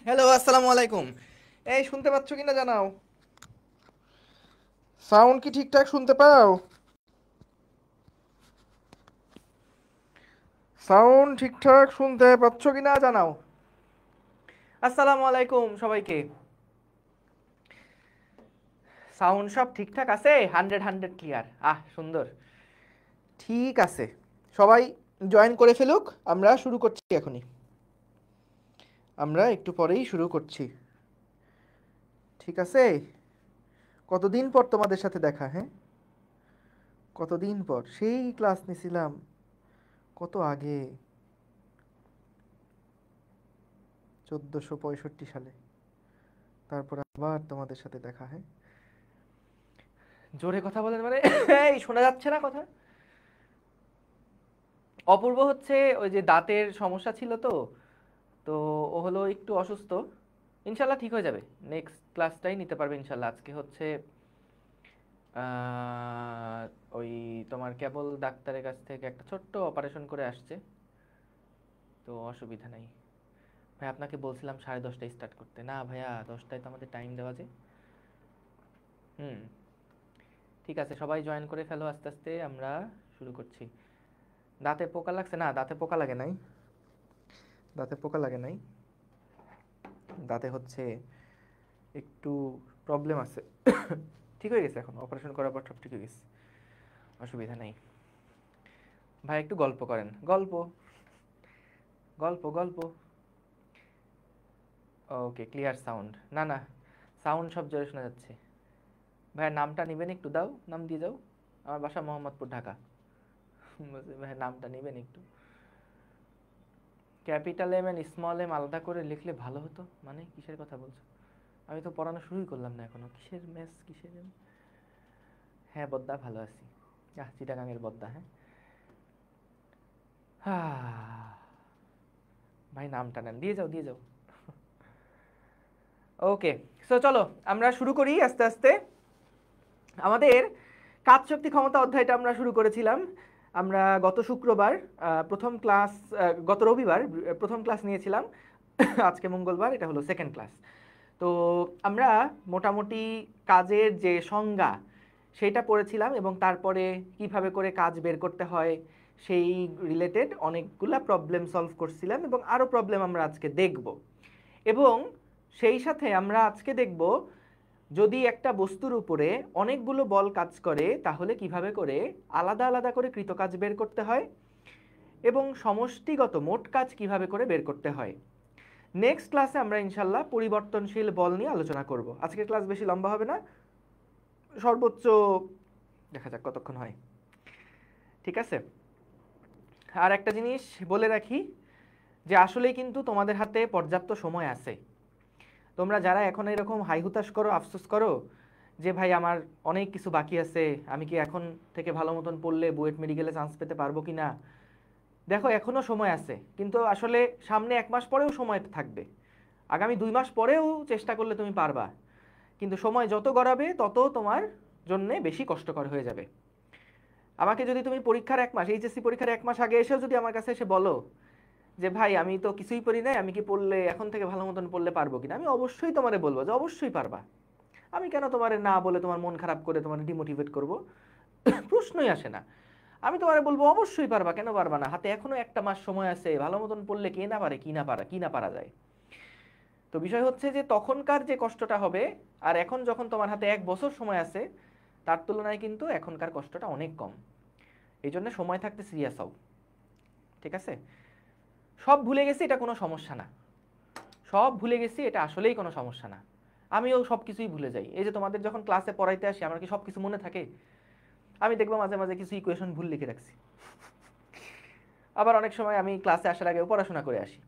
Hello, আসসালামু আলাইকুম। এই শুনতে পাচ্ছ কিনা জানাও। সাউন্ড কি ঠিকঠাক শুনতে পাও? সাউন্ড ঠিকঠাক শুনতে পাচ্ছ কিনা জানাও। আসসালামু আলাইকুম সবাইকে। সাউন্ড সব ঠিকঠাক আছে? 100 ক্লিয়ার। সুন্দর। ঠিক আছে, সবাই জয়েন করে ফেলুক। আমরা শুরু করছি এখনই। আমরা একটু পরেই শুরু করছি। ঠিক আছে। কতদিন পর তোমাদের সাথে দেখা, হ্যাঁ? কতদিন পর সেই ক্লাস নিছিলাম, কত আগে, 1465 সালে। তারপর আবার তোমাদের সাথে দেখা, হ্যাঁ? জোরে কথা বলেন মানে এই শোনা যাচ্ছে না কথা। অপূর্ব হচ্ছে ওই যে দাঁতের সমস্যা ছিল, তো তো ও হলো একটু অসুস্থ। ইনশাল্লাহ ঠিক হয়ে যাবে, নেক্সট ক্লাসটাই নিতে পারবে ইনশাল্লাহ। আজকে হচ্ছে আহ, ওই তোমার কেবল ডাক্তারের কাছ থেকে একটা ছোট্ট অপারেশন করে আসছে, তো অসুবিধা নাই। ভাই আপনাকে বলছিলাম 10:30টায় স্টার্ট করতে, না ভাইয়া 10টায় তো আমাদের টাইম দেওয়া যে। হুম, ঠিক আছে, সবাই জয়েন করে ফেলো আস্তে আস্তে, আমরা শুরু করছি। দাঁতে পোকা লাগছে? না, দাঁতে পোকা লাগে নাই। দাঁতে পোকা লাগে নাই। দাঁতে হচ্ছে একটু প্রবলেম আছে। ঠিক হয়ে গেছে, এখন অপারেশন করার পর সব ঠিক হয়ে গেছে, অসুবিধা নেই। ভাই একটু গল্প করেন, গল্প গল্প গল্প। ওকে, ক্লিয়ার সাউন্ড। না না, সাউন্ড সব জোরে শোনা যাচ্ছে। ভাইয়ের নামটা নেবেন একটু, দাও নাম দিয়ে যাও। আমার বাসা মোহাম্মদপুর, ঢাকা। বলছি, ভাইয়ের নামটা নেবেন একটু। Capital M and small M আলাদা করে লিখলে ভালো হতো। মানে কিসের কথা বলছো? আমি তো পড়ানো শুরুই করলাম না এখনো, কিসের ম্যাথ কিসের এম? হ্যাঁ বদ্দা, ভালো আছি। চিটাগাঙের বদ্দা, হ্যাঁ। ভাই নামটা নেন, দিয়ে যাও দিয়ে যাও। ওকে, সো চলো আমরা শুরু করি আস্তে আস্তে। আমাদের কাজ শক্তি ক্ষমতা অধ্যায়টা আমরা শুরু করেছিলাম। আমরা গত শুক্রবার প্রথম ক্লাস, গত রবিবার প্রথম ক্লাস নিয়েছিলাম। আজকে মঙ্গলবার, এটা হলো সেকেন্ড ক্লাস। তো আমরা মোটামুটি কাজের যে সংজ্ঞা সেটা পড়েছিলাম, এবং তারপরে কিভাবে করে কাজ বের করতে হয় সেই রিলেটেড অনেকগুলা প্রবলেম সলভ করছিলাম, এবং আরও প্রবলেম আমরা আজকে দেখব। এবং সেই সাথে আমরা আজকে দেখব, যদি একটা বস্তুর উপরে অনেকগুলো বল কাজ করে তাহলে কিভাবে করে আলাদা আলাদা করে কৃতকাজ বের করতে হয়, এবং সমষ্টিগত মোট কাজ কিভাবে করে বের করতে হয়। নেক্সট ক্লাসে আমরা ইনশাল্লাহ পরিবর্তনশীল বল নিয়ে আলোচনা করব। আজকের ক্লাস বেশি লম্বা হবে না, সর্বোচ্চ দেখা যাক কতক্ষণ হয়। ঠিক আছে। আর একটা জিনিস বলে রাখি, যে আসলেই কিন্তু তোমাদের হাতে পর্যাপ্ত সময় আছে। তোমরা যারা এখন এরকম হাই হুতাশ করো, আফসোস করো যে ভাই আমার অনেক কিছু বাকি আছে, আমি কি এখন থেকে ভালো মতন পড়লে বুয়েট মেডিকেলে চান্স পেতে পারবো কি না, দেখো এখনো সময় আছে, কিন্তু আসলে সামনে 1 মাস পরেও সময় থাকবে, আগামী 2 মাস পরেও চেষ্টা করলে তুমি পারবা। কিন্তু সময় যত গড়াবে তত তোমার জন্য বেশি কষ্টকর হয়ে যাবে। আমাকে যদি তুমি পরীক্ষার 1 মাস, এইচএসসি পরীক্ষার 1 মাস আগে এসেও যদি আমার কাছে এসে বলো যে ভাই আমি তো কিছুই পড়ি নাই, আমি কি পড়লে এখন থেকে ভালো মতন পড়লে পারবো কিনা, আমি অবশ্যই তোমারে বলবো যে অবশ্যই পারবা। আমি কেন তোমারে না বলে তোমার মন খারাপ করে তোমার ডিমোটিভেট করব? প্রশ্নই আসে না। আমি তোমারে বলবো অবশ্যই পারবা, কেন পারবা না? হাতে এখনো 1 মাস সময় আছে, ভালো মতন পড়লে কে না পারে, কি না পারা যায়। তো বিষয় হচ্ছে যে তখনকার যে কষ্টটা হবে, আর এখন যখন তোমার হাতে 1 বছর সময় আছে, তার তুলনায় কিন্তু এখনকার কষ্টটা অনেক কম। এই জন্য সময় থাকতে সিরিয়াস হও। ঠিক আছে। সব ভুলে গেছি এটা কোনো সমস্যা না। সব ভুলে গেছি এটা আসলেই কোনো সমস্যা না। আমিও সব কিছুই ভুলে যাই। এই যে তোমাদের যখন ক্লাসে পড়াইতে আসি, আমার কি সব কিছু মনে থাকে? আমি দেখবো মাঝে মাঝে কিছু ইকুয়েশন ভুল লিখে রাখছি। আবার অনেক সময় আমি ক্লাসে আসার আগেও পড়াশোনা করে আসি।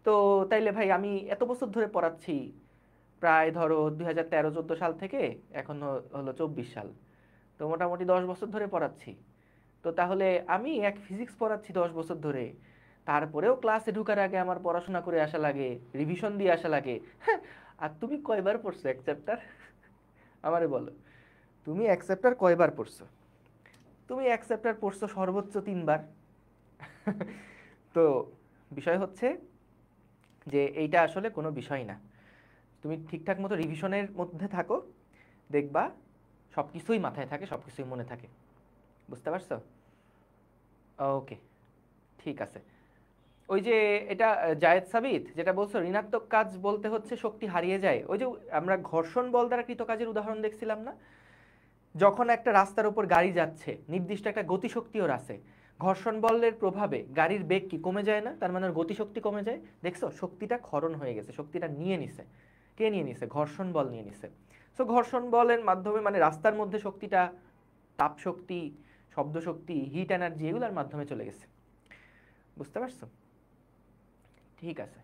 তো তাইলে ভাই আমি এত বছর ধরে পড়াচ্ছি, প্রায় ধরো 2013-14 সাল থেকে এখন হলো 24 সাল, তো মোটামুটি 10 বছর ধরে পড়াচ্ছি। তো তাহলে আমি এক ফিজিক্স পড়াচ্ছি 10 বছর ধরে, তারপরেও ক্লাসে ঢুকার আগে আমার পড়াশোনা করে আসা লাগে, রিভিশন দিয়ে আসা লাগে। হ্যাঁ, আর তুমি কয়বার পড়ছো এক চ্যাপ্টার? আমারে বলো, তুমি এক চ্যাপ্টার কয়বার পড়ছো? তুমি এক চ্যাপ্টার পড়ছো সর্বোচ্চ 3 বার। তো বিষয় হচ্ছে যে এইটা আসলে কোনো বিষয় না। তুমি ঠিকঠাক মতো রিভিশনের মধ্যে থাকো, দেখবা সব কিছুই মাথায় থাকে, সব কিছুই মনে থাকে। বুঝতে পারছো? ওকে, ঠিক আছে। ওই যে এটা জায়েদ সাবিত যেটা বলছো, ঋণাত্মক কাজ বলতে হচ্ছে শক্তি হারিয়ে যায়। ওই যে আমরা ঘর্ষণ বল দ্বারা কৃত কাজের উদাহরণ দেখছিলাম না? যখন একটা রাস্তার উপর গাড়ি যাচ্ছে, নির্দিষ্ট একটা গতিশক্তিও আছে, ঘর্ষণ বলের প্রভাবে গাড়ির বেগ কি কমে যায় না? তার মানে ওর গতিশক্তি কমে যায়। দেখছো, শক্তিটা ক্ষরণ হয়ে গেছে, শক্তিটা নিয়ে নিছে। কে নিয়ে নিছে? ঘর্ষণ বল নিয়ে নিছে। সো ঘর্ষণ বলের মাধ্যমে মানে রাস্তার মধ্যে শক্তিটা তাপ শক্তি, শব্দ শক্তি, হিট এনার্জি এগুলোর মাধ্যমে চলে গেছে। বুঝতে পারছো? ঠিক আছে,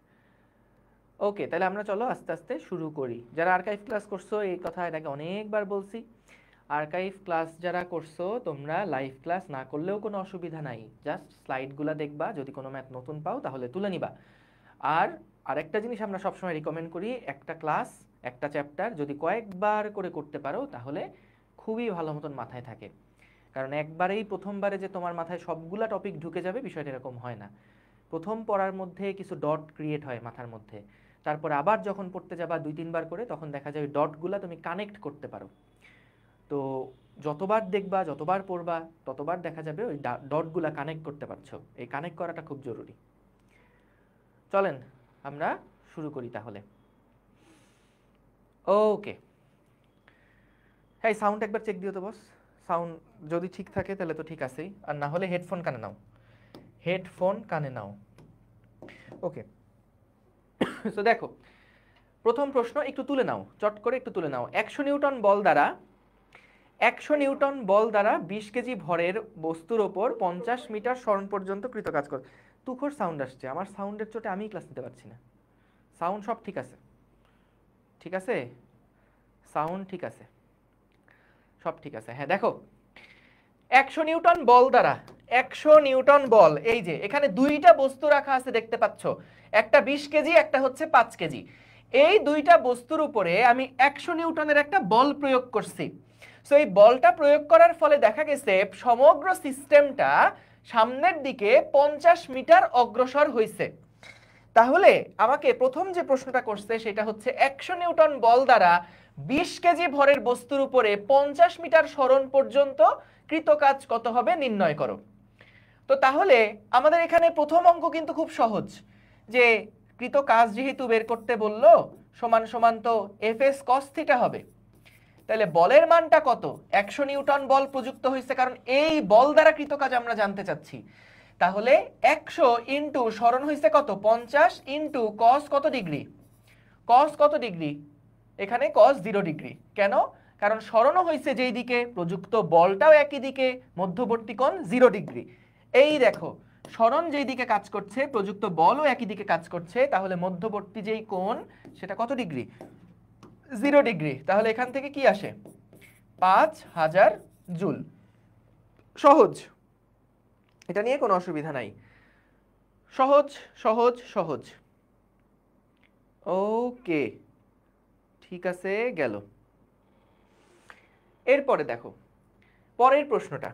ওকে, তাহলে আমরা চলো আস্তে আস্তে শুরু করি। যারা আর্কাইভ ক্লাস করছো, এই কথা এর আগে অনেকবার বলছি, আর্কাইভ ক্লাস যারা করছো তোমরা লাইভ ক্লাস না করলেও কোনো অসুবিধা নাই, জাস্ট স্লাইডগুলো দেখবা, যদি কোনো ম্যাথ নতুন পাও তাহলে তুলে নিবা। আর আরেকটা জিনিস আমরা সবসময় রিকমেন্ড করি, একটা ক্লাস একটা চ্যাপ্টার যদি কয়েকবার করে করতে পারো তাহলে খুবই ভালো মতন মাথায় থাকে। কারণ একবারেই প্রথমবারে যে তোমার মাথায় সবগুলা টপিক ঢুকে যাবে, বিষয়টা এরকম হয় না। প্রথম পড়ার মধ্যে কিছু ডট ক্রিয়েট হয় মাথার মধ্যে, তারপর আবার যখন পড়তে যাবা 2-3 বার করে, তখন দেখা যায় ওই ডটগুলা তুমি কানেক্ট করতে পারো। তো যতবার দেখবা, যতবার পড়বা, ততবার দেখা যাবে ওই ডটগুলা কানেক্ট করতে পারছো। এই কানেক্ট করাটা খুব জরুরি। চলেন আমরা শুরু করি তাহলে। ওকে, হ্যাঁ, সাউন্ড একবার চেক দিও তো বস। সাউন্ড যদি ঠিক থাকে তাহলে তো ঠিক আছেই, আর না হলে হেডফোন কানে নাও, হেডফোন কানে নাও। ওকে, সো দেখো, প্রথম প্রশ্ন একটু তুলে নাও, চট করে একটু তুলে নাও। 100 নিউটন বল দ্বারা 20 কেজি ভরের বস্তুর ওপর 50 মিটার সরণ পর্যন্ত কৃত কাজ করে। তুখোর সাউন্ড আসছে, আমার সাউন্ডের চোটে আমি ক্লাস নিতে পারছি না। সাউন্ড সব ঠিক আছে? ঠিক আছে, সাউন্ড ঠিক আছে, সব ঠিক আছে। হ্যাঁ দেখো, 100 নিউটন বল দ্বারা 100 নিউটন বল, এই যে এখানে দুইটা বস্তু রাখা আছে দেখতে পাচ্ছ, একটা 20 কেজি, একটা হচ্ছে 5 কেজি। এই দুইটা বস্তুর উপরে আমি 100 নিউটনের একটা বল প্রয়োগ করছি। সো এই বলটা প্রয়োগ করার ফলে দেখা গেছে সমগ্র সিস্টেমটা সামনের দিকে 50 মিটার অগ্রসর হয়েছে। তাহলে আমাকে প্রথম যে প্রশ্নটা করছে সেটা হচ্ছে 100 নিউটন বল দ্বারা 20 কেজি ভরের বস্তুর উপরে 50 মিটার সরণ পর্যন্ত কৃত কাজ কত হবে নির্ণয় করো। তো তাহলে আমাদের এখানে প্রথম অঙ্ক কিন্তু খুব সহজ, যে কৃত কাজ যেহেতু বের করতে বললো, সমান সমান তো এফএস কস থিটা হবে। তাহলে বলের মানটা কত? 100 নিউটন বল প্রযুক্ত হয়েছে, কারণ এই বল দ্বারা কৃত কাজ আমরা জানতে চাচ্ছি। তাহলে 100 ইন্টু সরণ হয়েছে কত? 50 ইন্টু কস কত ডিগ্রি? কস কত ডিগ্রি? এখানে কস 0 ডিগ্রি। কেন? কারণ সরণও হয়েছে যেই দিকে, প্রযুক্ত বলটাও একই দিকে, মধ্যবর্তী কোণ 0 ডিগ্রি। এই দেখো, সরণ যেই দিকে কাজ করছে, প্রযুক্ত বলও একই দিকে কাজ করছে, তাহলে মধ্যবর্তী যেই কোণ সেটা কত ডিগ্রি? 0 ডিগ্রি। তাহলে এখান থেকে কি আসে? 5000 জুল। সহজ, এটা নিয়ে কোনো অসুবিধা নাই। সহজ সহজ সহজ। ওকে, ঠিক আছে, গেল। এরপরে দেখো পরের প্রশ্নটা,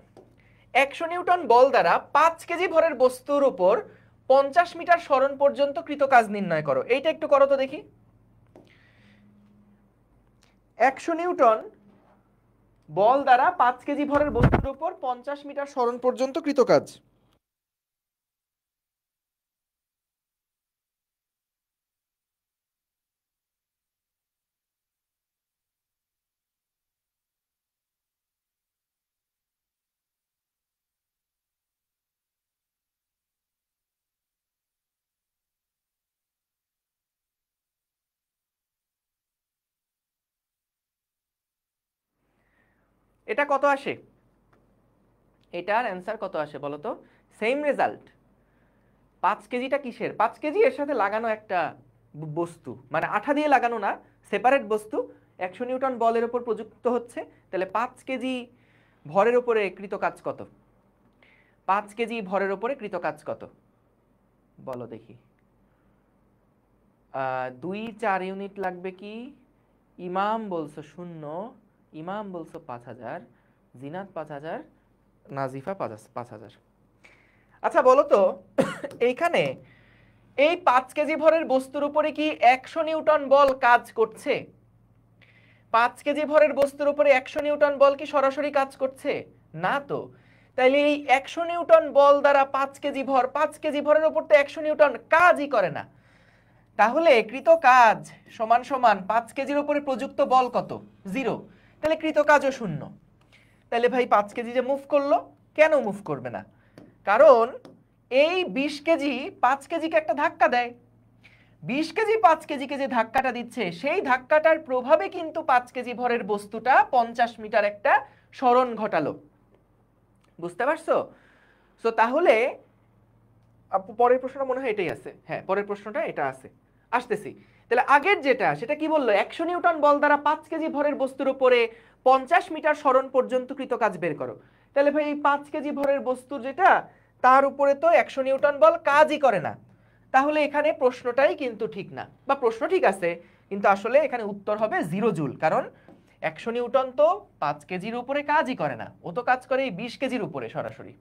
100 নিউটন বল দ্বারা 5 কেজি ভরের বস্তুর উপর 50 মিটার সরণ পর্যন্ত কৃত কাজ নির্ণয় করো। এইটা একটু করো তো দেখি। 100 নিউটন বল দ্বারা 5 কেজি ভরের বস্তুর উপর 50 মিটার সরণ পর্যন্ত কৃত কাজ। এটা কত আসে? এটার অ্যান্সার কত আসে বলো তো? Same result. 5 কেজিটা কিসের? 5 কেজি এর সাথে লাগানো একটা বস্তু, মানে আঠা দিয়ে লাগানো না, সেপারেট বস্তু, 100 নিউটন বলের উপর প্রযুক্ত হচ্ছে। তাহলে 5 কেজি ভরের উপরে কৃত কাজ কত? 5 কেজি ভরের উপরে কৃত কাজ কত বলো দেখি। 2-4 ইউনিট লাগবে কি? ইমাম বলছো 0, ইমাম বলছো 5000, জিনাত 5000, নাজিফা 5000। আচ্ছা বলো তো, এইখানে এই 5 কেজি ভরের বস্তুর উপরে কি 100 নিউটন বল কাজ করছে? 5 কেজি ভরের বস্তুর উপরে 100 নিউটন বল কি সরাসরি কাজ করছে? না তো। তাইলে এই 100 নিউটন বল দ্বারা 5 কেজি ভর, 5 কেজি ভরের উপর তো 100 নিউটন কাজই করে না। তাহলে কৃত কাজ সমান সমান 5 কেজির উপরে প্রযুক্ত বল কত? 0। তাহলে কৃত কাজও শূন্য। তাহলে ভাই 5 কেজি যে মুভ করলো, কেন মুভ করবে না? কারণ এই 20 কেজি 5 কেজিকে একটা ধাক্কা দেয়। 20 কেজি 5 কেজিকে যে ধাক্কাটা দিচ্ছে, সেই ধাক্কাটার প্রভাবে কিন্তু 5 কেজি ভরের বস্তুটা 50 মিটার একটা সরণ ঘটালো। বুঝতে পারছো? সো তাহলে পরের প্রশ্নটা মনে হয় এটাই আছে। হ্যাঁ, পরের প্রশ্নটা এটা আছে, আসতেছি। তাহলে আগের যেটা, সেটা কি বললো? 100 নিউটন বল দ্বারা 5 কেজি ভরের বস্তুর উপরে 50 মিটার সরণ পর্যন্ত কৃত কাজ বের করো। তাহলে ভাই এই 5 কেজি ভরের বস্তুর যেটা, তার উপরে তো 100 নিউটন বল কাজই করে না। তাহলে এখানে প্রশ্নটাই কিন্তু ঠিক না, বা প্রশ্ন ঠিক আছে কিন্তু আসলে এখানে উত্তর হবে 0 জুল। কারণ 100 নিউটন তো 5 কেজির উপরে কাজই করে না, ও তো কাজ করে এই 20 কেজির উপরে সরাসরি।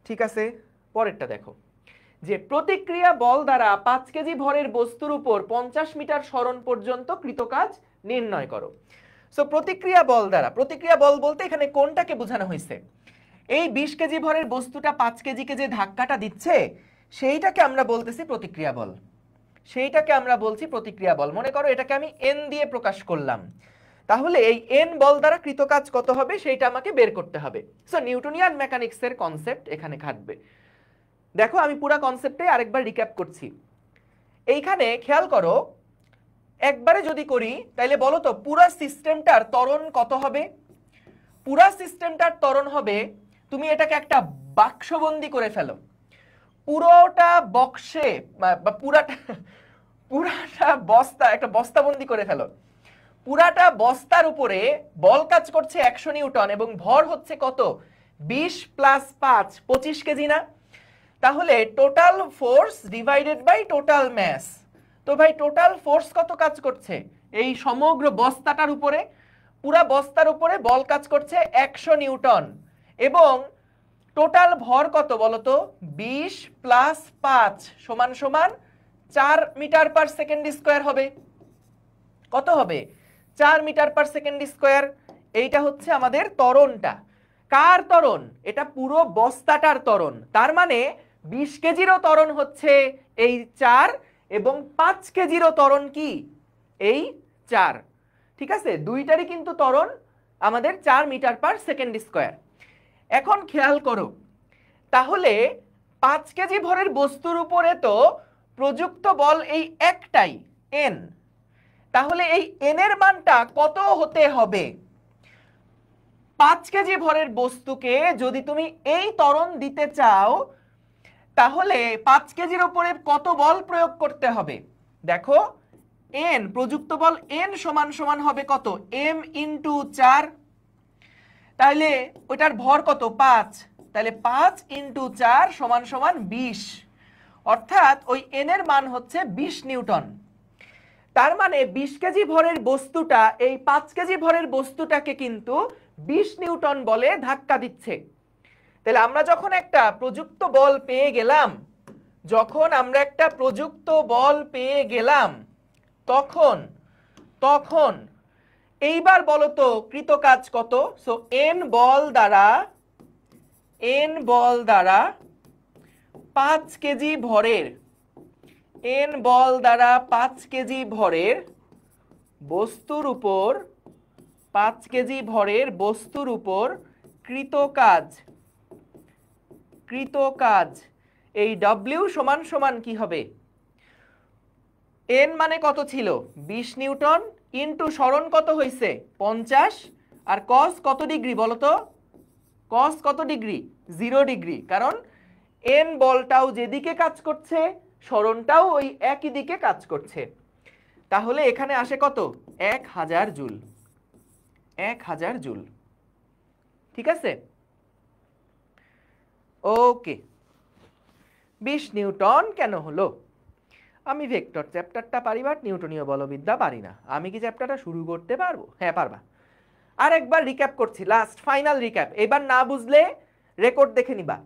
ঠিক আছে, পরেরটা দেখো, যে প্রতিক্রিয়া বল দ্বারা 5 কেজি ভরের বস্তুর উপর 50 মিটার সরণ পর্যন্ত কৃত কাজ নির্ণয় করো। সো প্রতিক্রিয়া বল দ্বারা, প্রতিক্রিয়া বল বলতে এখানে কোনটাকে বোঝানো হয়েছে? এই 20 কেজি ভরের বস্তুটা 5 কেজিকে যে ধাক্কাটা দিচ্ছে, সেইটাকে আমরা বলতেছি প্রতিক্রিয়া বল। সেইটাকে আমরা বলছি প্রতিক্রিয়া বল। মনে করো এটাকে আমি এন দিয়ে প্রকাশ করলাম। তাহলে এই এন বল দ্বারা কৃত কাজ কত হবে সেইটা আমাকে বের করতে হবে। সো নিউটনিয়ান মেকানিক্সের কনসেপ্ট এখানে খাটবে। দেখো আমি পুরো কনসেপ্টে আরেকবার রিক্যাপ করছি। এইখানে খেয়াল করো, একবারে যদি করি তাহলে বলো তো পুরো সিস্টেমটার ত্বরণ কত হবে? পুরো সিস্টেমটার ত্বরণ হবে, তুমি এটাকে একটা বাক্সবন্দি করে ফেলো। পুরোটা বক্সে বা পুরাটা বস্তা, একটা বস্তাবন্দি করে ফেলো। পুরাটা বস্তার উপরে বল কাজ করছে 100 নিউটন এবং ভর হচ্ছে কত? 20 প্লাস 5 25 কেজি না? তাহলে total force divided by total mass. তো ভাই টোটাল ফোর্স কত কাজ করছে? এই সমগ্র বস্তাটার উপরে, পুরা বস্তার উপরে বল কাজ করছে 100 নিউটন এবং টোটাল ভর কত বলতো? 20 প্লাস 5 সমান সমান 4 মিটার পার সেকেন্ড স্কয়ার হবে। কত হবে? 4 মিটার পার সেকেন্ড স্কয়ার। এইটা হচ্ছে আমাদের ত্বরণটা। কার ত্বরণ? এটা পুরো বস্তাটার ত্বরণ। তার মানে 20 কেজিরও ত্বরণ হচ্ছে এই 4 এবং 5 কেজিরও ত্বরণ কি? এই 4। ঠিক আছে, দুইটারই কিন্তু ত্বরণ আমাদের 4 মিটার পার সেকেন্ড স্কয়ার। এখন খেয়াল করো, তাহলে 5 কেজি ভরের বস্তুর উপরে তো প্রযুক্ত বল এই একটাই, এন। তাহলে এই এন এর মানটা কত হতে হবে? 5 কেজি ভরের বস্তুকে যদি তুমি এই ত্বরণ দিতে চাও, তাহলে 5 কেজির উপরে কত বল প্রয়োগ করতে হবে? দেখো, এন প্রযুক্ত বল এন সমান সমান হবে কত? M into 4। তাহলে ওইটার ভর কত? 5। তাহলে 5 ইন্টু 4 সমান সমান 20। অর্থাৎ ওই এন এর মান হচ্ছে 20 নিউটন। তার মানে 20 কেজি ভরের বস্তুটা এই 5 কেজি ভরের বস্তুটাকে কিন্তু 20 নিউটন বলে ধাক্কা দিচ্ছে। তাহলে আমরা যখন একটা প্রযুক্ত বল পেয়ে গেলাম, তখন এইবার বলো তো কৃত কাজ কত? সো এন বল দ্বারা 5 কেজি ভরের, এন বল দ্বারা 5 কেজি ভরের বস্তুর উপর, 5 কেজি ভরের বস্তুর উপর কৃত কাজ এই ডব্লিউ সমান সমান কি হবে? এন মানে কত ছিল? 20 নিউটন ইন্টু সরণ কত হয়েছে? 50। আর কস কত ডিগ্রি বলো তো? কস কত ডিগ্রি? 0 ডিগ্রি। কারণ এন বলটাও যেদিকে কাজ করছে, সরণটাও ওই একই দিকে কাজ করছে। তাহলে এখানে আসে কত? 1000 জুল। 1000 জুল। ঠিক আছে, ওকে। 20 নিউটন কেন হলো? আমি ভেক্টর চ্যাপ্টারটা পারি, বাট নিউটনীয় বলবিদ্যা পারি না। আমি কি চ্যাপ্টারটা শুরু করতে পারবো? হ্যাঁ পারবা। আর একবার রিক্যাপ করছি, লাস্ট ফাইনাল রিক্যাপ। এবার না বুঝলে রেকর্ড দেখে নিবা।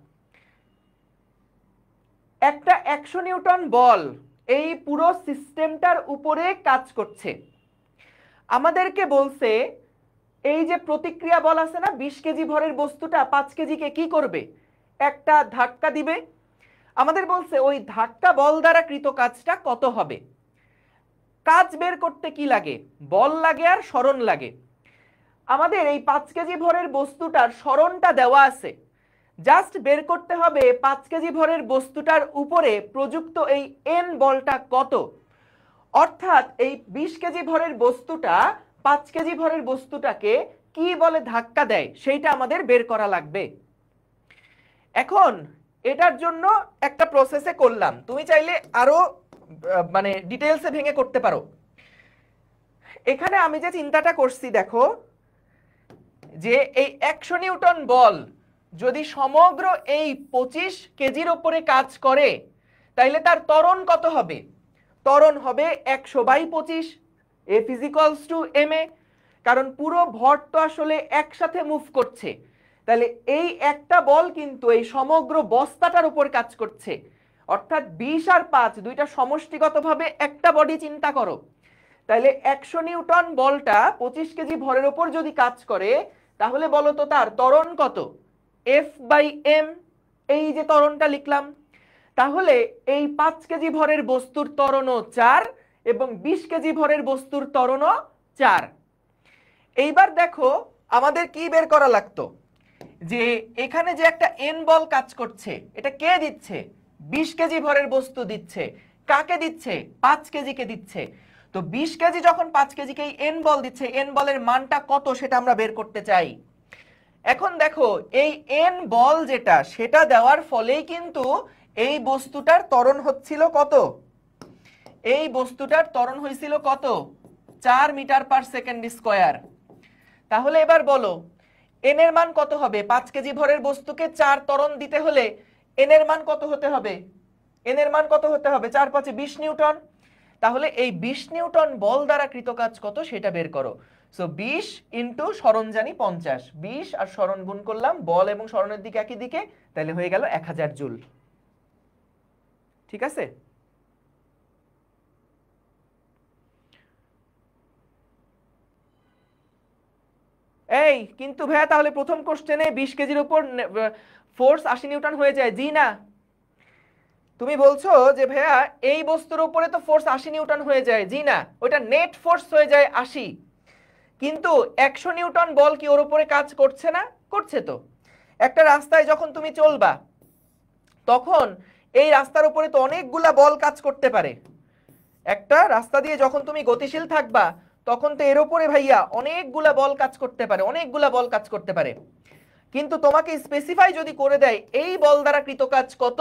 একটা 100 নিউটন বল এই পুরো সিস্টেমটার উপরে কাজ করছে। আমাদেরকে বলছে এই যে প্রতিক্রিয়া বল আছে না, 20 কেজি ভরের বস্তুটা 5 কেজিকে কি করবে, একটা ধাক্কা দিবে। আমাদের বলছে ওই ধাক্কা বল দ্বারা কৃত কাজটা কত হবে। কাজ বের করতে কি লাগে, বল লাগে আর সরণ লাগে। আমাদের এই 5 কেজি ভরের বস্তুটার সরণটা দেওয়া আছে, জাস্ট বের করতে হবে 5 কেজি ভরের বস্তুটার উপরে প্রযুক্ত এই এন বলটা কত। অর্থাৎ এই 20 কেজি ভরের বস্তুটা 5 কেজি ভরের বস্তুটাকে কি বলে ধাক্কা দেয় সেইটা আমাদের বের করা লাগবে। এখন এটার জন্য একটা প্রসেসে করলাম, তুমি চাইলে আরো মানে ডিটেইলসে ভেঙে করতে পারো। এখানে আমি যে চিন্তাটা করছি দেখো, যে এই 100 নিউটন বল যদি সমগ্র এই 25 কেজির উপরে কাজ করে তাইলে তার ত্বরণ কত হবে। ত্বরণ হবে 100/25, F = ma, কারণ পুরো ভর তো আসলে একসাথে মুভ করছে। তাহলে এই একটা বল কিন্তু এই সমগ্র বস্তাটার উপর কাজ করছে, অর্থাৎ 20 আর 5 দুইটা সমষ্টিগতভাবে একটা বডি চিন্তা করো। তাহলে 100 নিউটন বলটা 25 কেজি ভরের উপর যদি কাজ করে তাহলে বলো তো তার ত্বরণ কত, F/m। এই যে ত্বরণটা লিখলাম, তাহলে এই 5 কেজি ভরের বস্তুর ত্বরণও 4 এবং 20 কেজি ভরের বস্তুর ত্বরণও 4। এইবার দেখো আমাদের কি বের করা লাগতো, যে এখানে যে একটা এন বল কাজ করছে এটা কে দিচ্ছে, 20 কেজি ভরের বস্তু দিচ্ছে। কাকে দিচ্ছে, 5 কেজিকে দিচ্ছে। তো 20 কেজি যখন 5 কেজিকে এন বল দিচ্ছে, এন বলের মানটা কত সেটা আমরা বের করতে চাই। এখন দেখো এই এন বল যেটা সেটা দেওয়ার ফলেই কিন্তু এই বস্তুটার ত্বরণ হচ্ছিল কত, এই বস্তুটার ত্বরণ হয়েছিল কত, 4 মিটার/সেকেন্ড স্কয়ার। তাহলে এবার বলো এন এর মান কত হবে, 5 কেজি ভরের বস্তুকে 4 ত্বরণ দিতে হলে এন এর মান কত হতে হবে, এন এর মান কত হতে হবে, 4 5 20 নিউটন। তাহলে এই 20 নিউটন বল দ্বারা কৃত কাজ কত সেটা বের করো। সো 20 ইন্টু সরণ জানি 50, 20 আর সরণ গুণ করলাম, বল এবং সরণের দিকে একই দিকে, তাহলে হয়ে গেল 1000 জুল। ঠিক আছে। এই কিন্তু ভাইয়া তাহলে প্রথম কোশ্চেনে 20 কেজির উপর ফোর্স 80 নিউটন হয়ে যায়। জি না, তুমি বলছো যে ভাইয়া এই বস্তুর উপরে তো ফোর্স 80 নিউটন হয়ে যায়। জি না, ওটা নেট ফোর্স হয়ে যায় 80, কিন্তু 100 নিউটন বল কি ওর উপরে কাজ করছে না, করছে তো। একটা রাস্তায় যখন তুমি চলবা তখন এই রাস্তার উপরে তো অনেকগুলা বল কাজ করতে পারে। একটা রাস্তা দিয়ে যখন তুমি গতিশীল থাকবা তখন তো এর উপরে ভাইয়া অনেকগুলা বল কাজ করতে পারে, অনেকগুলা বল কাজ করতে পারে। কিন্তু তোমাকে স্পেসিফাই যদি করে দেয় এই বল দ্বারা কৃত কাজ কত,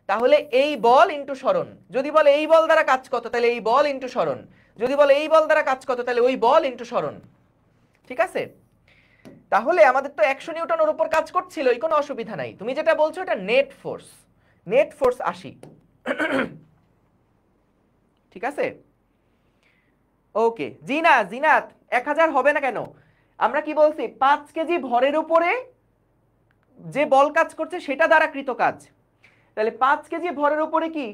তাহলে এই বল ইন্টু সরণ। যদি বলে এই বল দ্বারা কাজ কত, তাহলে এই বল ইন্টু সরণ। যদি বলে এই বল দ্বারা কাজ কত, তাহলে ওই বল ইন্টু সরণ। ঠিক আছে। তাহলে আমাদের তো 100 নিউটনের উপর কাজ করছিলই, কোনো অসুবিধা নাই। তুমি যেটা বলছো এটা নেট ফোর্স, নেট ফোর্স 80। ঠিক আছে, ওকে। জিনাত 1000 হবে না কেন, আমরা কি বলছি 5 কেজি ভরের উপরে যে বল কাজ করছে সেটা দ্বারা কৃত কাজ। তাহলে 5 কেজি ভরের উপরে কি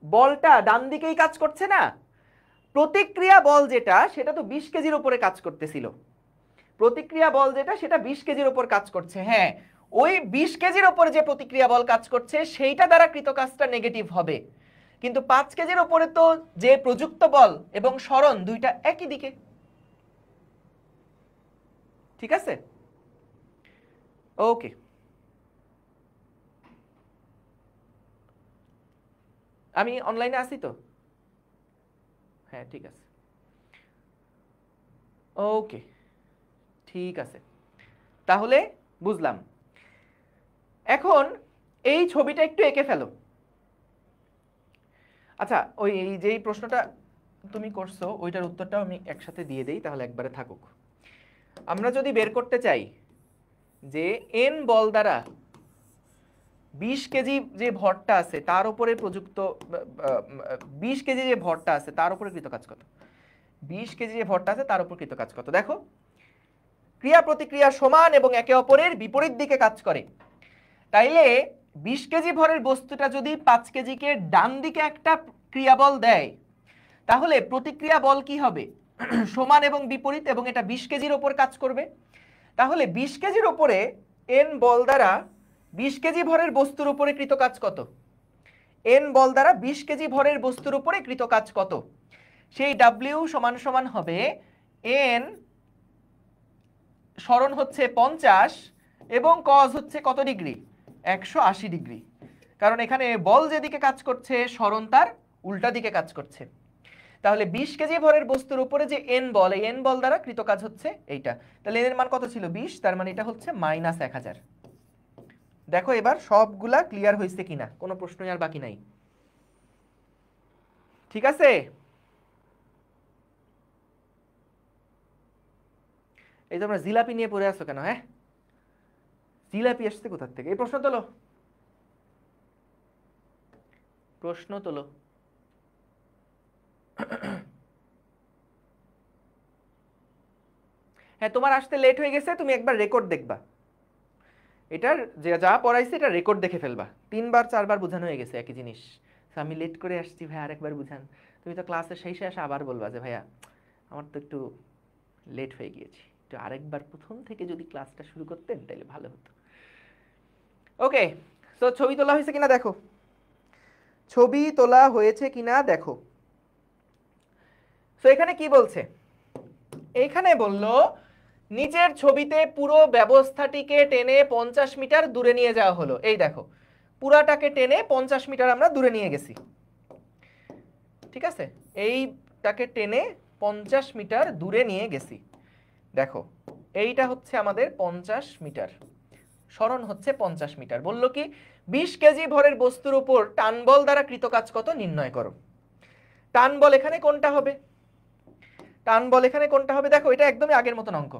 বলটা ডান দিকেই কাজ করছে না, প্রতিক্রিয়া বল যেটা সেটা তো 20 কেজির উপরে কাজ করতেছিল। প্রতিক্রিয়া বল যেটা সেটা 20 কেজির উপর কাজ করছে। হ্যাঁ, ওই 20 কেজির উপরে যে প্রতিক্রিয়া বল কাজ করছে সেইটা দ্বারা কৃত কাজটা নেগেটিভ হবে। কিন্তু 5 কেজির উপরে তো যে প্রযুক্ত বল এবং সরণ দুইটা একই দিকে। ঠিক আছে, ওকে। আমি অনলাইনে আছি তো, হ্যাঁ ঠিক আছে, ওকে ঠিক আছে। তাহলে বুঝলাম। এখন এই ছবিটা একটু এঁকে ফেলো। আচ্ছা, ওই এই যেই প্রশ্নটা তুমি করছো ওইটার উত্তরটাও আমি একসাথে দিয়ে দেই, তাহলে একবারে থাকুক। আমরা যদি বের করতে চাই যে এন বল দ্বারা 20 কেজি যে ভরটা আছে তার উপরে প্রযুক্ত 20 কেজি যে ভরটা আছে তার উপরে কৃত কাজ কত, 20 কেজি যে ভরটা আছে তার উপর কৃত কাজ কত। দেখো ক্রিয়া প্রতিক্রিয়া সমান এবং একে অপরের বিপরীত দিকে কাজ করে। তাইলে 20 কেজি ভরের বস্তুটা যদি 5 কেজিকে ডান দিকে একটা ক্রিয়াবল দেয়, তাহলে প্রতিক্রিয়া বল কি হবে? সমান এবং বিপরীত, এবং এটা 20 কেজির ওপর কাজ করবে। তাহলে 20 কেজির ওপরে n বল দ্বারা 20 কেজি ভরের বস্তুর উপরে কৃত কাজ কত? n বল দ্বারা 20 কেজি ভরের বস্তুর উপরে কৃত কাজ কত? সেই W সমান সমান হবে n, সরণ হচ্ছে 50 এবং কজ হচ্ছে কত ডিগ্রি? 180 ডিগ্রি। কারণ এখানে বল যেদিকে কাজ করছে সরণ তার উল্টা দিকে কাজ করছে। তাহলে 20 কেজি ভরের বস্তুর উপরে যে n বল, এই n বল দ্বারা কৃত কাজ হচ্ছে এইটা। তাহলে এর মান কত ছিল? 20, তার মানে এটা হচ্ছে -1000। দেখো এবার সবগুলা ক্লিয়ার হয়েছে কিনা, কোনো প্রশ্নই আর বাকি নাই। ঠিক আছে? এই তোমরা জিলাপি নিয়ে পড়ে আছো কেন? হ্যাঁ, জিলাপি আসছে কোথার থেকে? এই প্রশ্ন তোলো, প্রশ্ন তোলো। হ্যাঁ, তোমার আসতে লেট হয়ে গেছে, তুমি একবার রেকর্ড দেখবা। এটার যে যা পড়াইছে এটা রেকর্ড দেখে ফেলবা। 3বার 4বার বোঝানো হয়ে গেছে একই জিনিস। আমি লেট করে আসছি ভাই, আরেকবার বুঝান। তুমি তো ক্লাসের শেষে আসে আবার বলবা যে ভাইয়া আমার তো একটু লেট হয়ে গিয়েছি, একটু আরেকবার প্রথম থেকে যদি ক্লাসটা শুরু করতেন তাহলে ভালো হতো। ওকে, তো ছবি তোলা হয়েছে কিনা দেখো, ছবি তোলা হয়েছে কিনা দেখো। তো এখানে কি বলছে? এখানে বলল নিচের ছবিতে পুরো ব্যবস্থাটিকে টেনে 50 মিটার দূরে নিয়ে যাওয়া হলো। এই দেখো, পুরাটাকে টেনে 50 মিটার আমরা দূরে নিয়ে গেছি। ঠিক আছে, এইটাকে টেনে 50 মিটার দূরে নিয়ে গেছি। দেখো এইটা হচ্ছে আমাদের 50 মিটার, সরণ হচ্ছে 50 মিটার। বললো কি 20 কেজি ভরের বস্তুর উপর টান বল দ্বারা কৃত কাজ কত নির্ণয় করো। টান বল এখানে কোনটা হবে? টান বল এখানে কোনটা হবে? দেখো এটা একদমই আগের মতন অঙ্ক।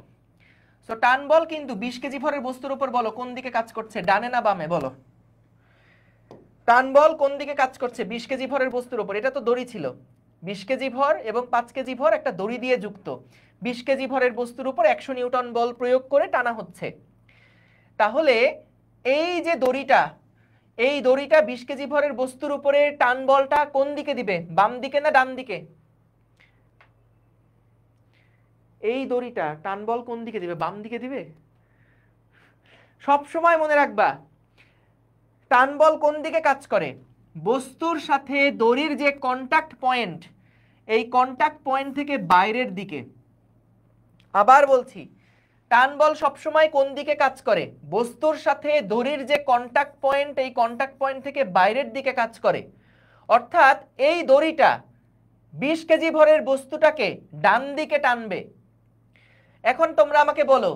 সো টান বল কিন্তু 20 কেজি ভরের বস্তুর উপর বলো কোন দিকে কাজ করছে, ডানে না বামে? বলো, টান বল কোন দিকে কাজ করছে 20 কেজি ভরের বস্তুর উপর? এটা তো দড়ি ছিল, 20 কেজি ভর এবং 5 কেজি ভর একটা দড়ি দিয়ে যুক্ত। 20 কেজি ভরের বস্তুর উপর 100 নিউটন বল প্রয়োগ করে টানা হচ্ছে। তাহলে এই যে দড়িটা, এই দড়িটা 20 কেজি ভরের বস্তুর উপরে টান বলটা কোন দিকে দিবে, বাম দিকে না ডান দিকে? এই দড়িটা টান বল কোন দিকে দিবে, বাম দিকে দিবে। সব সময় মনে রাখবা টান বল কোন দিকে কাজ করে, বস্তুর সাথে দড়ির যে কন্টাক্ট পয়েন্ট, এই কন্টাক্ট পয়েন্ট থেকে বাইরের দিকে। আবার বলছি, টান বল সবসময় কোন দিকে কাজ করে, বস্তুর সাথে দড়ির যে কন্টাক্ট পয়েন্ট, এই কন্টাক্ট পয়েন্ট থেকে বাইরের দিকে কাজ করে। অর্থাৎ এই দড়িটা 20 কেজি ভরের বস্তুটাকে ডান দিকে টানবে। এখন তোমরা আমাকে বলো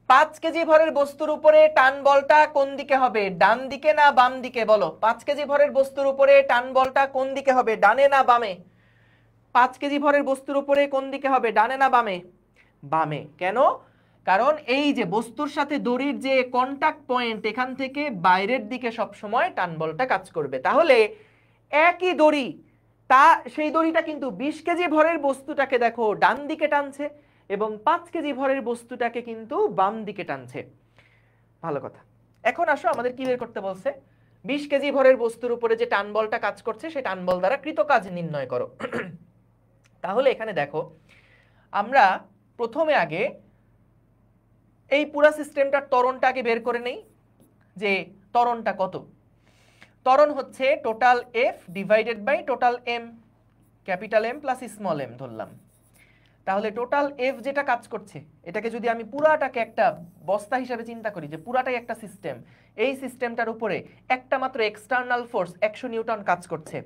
5 কেজি ভরের বস্তুর উপরে টান বলটা কোন দিকে হবে, ডান দিকে না বাম দিকে? বলো, 5 কেজি ভরের বস্তুর উপরে টান বলটা কোন দিকে হবে, ডানে না বামে? 5 কেজি ভরের বস্তুর উপরে কোন দিকে হবে, ডানে না বামে? বামে। কেন? কারণ এই যে বস্তুর সাথে দড়ির যে কন্টাক্ট পয়েন্ট, এখান থেকে বাইরের দিকে সব সময় টান বলটা কাজ করবে। তাহলে একই দড়ি, তা সেই দড়িটা কিন্তু 20 কেজি ভরের বস্তুটাকে দেখো ডান দিকে টানছে এবং 5 কেজি ভরের বস্তুটাকে কিন্তু বাম দিকে টানছে। ভালো কথা। এখন আসো আমাদের কি বের করতে বলছে, 20 কেজি ভরের বস্তুর উপরে যে টান বলটা কাজ করছে সেই টান বল দ্বারা কৃত কাজ নির্ণয় করো। তাহলে এখানে দেখো আমরা প্রথমে আগে এই পুরো সিস্টেমটার ত্বরণটা আগে বের করে নেই, যে ত্বরণটা কত। ত্বরণ হচ্ছে total F divided by total M, capital M plus small M ধরলাম। তাহলে টোটাল এফ যেটা কাজ করছে, এটাকে যদি আমি পুরাটাকে একটা বস্তা হিসাবে চিন্তা করি, যে পুরাটাই একটা সিস্টেম, এই সিস্টেমটার উপরে একটা মাত্র এক্সটার্নাল ফোর্স 100 নিউটন কাজ করছে।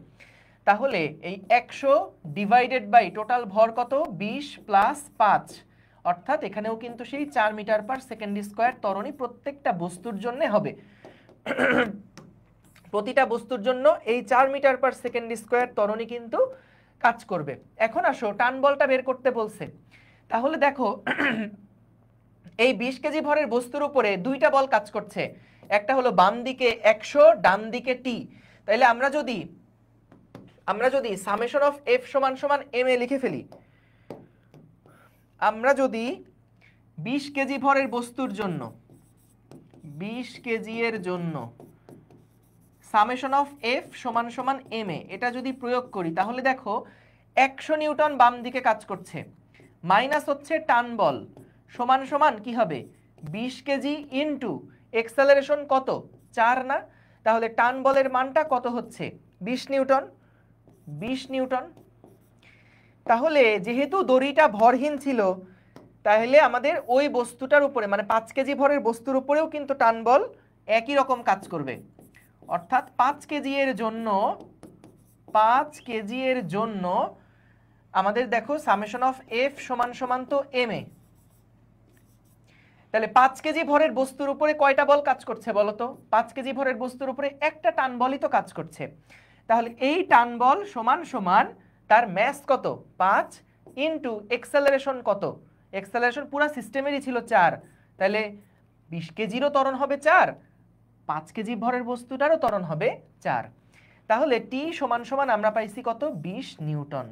তাহলে এই 100 ডিভাইডেড বাই টোটাল ভর কত, 20 প্লাস 5, অর্থাৎ এখানেও কিন্তু সেই 4 মিটার পার সেকেন্ড স্কোয়ার ত্বরণই প্রত্যেকটা বস্তুর জন্য হবে। প্রতিটা বস্তুর জন্য এই 4 মিটার পার সেকেন্ড স্কোয়ার ত্বরণই কিন্তু কাজ করবে। এখন আসো টান বলটা বের করতে বলছে। তাহলে দেখো এই 20 কেজি ভরের বস্তুর উপরে দুইটা বল কাজ করছে, একটা হলো বাম দিকে 100, ডান দিকে টি। তাহলে আমরা যদি সামেশন অফ এফ সমান সমান এম এ লিখে ফেলি, আমরা যদি 20 কেজি ভরের বস্তুর জন্য 20 কেজি এর জন্য সামেশন অফ এফ সমান সমান এম এ, এটা যদি প্রয়োগ করি তাহলে দেখো 100 নিউটন বাম দিকে কাজ করছে, মাইনাস হচ্ছে টান বল সমান সমান কি হবে 20 কেজি ইনটু এক্সেলারেশন কত 4 না, তাহলে টান বলের মানটা কত হচ্ছে 20 নিউটন। 20 নিউটন। তাহলে যেহেতু দড়িটা ভরহীন ছিল, তাহলে আমাদের ওই বস্তুটার উপরে মানে 5 কেজি ভরের বস্তুর উপরেও কিন্তু টান বল একই রকম কাজ করবে। অর্থাৎ 5 কেজি এর জন্য আমাদের দেখো সামেশন অফ এফ সমান সমান তো এম এ, তাহলে 5 কেজি ভরের বস্তুর উপরে কয়টা বল কাজ করছে বলো তো? 5 কেজি ভরের বস্তুর উপরে একটা টান বলই তো কাজ করছে। তাহলে এই টান বল সমান সমান তার ম্যাস কত 5 ইনটু এক্সেলারেশন কত, এক্সেলারেশন পুরো সিস্টেমেরই ছিল 4, তাহলে 20 কেজিরও ত্বরণ হবে 4, 5 কেজি ভরের বস্তুটারও ত্বরণ হবে 4, তাহলে টি সমান সমান আমরা পাইছি কত 20 নিউটন।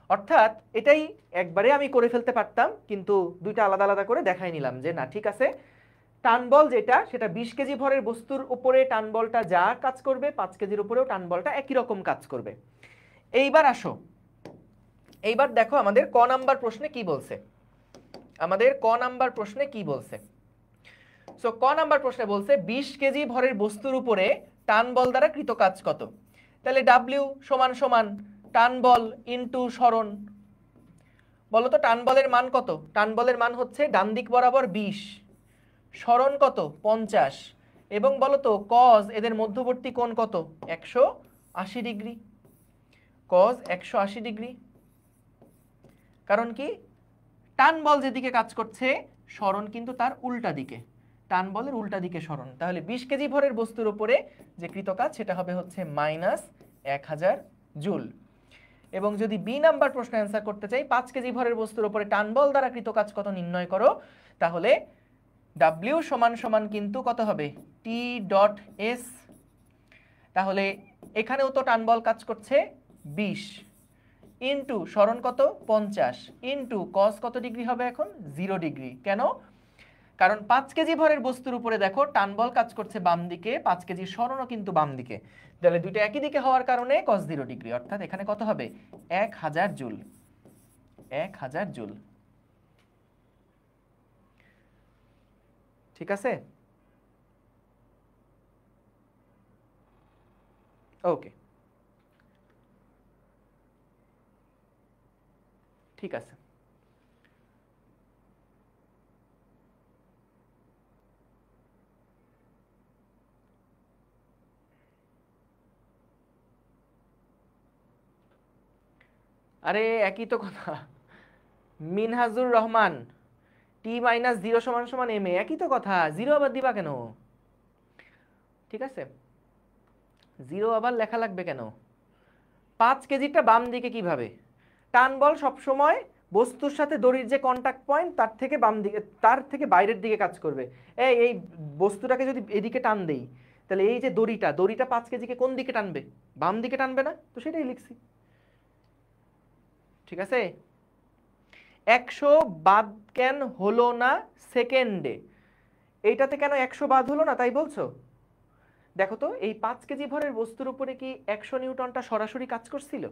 অর্থাৎ এটাই একবারে আমি করে ফেলতে পারতাম, কিন্তু দুইটা আলাদা আলাদা করে দেখাই নিলাম যে না ঠিক আছে, টান বল যেটা সেটা 20 কেজি ভরের বস্তুর উপরে টান বলটা যা কাজ করবে 5 কেজির উপরেও টান বলটা একই রকম কাজ করবে। এইবার আসো, এইবার দেখো আমাদের ক নাম্বার প্রশ্নে কি বলছে। আমাদের ক নাম্বার প্রশ্নে কি বলছে? সো ক নাম্বার প্রশ্নে বলছে 20 কেজি ভরের বস্তুর উপরে টান বল দ্বারা কৃত কাজ কত। তাহলে ডাব্লিউ সমান সমান টান বল ইনটু সরণ। বলো তো টান বলের মান কত? টান বলের মান হচ্ছে ডান দিক বরাবর 20, সরণ কত 50, এবং বলো তো কজ এদের মধ্যবর্তী কোণ কত 180 ডিগ্রি। Cause 180 degree. কারণ কি টান বল যেদিকে কাজ করছে সরণ কিন্তু তার উল্টা দিকে, টান বলের উল্টা দিকে সরণ। তাহলে 20 কেজি ভরের বস্তুর উপরে যে কৃত কাজ সেটা হবে হচ্ছে -1000 জুল। এবং যদি বি নাম্বার প্রশ্ন অ্যান্সার করতে চাই 5 কেজি ভরের বস্তুর উপরে টান বল দ্বারা কৃত কাজ কত নির্ণয় করো, তাহলে ডাব্লিউ সমান সমান কিন্তু কত হবে টি ডট এস। তাহলে এখানেও তো টান বল কাজ করছে 20 ইনটু সরণ কত 50 ইনটু কস কত ডিগ্রি হবে এখন 0 ডিগ্রি। কেন? কারণ 5 কেজি ভরের বস্তুর উপরে দেখো টান বল কাজ করছে বাম দিকে, 5 কেজির সরণও কিন্তু বাম দিকে, তাহলে দুটো একই দিকে হওয়ার কারণে cos 0 ডিগ্রি। অর্থাৎ এখানে কত হবে 1000 জুল। 1000 জুল। ঠিক আছে? ওকে, ঠিক আছে। আরে একই তো কথা, মিনহাজুর রহমান টি মাইনাস 0 সমান সমান এম এ, একই তো কথা, 0 আবার দিবা কেন? ঠিক আছে, 0 আবার লেখা লাগবে কেন? 5 কেজিটা বাম দিকে কিভাবে? টান বল সবসময় বস্তুর সাথে দড়ির যে কন্টাক্ট পয়েন্ট তার থেকে বাম দিকে, তার থেকে বাইরের দিকে কাজ করবে। এই বস্তুটাকে যদি এদিকে টান দেই, তাহলে এই যে দড়িটা 5 কেজিকে কোন দিকে টানবে? বাম দিকে টানবে না? তো সেটাই লিখছি। ঠিক আছে, 100 বাদ কেন হলো না সেকেন্ডে? এইটাতে কেন 100 বাদ হলো না তাই বলছো? দেখো তো এই 5 কেজি ভরের বস্তুর উপরে কি 100 নিউটনটা সরাসরি কাজ করছিল?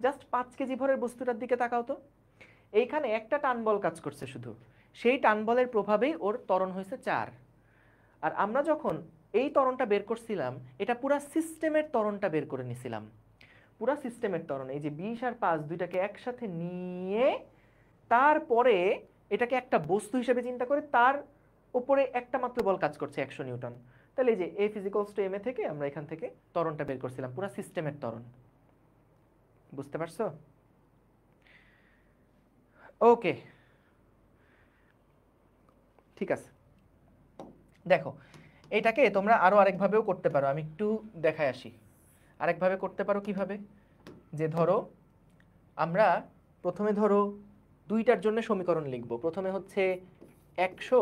জাস্ট 5 কেজি ভরের বস্তুটার দিকে তাকাও তো, এইখানে একটা টান বল কাজ করছে শুধু, সেই টান বলের প্রভাবেই ওর ত্বরণ হয়েছে 4। আর আমরা যখন এই ত্বরণটা বের করছিলাম, এটা পুরা সিস্টেমের ত্বরণটা বের করে নিছিলাম, পুরা সিস্টেমের ত্বরণ। এই যে 20 আর 5 দুইটাকে একসাথে নিয়ে তারপরে এটাকে একটা বস্তু হিসেবে চিন্তা করে তার উপরে একটা মাত্র বল কাজ করছে 100 নিউটন। তাহলে এই যে এফ ইজিক্যালস টু এম এ থেকে আমরা এখান থেকে ত্বরণটা বের করছিলাম, পুরা সিস্টেমের ত্বরণ। বুঝতে পারছো? ওকে, ঠিক আছে। দেখো এটাকে তোমরা আরো আরেকভাবেও করতে পারো, আমি একটু দেখায় আসি। আরেকভাবে করতে পারো কিভাবে? যে ধরো আমরা প্রথমে ধরো দুইটার জন্য সমীকরণ লিখব। প্রথমে হচ্ছে 100,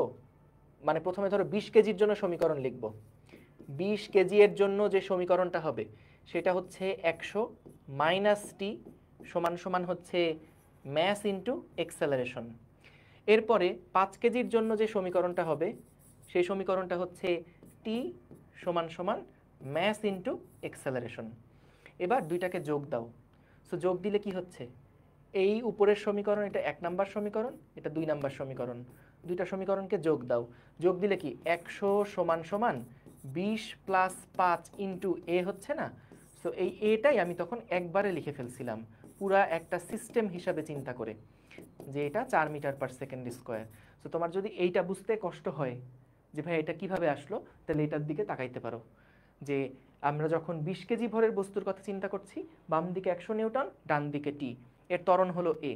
মানে প্রথমে ধরো 20 কেজির জন্য সমীকরণ লিখব। 20 কেজি এর জন্য যে সমীকরণটা হবে সেটা হচ্ছে 100 মাইনাস টি সমান সমান হচ্ছে ম্যাস ইন্টু এক্সেলারেশন। এরপরে 5 কেজির জন্য যে সমীকরণটা হবে সেই সমীকরণটা হচ্ছে টি সমান সমান ম্যাস ইন্টু এক্সেলারেশন। এবার দুইটাকে যোগ দাও। সো যোগ দিলে কি হচ্ছে, এই উপরের সমীকরণ এটা 1 নাম্বার সমীকরণ, এটা 2 নাম্বার সমীকরণ, দুইটা সমীকরণকে যোগ দাও। যোগ দিলে কি 100 সমান সমান 20 প্লাস 5 ইন্টু এ হচ্ছে না। সো এই এটাই আমি তখন একবারে লিখে ফেলছিলাম পুরা একটা সিস্টেম হিসাবে চিন্তা করে, যে এটা 4 metre per second square. So তোমার যদি এইটা বুঝতে কষ্ট হয় যে ভাই এটা কিভাবে আসলো, তাহলে এটার দিকে তাকাইতে পারো, যে আমরা যখন 20 কেজি ভরের বস্তুর কথা চিন্তা করছি, বাম দিকে 100 নিউটন, ডান দিকে টি, এর ত্বরণ হলো এ,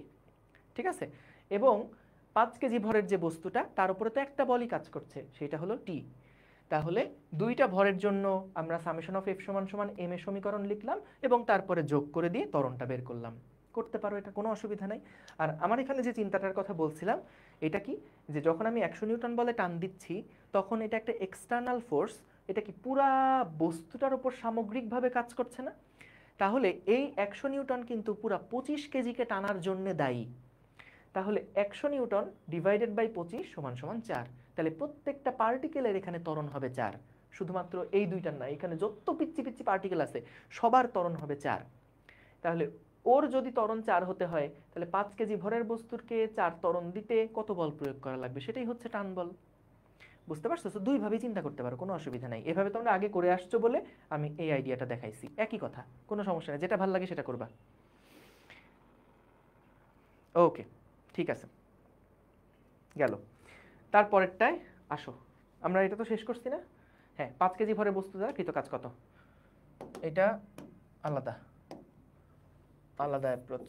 ঠিক আছে। এবং 5 কেজি ভরের যে বস্তুটা, তার উপরে তো একটা বলই কাজ করছে, সেটা হলো টি। তাহলে দুইটা ভরের জন্য আমরা সামেশন অফ এফ সমান সমান এম এর সমীকরণ লিখলাম এবং তারপরে যোগ করে দিয়ে ত্বরণটা বের করলাম। করতে পারো, এটা কোনো অসুবিধা নাই। আর আমার এখানে যে চিন্তাটার কথা বলছিলাম, এটা কি, যে যখন আমি 100 নিউটন বলে টান দিচ্ছি, তখন এটা একটা এক্সটার্নাল ফোর্স, এটা কি পুরা বস্তুটার উপর সামগ্রিকভাবে কাজ করছে না? তাহলে এই 100 নিউটন কিন্তু পুরা 25 কেজিকে টানার জন্য দায়ী। তাহলে 100 নিউটন ডিভাইডেড বাই 25 সমান সমান 4। তাহলে প্রত্যেকটা পার্টিকেলের এখানে ত্বরণ হবে 4, শুধুমাত্র এই দুইটার না, এখানে যত পিচ্ছি পিচ্ছি পার্টিকেল আছে সবার ত্বরণ হবে 4। তাহলে ওর যদি ত্বরণ 4 হতে হয়, তাহলে 5 কেজি ভরের বস্তুরকে 4 ত্বরণ দিতে কত বল প্রয়োগ করা লাগবে, সেটাই হচ্ছে টান বল। বুঝতে পারছো? তো দুইভাবেই চিন্তা করতে পারো, কোনো অসুবিধা নাই। এভাবে তোমরা আগে করে আসছো বলে আমি এই আইডিয়াটা দেখাইছি, একই কথা, কোনো সমস্যা নেই, যেটা ভালো লাগে সেটা করবা। ওকে, ঠিক আছে, গেল। তারপরেরটায় আসো, আমরা এটা তো শেষ করছি না? হ্যাঁ, 5 কেজি ভরের বস্তু দ্বারা কৃত কাজ কত, এটা আলাদা আলাদা অ্যাপ্রোচ।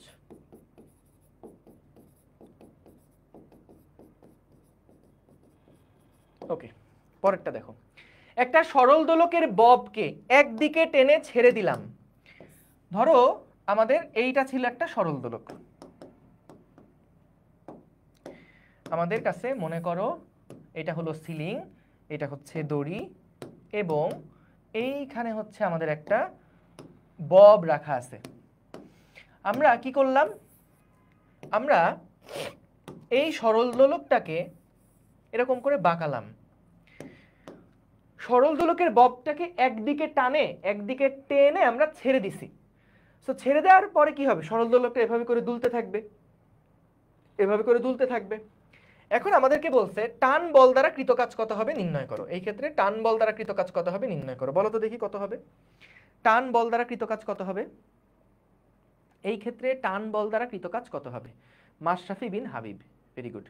ওকে, পরেরটা দেখো। একটা সরল দোলকের ববকে একদিকে টেনে ছেড়ে দিলাম। ধরো আমাদের এইটা ছিল একটা সরল দোলক, আমাদের কাছে মনে করো এটা হলো সিলিং, এটা হচ্ছে দড়ি, এবং এইখানে হচ্ছে আমাদের একটা বব রাখা আছে। আমরা কি করলাম, আমরা এই সরল দোলকটাকে এরকম করে বাঁকালাম। সরল দোলকের ববটাকে একদিকে টানে, একদিকে টেনে আমরা ছেড়ে দিছি। সো ছেড়ে দেওয়ার পরে কি হবে, সরল দোলকটা এভাবে করে দুলতে থাকবে, এভাবে করে দুলতে থাকবে। এখন আমাদেরকে বলছে টান বল দ্বারা কৃত কাজ কত হবে নির্ণয় করো। এই ক্ষেত্রে টান বল দ্বারা কৃত কাজ কত হবে নির্ণয় করো, বলো তো দেখি কত হবে। টান বল দ্বারা কৃত কাজ কত হবে, এই ক্ষেত্রে টান বল দ্বারা কৃত কাজ কত হবে? মাশরাফি বিন হাবিব, ভেরি গুড।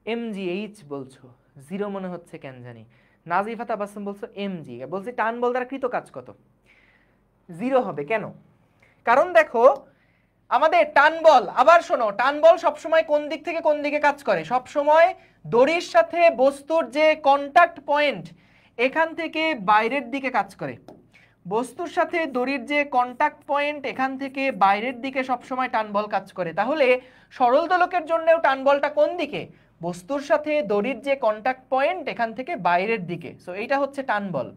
MGH বলছো, জিরো মনে হচ্ছে কেন জানি। নাজিফা তাবাসসুম বলছো MG, বলছি টান বল দ্বারা কৃত কাজ কত, জিরো হবে। কেন? কারণ দেখো আমাদের টান বল, আবার শোনো, টান বল সবসময় কোন দিক থেকে কোন দিকে কাজ করে, সবসময় দড়ির সাথে বস্তুর যে কন্টাক্ট পয়েন্ট এখান থেকে বাইরের দিকে কাজ করে। বস্তুর সাথে দড়ির যে কন্টাক্ট পয়েন্ট এখান থেকে বাইরের দিকে সবসময় টান বল কাজ করে। তাহলে সরল দোলকের জন্যও টান বলটা কোন দিকে, বস্তুর সাথে দড়ির যে কন্টাক্ট পয়েন্ট এখান থেকে বাইরের দিকে। সো এইটা হচ্ছে টান বল।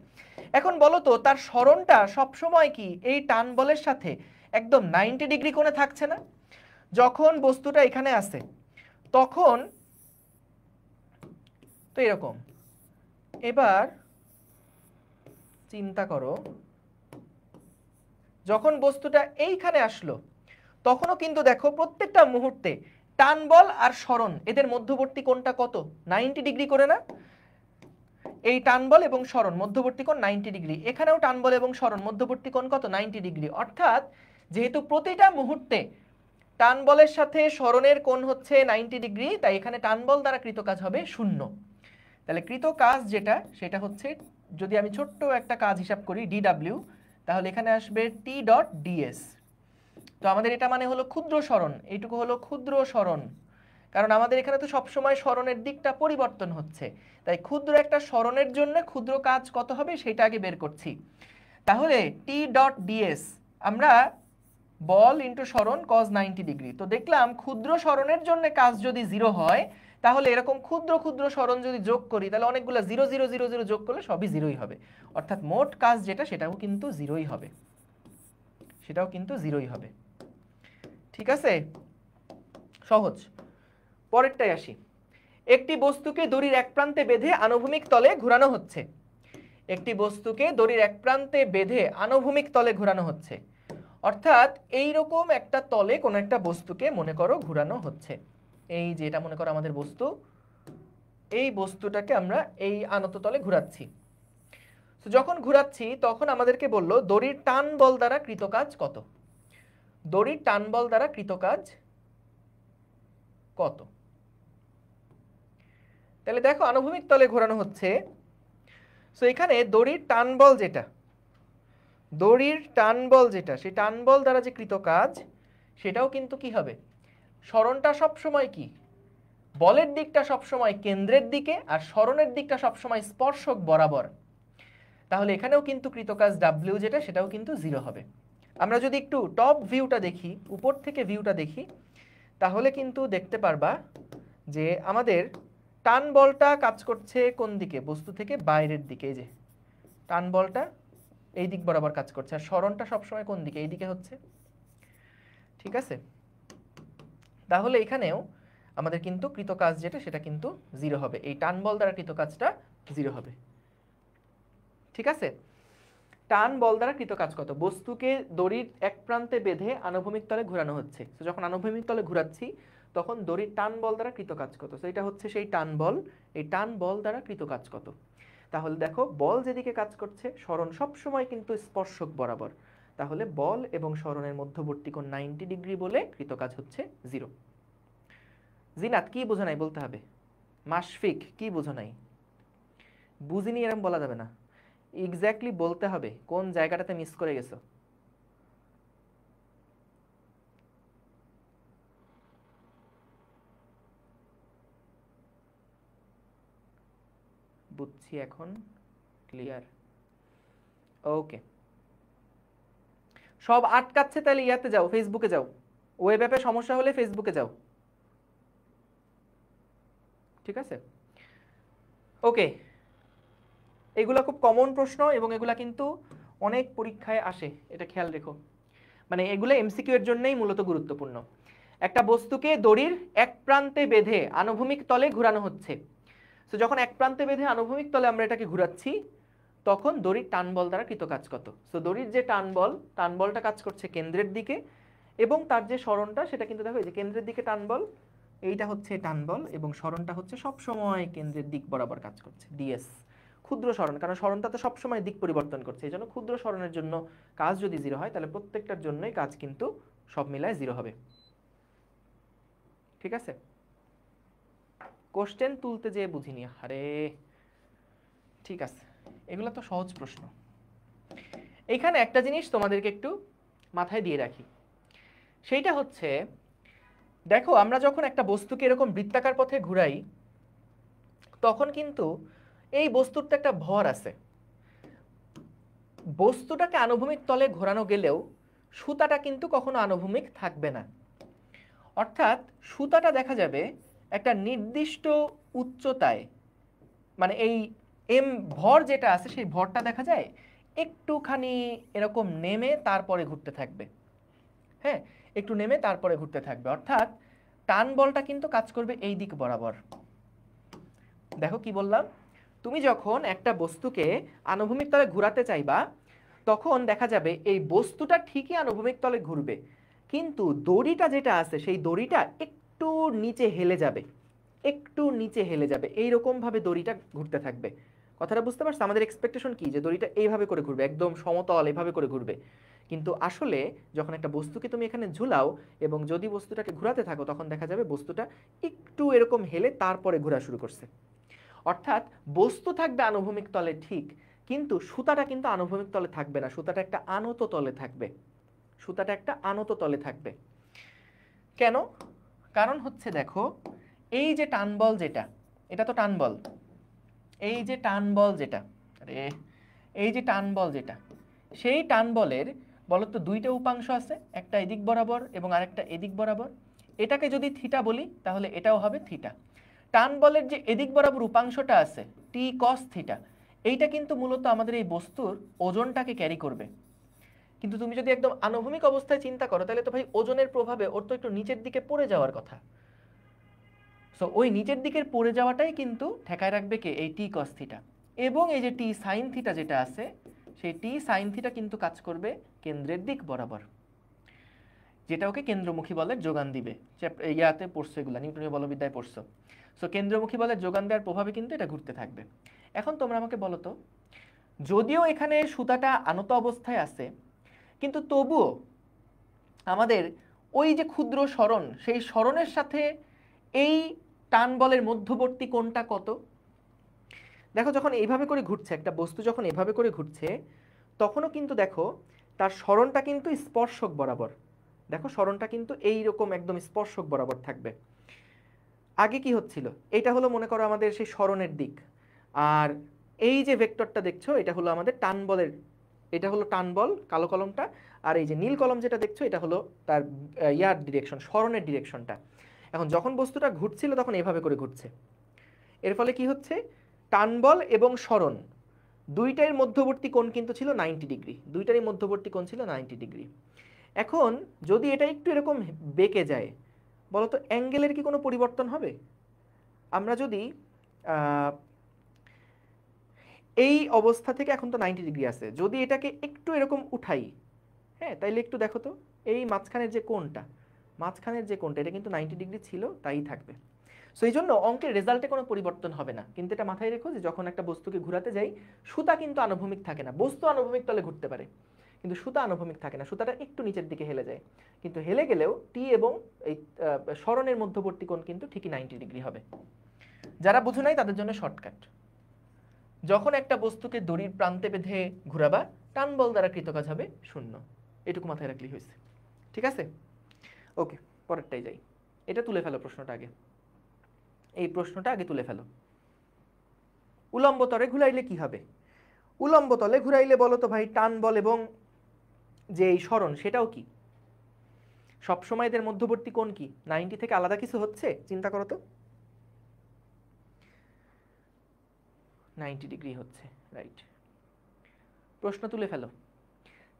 এখন বলো তো তার সরণটা সবসময় কি এই টান বলের সাথে একদম 90 ডিগ্রি কোণে থাকছে না? যখন বস্তুটা এখানে আছে তখন তো এরকম। এবার চিন্তা করো যখন বস্তুটা এইখানে আসলো তখনও কিন্তু দেখো প্রত্যেকটা মুহূর্তে টান বল আর সরণ এদের মধ্যবর্তী কোণটা কত, 90 ডিগ্রি করে না? এই টান বল এবং সরণ মধ্যবর্তী কোণ 90 ডিগ্রি, এখানেও টান বল এবং সরণ মধ্যবর্তী কোণ কত, 90 ডিগ্রি। অর্থাৎ যেহেতু প্রতিটা মুহূর্তে টান বলের সাথে সরণের কোণ হচ্ছে 90 ডিগ্রি, তাই এখানে টান বল দ্বারা কৃত কাজ হবে 0। তাহলে কৃত কাজ যেটা সেটা হচ্ছে, যদি আমি ছোট্ট একটা কাজ হিসাব করি DW, তাহলে এখানে আসবে T.ds। তো আমাদের এটা মানে হলো ক্ষুদ্র সরণ, এইটুকু হলো ক্ষুদ্র সরণ, কারণ আমাদের এখানে তো সবসময় সরণের দিকটা পরিবর্তন হচ্ছে, তাই ক্ষুদ্র একটা সরণের জন্য ক্ষুদ্র কাজ কত হবে সেটা আগে বের করছি। তাহলে T.ds আমরা বল ইন্টু সরণ cos 90 ডিগ্রি। তো দেখলাম ক্ষুদ্র সরণের জন্য কাজ যদি 0 হয় তাহলে এরকম ক্ষুদ্র ক্ষুদ্র সরণ যদি যোগ করি তাহলে অনেকগুলো 0 0 0 0 যোগ করলে সবই 0ই হবে, অর্থাৎ মোট কাজ যেটা সেটাও কিন্তু 0ই হবে, সেটাও কিন্তু 0ই হবে। ঠিক আছে, সহজ। পরেরটাই আসি। একটি বস্তুকে দড়ির এক প্রান্তে বেঁধে আনুভূমিক তলে ঘোরানো হচ্ছে। একটি বস্তুকে দড়ির এক প্রান্তে বেঁধে আনুভূমিক তলে ঘোরানো হচ্ছে, অর্থাৎ এই রকম একটা তলে কোনো একটা বস্তুকে মনে করো ঘোরানো হচ্ছে। এই যে এটা মনে করো আমাদের বস্তু, এই বস্তুটাকে আমরা এই আনত তলে ঘোরাচ্ছি। তো যখন ঘোরাচ্ছি তখন আমাদেরকে বললো দড়ির টান বল দ্বারা কৃত কাজ কত। দড়ির টান বল দ্বারা কৃত কাজ কত? তাহলে দেখো আনুভূমিক তলে ঘোরানো হচ্ছে, সো এখানে দড়ির টান বল যেটা, দড়ির টান বল যেটা, সেই টান বল দ্বারা যে কৃত কাজ সেটাও কিন্তু কি হবে, সরণটা সবসময় কি, বলের দিকটা সবসময় কেন্দ্রের দিকে আর সরণের দিকটা সবসময় স্পর্শক বরাবর। তাহলে এখানেও কিন্তু কৃত কাজ ডাব্লিউ যেটা সেটাও কিন্তু 0 হবে। আমরা যদি একটু টপ ভিউটা দেখি, উপর থেকে ভিউটা দেখি, তাহলে কিন্তু দেখতে পারবা যে আমাদের টান বলটা কাজ করছে কোন দিকে, বস্তু থেকে বাইরের দিকে। এই যে টান বলটা এই দিক বরাবর কাজ করছে, আর সরণটা সবসময় কোন দিকে, এই দিকে হচ্ছে। ঠিক আছে, তাহলে এখানেও আমাদের কিন্তু কৃত কাজ যেটা সেটা কিন্তু 0 হবে, এই টান বল দ্বারা কৃত কাজটা 0 হবে। ঠিক আছে, টান বল দ্বারা কৃত কাজ কত? বস্তুকে দড়ির এক প্রান্তে বেঁধে আনুভূমিক তলে ঘোরানো হচ্ছে। তো যখন আনুভূমিক তলে ঘোরাচ্ছি তখন দড়ির টান বল দ্বারা কৃত কাজ কত? তো এটা হচ্ছে সেই টান বল, এই টান বল দ্বারা কৃত কাজ কত? তাহলে দেখো বল যেদিকে কাজ করছে সরণ সবসময় কিন্তু স্পর্শক বরাবর, তাহলে বল এবং সরণের মধ্যবর্তী কোণ 90 ডিগ্রি বলে কৃত কাজ হচ্ছে 0। জিনাত কি বোঝা নাই বলতে হবে, মাশফিক কি বোঝা নাই? বুঝিনি এরকম বলা যাবে না, এক্স্যাক্টলি বলতে হবে কোন জায়গাটাতে মিস করে গেছো। বুঝছি এখন, ক্লিয়ার, ওকে। সব আটকাচ্ছে তাহলে ইয়াতে যাও, ফেসবুকে যাও, ওয়েব অ্যাপে সমস্যা হলে ফেসবুকে যাও। ঠিক আছে, ওকে। এগুলো খুব কমন প্রশ্ন এবং এগুলা কিন্তু অনেক পরীক্ষায় আসে, এটা খেয়াল রেখো। মানে এগুলো এমসিকিউ এর জন্যই মূলত গুরুত্বপূর্ণ। একটা বস্তুকে দড়ির এক প্রান্তে বেঁধে আনুভূমিক তলে ঘোরানো হচ্ছে। তো যখন এক প্রান্তে বেঁধে আনুভূমিক তলে আমরা এটাকে ঘোরাচ্ছি তখন দড়ির টান বল দ্বারা কৃত কাজ কত? সো দড়ির যে টান বলটা কাজ করছে কেন্দ্রের দিকে এবং তার যে সরণটা সেটা কিন্তু দেখো এই যে কেন্দ্রের দিকে টান বল, এইটা হচ্ছে টান বল এবং সরণটা হচ্ছে সব সময় কেন্দ্রের দিক বরাবর কাজ করছে, ডিএস। ক্ষুদ্র সরণ, কারণ সরণটা তো সবসময় দিক পরিবর্তন করছে, এই জন্য ক্ষুদ্র সরণের জন্য কাজ যদি 0 হয় তাহলে প্রত্যেকটার জন্যই কাজ কিন্তু সব মিলায় 0 হবে। ঠিক আছে, কোশ্চেন তুলতে যেয়ে বুঝিনি, আরে ঠিক আছে, এগুলো তো সহজ প্রশ্ন। এইখানে একটা জিনিস তোমাদেরকে একটু মাথায় দিয়ে রাখি, সেইটা হচ্ছে দেখো আমরা যখন একটা বস্তুকে এরকম বৃত্তাকার পথে ঘুরাই তখন কিন্তু এই বস্তুর তো একটা ভর আছে। বস্তুটাকে আনুভূমিক তলে ঘোরানো গেলেও সুতাটা কিন্তু কখনো আনুভূমিক থাকবে না, অর্থাৎ সুতাটা দেখা যাবে একটা নির্দিষ্ট উচ্চতায়, মানে এই এম ভর যেটা আছে সেই ভরটা দেখা যায় একটুখানি এরকম নেমে তারপরে ঘুরতে থাকবে। হ্যাঁ, একটু নেমে তারপরে ঘুরতে থাকবে, অর্থাৎ টান বলটা কিন্তু কাজ করবে এই দিক বরাবর। দেখো কি বললাম, তুমি যখন একটা বস্তুকে আনুভূমিক তলে ঘোরাতে চাইবা তখন দেখা যাবে এই বস্তুটা ঠিকই আনুভূমিক তলে ঘুরবে, কিন্তু দড়িটা যেটা আছে সেই দড়িটা একটু নিচে হেলে যাবে, একটু নিচে হেলে যাবে, এইরকম ভাবে দড়িটা ঘুরতে থাকবে। কথাটা বুঝতে পারছো? আমাদের এক্সপেকটেশন কি যে দড়িটা এইভাবে করে ঘুরবে, একদম সমতল এভাবে করে ঘুরবে, কিন্তু আসলে যখন একটা বস্তুকে তুমি এখানে ঝুলাও এবং যদি বস্তুটাকে ঘোরাতে থাকো তখন দেখা যাবে বস্তুটা একটু এরকম হেলে তারপরে ঘোরা শুরু করছে। অর্থাৎ বস্তু থাকবে আনুভূমিক তলে ঠিক, কিন্তু সুতাটা কিন্তু আনুভূমিক তলে থাকবে না, সুতাটা একটা আনত তলে থাকবে, সুতাটা একটা আনত তলে থাকবে। কেন? কারণ হচ্ছে দেখো এই যে টান বল যেটা, এটা তো টান বল, এই যে টান বল যেটা, আরে এই যে টান বল যেটা, সেই টান বলের বলতো দুইটা উপাংশ আছে, একটা এদিক বরাবর এবং আরেকটা এদিক বরাবর। এটাকে যদি থিটা বলি তাহলে এটাও হবে থিটা। টান বলের যে এদিক বরাবর উপাংশটা আছে টি কস থিটা, এইটা কিন্তু মূলত আমাদের এই বস্তুর ওজনটাকে ক্যারি করবে। কিন্তু তুমি যদি একদম আনুভূমিক অবস্থায় চিন্তা করো তাহলে তো ভাই ওজনের প্রভাবে ওর তো একটু নিচের দিকে পড়ে যাওয়ার কথা। সো ওই নিচের দিকের পড়ে যাওয়াটাই কিন্তু ঠেকায় রাখবে কে? এই টি কস থিটা। এবং এই যে টি সাইন থিটা যেটা আছে, সেই টি সাইন থিটা কিন্তু কাজ করবে কেন্দ্রের দিক বরাবর, যেটা ওকে কেন্দ্রমুখী বলের যোগান দিবে। ইয়াতে পড়ছো, এগুলা নিউটনীয় বলবিদ্যায় পড়ছো। সো কেন্দ্রমুখী বলের যোগান দেওয়ার প্রভাবে কিন্তু এটা ঘুরতে থাকবে। এখন তোমরা আমাকে বলো তো, যদিও এখানে সুতাটা আনত অবস্থায় আছে, কিন্তু তবুও আমাদের ওই যে ক্ষুদ্র সরণ, সেই সরণের সাথে এই টান বলের মধ্যবর্তী কোণটা কত? দেখো, যখন এইভাবে করে ঘুরছে একটা বস্তু, যখন এভাবে করে ঘুরছে, তখনও কিন্তু দেখো তার সরণটা কিন্তু স্পর্শক বরাবর। দেখো সরণটা কিন্তু এইরকম একদম স্পর্শক বরাবর থাকবে। আগে কি হচ্ছিল? এটা হলো মনে করো আমাদের সেই সরণের দিক, আর এই যে ভেক্টরটা দেখছো এটা হলো আমাদের টান বলের, এটা হলো টান বল কালো কলমটা, আর এই যে নীল কলম যেটা দেখছো এটা হলো তার ইয়ার ডিরেকশন, সরণের ডিরেকশনটা। এখন যখন বস্তুটা ঘুরছিল তখন এভাবে করে ঘুরছে, এর ফলে কি হচ্ছে? টান বল এবং সরণ দুইটার মধ্যবর্তী কোণ কিন্তু ছিল 90 ডিগ্রি, দুইটারই মধ্যবর্তী কোণ ছিল 90 ডিগ্রি। এখন যদি এটা একটু এরকম বেঁকে যায়, বলো তো অ্যাঙ্গেলের কি কোনো পরিবর্তন হবে? আমরা যদি এই অবস্থা থেকে, এখন তো 90 ডিগ্রি আছে, যদি এটাকে একটু এরকম উঠাই, হ্যাঁ, তাইলে একটু দেখো তো এই মাঝখানের যে কোণটা, এটা কিন্তু 90 ডিগ্রি ছিল, তাই থাকবে। সো এই জন্য অঙ্কের রেজাল্টে কোনো পরিবর্তন হবে না, কিন্তু এটা মাথায় রেখো যে যখন একটা বস্তুকে ঘোরাতে যাই, সুতা কিন্তু আনুভূমিক থাকে না। বস্তু আনুভূমিক তলে ঘুরতে পারে, কিন্তু সুতা আনুভূমিক থাকে না, সুতাটা একটু নিচের দিকে হেলে যায়। কিন্তু হেলে গেলেও টি এবং এই সরণের মধ্যবর্তী কোণ কিন্তু ঠিকই 90 ডিগ্রি হবে। যারা বুঝো নাই তাদের জন্য শর্টকাট, যখন একটা বস্তুকে দড়ির প্রান্তে বেঁধে ঘুরাবা, টান বল দ্বারা কৃতকাজ হবে 0। এটুকু মাথায় রাখলেই হয়েছে, ঠিক আছে? ওকে, পরেরটাই যাই। এটা তুলে ফেলো প্রশ্নটা আগে, এই প্রশ্নটা আগে তুলে ফেলো। উলম্ব তলে ঘুরাইলে কি হবে? উলম্ব তলে ঘুরাইলে বলো তো ভাই, টান বল এবং যে এই সরণ সেটাও কি? সবসময় এদের মধ্যবর্তী কোণ কি 90 থেকে আলাদা কিছু হচ্ছে? চিন্তা করো তো। 90 ডিগ্রি হচ্ছে, রাইট। প্রশ্ন তুলে ফেলো।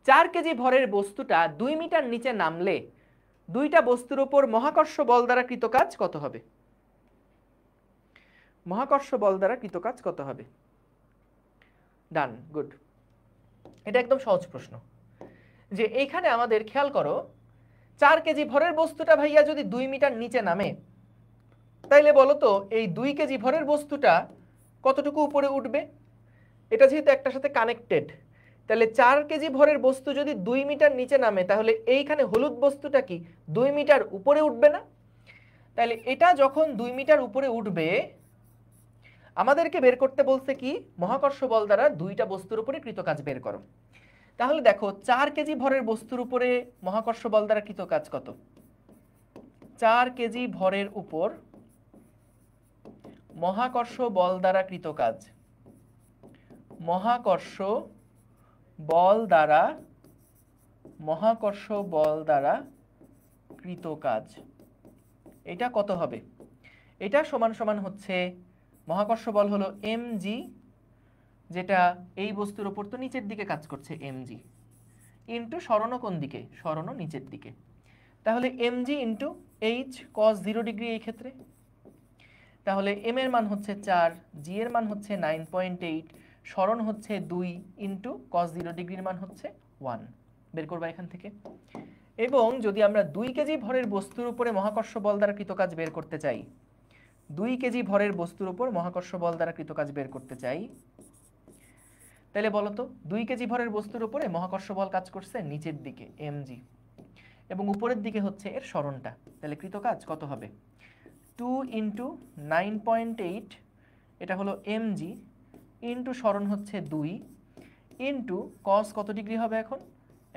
4 কেজি ভরের বস্তুটা 2 মিটার নিচে নামলে দুইটা বস্তুর উপর মহাকর্ষ বল দ্বারা কৃত কাজ কত হবে? মহাকর্ষ বল দ্বারা কৃত কাজ কত হবে? ডান, গুড। এটা একদম সহজ প্রশ্ন। যে এইখানে আমাদের খেয়াল করো, 4 কেজি ভরের বস্তুটা ভাইয়া যদি 2 মিটার নিচে নামে, তাইলে বলো তো এই 2 কেজি ভরের বস্তুটা কতটুকু উপরে উঠবে? এটা যেহেতু একটার সাথে কানেক্টেড, তাহলে 4 কেজি ভরের বস্তু যদি 2 মিটার নিচে নামে, তাহলে এইখানে হলুদ বস্তুটা কি 2 মিটার উপরে উঠবে না? তাহলে এটা যখন 2 মিটার উপরে উঠবে, আমাদেরকে বের করতে বলছে কি? মহাকর্ষ বল দ্বারা দুইটা বস্তুর উপরে কৃত কাজ বের করো। তাহলে দেখো 4 কেজি ভরের বস্তুর উপরে মহাকর্ষ বল দ্বারা কৃত কাজ কত? 4 কেজি ভরের উপর মহাকর্ষ বল দ্বারা কৃত কাজ, মহাকর্ষ বল দ্বারা কৃত কাজ, এটা কত হবে? এটা সমান সমান হচ্ছে মহাকর্ষ বল হলো mg, যেটা এই বস্তুর উপর তো নিচের দিকে কাজ করছে mg, ইন্টু সরণ কোন দিকে? সরণ নিচের দিকে। তাহলে mg into h cos 0 degree এই ক্ষেত্রে। তাহলে m এর মান হচ্ছে 4, g এর মান হচ্ছে 9.8, সরণ হচ্ছে 2 ইন্টু cos 0 ডিগ্রির মান হচ্ছে 1। বের করবা এখান থেকে। এবং যদি আমরা 2 কেজি ভরের বস্তুর উপরে মহাকর্ষ বল দ্বারা কৃত কাজ বের করতে চাই, 2 কেজি ভরের বস্তুর উপর মহাকর্ষ বল দ্বারা কৃত কাজ বের করতে চাই, তাহলে বলো তো 2 কেজি ভরের বস্তুর উপরে মহাকর্ষ বল কাজ করছে নিচের দিকে mg, এবং উপরের দিকে হচ্ছে এর সরণটা, তাহলে কৃত কাজ কত হবে? 2 ইন্টু 9.8, এটা হলো mg, ইন্টু সরণ হচ্ছে 2, ইন্টু cos কত ডিগ্রি হবে এখন?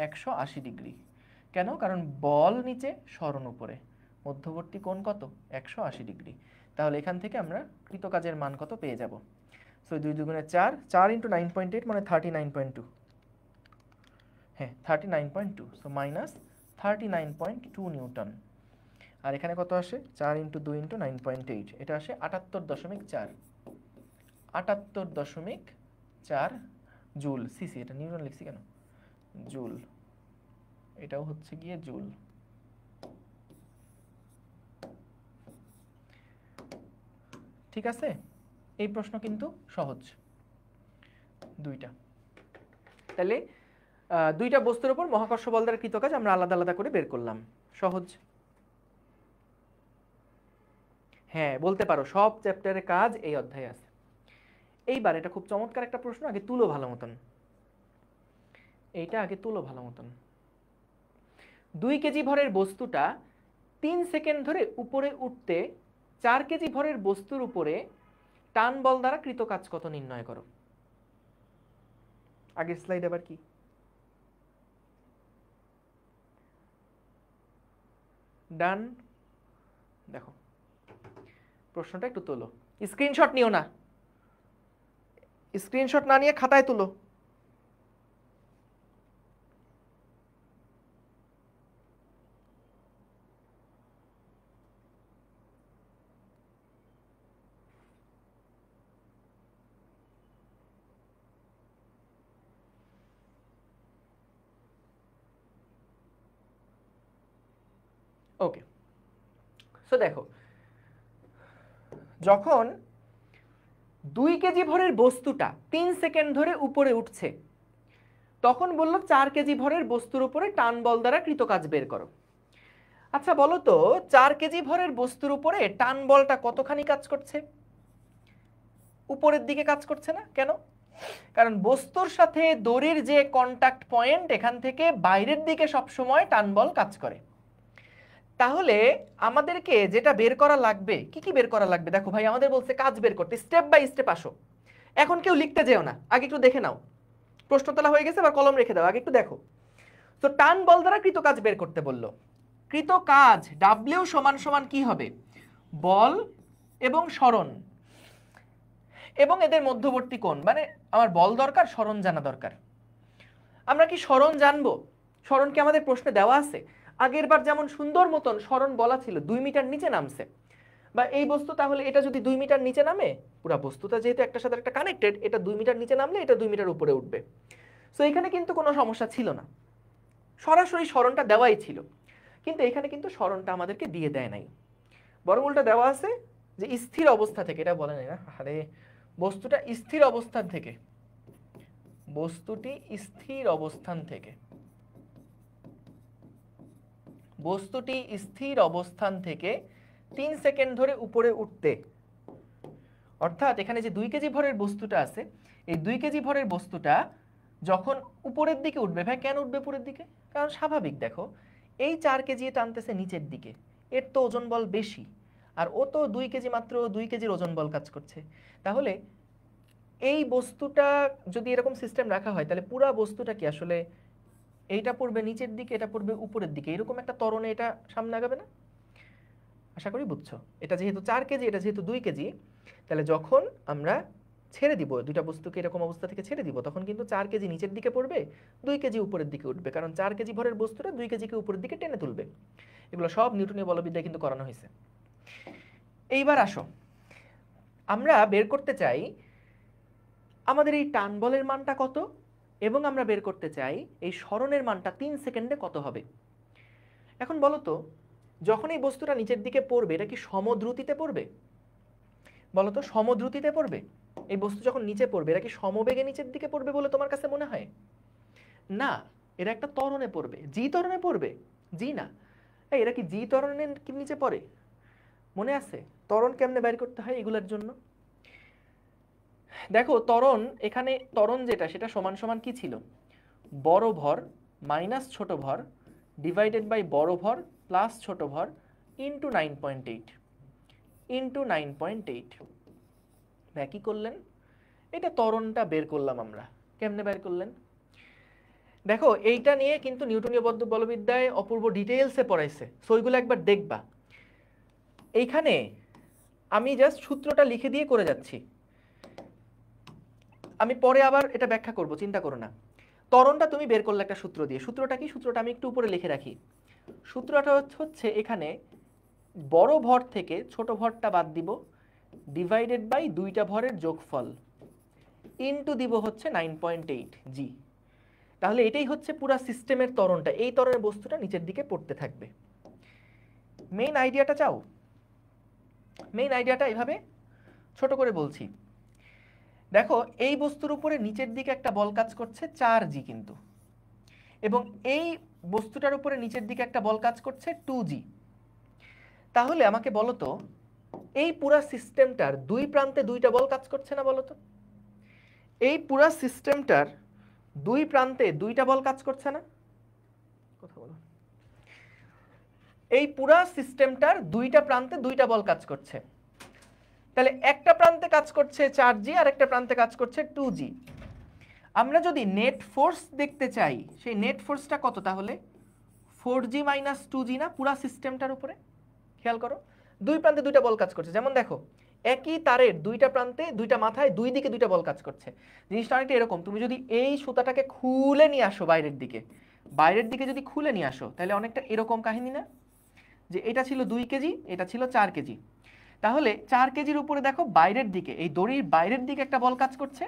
180 ডিগ্রি। কেন? কারণ বল নিচে, সরণ উপরে, মধ্যবর্তী কোণ কত? 180 ডিগ্রি। তাহলে এখান থেকে আমরা কৃত কাজের মান কত পেয়ে যাব? সো 2 দুগুণে 4, 4 ইন্টু 9.8 মানে 39.2, হ্যাঁ 39.2, সো মাইনাস 39.2 নিউটন। আর এখানে কত আসে 4 × 2 × 9.8, এটা আসে 78.4, 78.4 জুল। সিসি, এটা নিউটন লিখছি কেন, জুল, এটাও হচ্ছে গিয়ে জুল। ঠিক আছে, এই প্রশ্ন কিন্তু সহজ দুইটা। তাহলে দুইটা বস্তুর উপর মহাকর্ষ বল দ্বারা কৃত কাজ আমরা আলাদা আলাদা করে বের করলাম, সহজ। হ্যাঁ বলতে পারো, সব চ্যাপ্টারের কাজ এই অধ্যায়ে আছে। এইবার এটা খুব চমৎকার একটা প্রশ্ন, আগে তুলো ভালো মতন, এইটা আগে তুলো ভালো মতন। 2 কেজি ভরের বস্তুটা 3 সেকেন্ড ধরে উপরে উঠতে 4 কেজি ভরের বস্তুর উপরে টান বল দ্বারা কৃত কাজ কত নির্ণয় করো। আগের স্লাইড আবার কি, ডান। দেখো প্রশ্নটা একটু তোলো, স্ক্রিনশট নিও না, স্ক্রিনশট না নিয়ে খাতায় তুলো। ওকে, সো দেখো যখন 2 কেজি ভরের বস্তুটা 3 সেকেন্ড ধরে উপরে উঠছে, তখন বললো 4 কেজি ভরের বস্তুর উপরে টান বল দ্বারা কৃত কাজ বের করো। আচ্ছা বলো তো 4 কেজি ভরের বস্তুর উপরে টান বলটা কতখানি কাজ করছে? উপরের দিকে কাজ করছে না কেন? কারণ বস্তুর সাথে দড়ির যে কন্টাক্ট পয়েন্ট, এখান থেকে বাইরের দিকে সবসময় টান বল কাজ করে। তাহলে আমাদেরকে যেটা বের করা লাগবে, কি কি বের করা লাগবে? দেখো ভাই আমাদের বলছে কাজ বের করতে, স্টেপ বাই স্টেপ আসো। এখন কেউ লিখতে যেও না, আগে একটু দেখে নাও। প্রশ্ন তোলা হয়ে গেছে, আবার কলম রেখে দাও, আগে একটু দেখো। তো টান বল দ্বারা কৃত কাজ বের করতে বললো। কৃত কাজ ডাব্লিউ সমান সমান কি হবে? বল এবং সরণ এবং এদের মধ্যবর্তী কোণ, মানে আমার বল দরকার, সরণ জানা দরকার। আমরা কি সরণ জানবো? সরণ কি আমাদের প্রশ্নে দেওয়া আছে? আগের বার যেমন সুন্দর মতন সরণ বলা ছিল 2 মিটার নিচে নামছে, বা এই বস্তু তাহলে এটা যদি 2 মিটার নিচে নামে, পুরো বস্তুটা যেহেতু একটা সাথে একটা কানেক্টেড, এটা 2 মিটার নিচে নামলে এটা 2 মিটার উপরে উঠবে। সো এখানে কিন্তু কোনো সমস্যা ছিল না, সরাসরি সরণটা দেওয়াই ছিল। কিন্তু এখানে কিন্তু সরণটা আমাদেরকে দিয়ে দেয় নাই, বরং উল্টা দেওয়া আছে যে স্থির অবস্থা থেকে, এটা বলে নাই না, আরে বস্তুটা স্থির অবস্থান থেকে, বস্তুটি স্থির অবস্থান থেকে, বস্তুটি স্থির অবস্থান থেকে 3 সেকেন্ড ধরে উপরে উঠতে, অর্থাৎ এখানে যে 2 কেজি ভরের বস্তুটা আছে, এই 2 কেজি ভরের বস্তুটা যখন উপরের দিকে উঠবে, ভাই কেন উঠবে উপরের দিকে? কারণ স্বাভাবিক, দেখো এই 4 কেজি টানতেছে নিচের দিকে, এর তো ওজন বল বেশি, আর ও তো 2 কেজি, মাত্র 2 কেজির ওজন বল কাজ করছে। তাহলে এই বস্তুটা যদি এরকম সিস্টেম রাখা হয়, তাহলে পুরো বস্তুটা কি আসলে এইটা পড়বে নিচের দিকে, এটা পড়বে উপরের দিকে, এরকম একটা ত্বরণে এটা সামনে আগাবে না? আশা করি বুঝছো। এটা যেহেতু 4 কেজি, এটা যেহেতু 2 কেজি, তাহলে যখন আমরা ছেড়ে দিব দুইটা বস্তুকে এরকম অবস্থা থেকে ছেড়ে দিব, তখন কিন্তু 4 কেজি নিচের দিকে পড়বে, 2 কেজি উপরের দিকে উঠবে, কারণ 4 কেজি ভরের বস্তুটা 2 কেজিকে উপরের দিকে টেনে তুলবে। এগুলো সব নিউটনীয় বলবিদ্যায় কিন্তু করানো হয়েছে। এইবার আসো, আমরা বের করতে চাই আমাদের এই টান বলের মানটা কত, এবং আমরা বের করতে চাই এই সরণের মানটা 3 সেকেন্ডে কত হবে। এখন বলো তো, যখন এই বস্তুটা নিচের দিকে পড়বে, এটা কি সমদ্রুতিতে পড়বে? বলো তো, সমদ্রুতিতে পড়বে? এই বস্তু যখন নিচে পড়বে, এরা কি সমবেগে নিচের দিকে পড়বে বলে তোমার কাছে মনে হয়? না, এরা একটা ত্বরণে পড়বে। জি ত্বরণে পড়বে? জি না। এরা কি জি ত্বরণের নিচে পড়ে? মনে আছে ত্বরণ কেমনে বের করতে হয় এগুলোর জন্য? দেখো ত্বরণ, এখানে ত্বরণ যেটা, সেটা সমান সমান কি ছিল? বড় ভর মাইনাস ছোট ভর ডিভাইডেড বাই বড় ভর প্লাস ছোট ভর ইন্টু 9.8 ইন্টু 9.8। ভাই কি করলেন? এটা ত্বরণটা বের করলাম আমরা। কেমনে বের করলেন? দেখো এইটা নিয়ে কিন্তু নিউটনীয় বলবিদ্যায় অপূর্ব ডিটেইলসে পড়াইছে, সো ওইগুলো একবার দেখবা। এইখানে আমি জাস্ট সূত্রটা লিখে দিয়ে করে যাচ্ছি, আমি পরে আবার এটা ব্যাখ্যা করব, চিন্তা করো না। ত্বরণটা তুমি বের করলে একটা সূত্র দিয়ে। সূত্রটা কি? সূত্রটা আমি একটু উপরে লিখে রাখি। সূত্রটা হচ্ছে এখানে বড় ভর থেকে ছোট ভরটা বাদ দিব, ডিভাইডেড বাই দুইটা ভরের যোগফল, ইনটু দিব হচ্ছে 9.8 জি। তাহলে এটাই হচ্ছে পুরা সিস্টেমের ত্বরণটা। এই ত্বরণের বস্তুটা নিচের দিকে পড়তে থাকবে। মেইন আইডিয়াটা চাও? মেইন আইডিয়াটা এইভাবে ছোট করে বলছি। দেখো, এই বস্তুর উপরে নিচের দিকে একটা বল কাজ করছে 4g কিন্তু, এবং এই বস্তুটার উপরে নিচের দিকে একটা বল কাজ করছে 2g। তাহলে আমাকে বলো তো, এই পুরা সিস্টেমটার দুই প্রান্তে দুইটা বল কাজ করছে না বলো তো? এই পুরা সিস্টেমটার দুই প্রান্তে দুইটা বল কাজ করছে না? কথা বলো। এই পুরা সিস্টেমটার দুইটা প্রান্তে দুইটা বল কাজ করছে। তাহলে একটা প্রান্তে কাজ করছে 4g আর একটা প্রান্তে কাজ করছে 2g। আমরা যদি নেট ফোর্স দেখতে চাই, সেই নেট ফোর্সটা কত তাহলে? 4g মাইনাস 2g না পুরা সিস্টেমটার উপরে? খেয়াল করো, দুই প্রান্তে দুইটা বল কাজ করছে। যেমন দেখো, একই তারের দুইটা প্রান্তে দুইটা মাথায় দুই দিকে দুইটা বল কাজ করছে। জিনিসটা অনেকটা এরকম, তুমি যদি এই সুতাটাকে খুলে নিয়ে আসো বাইরের দিকে যদি খুলে নিয়ে আসো, তাহলে অনেকটা এরকম কাহিনী না? যে এটা ছিল 2 কেজি, এটা ছিল 4 কেজি। তাহলে 4 কেজির উপরে দেখো বাইরের দিকে, এই দড়ির বাইরের দিকে একটা বল কাজ করছে,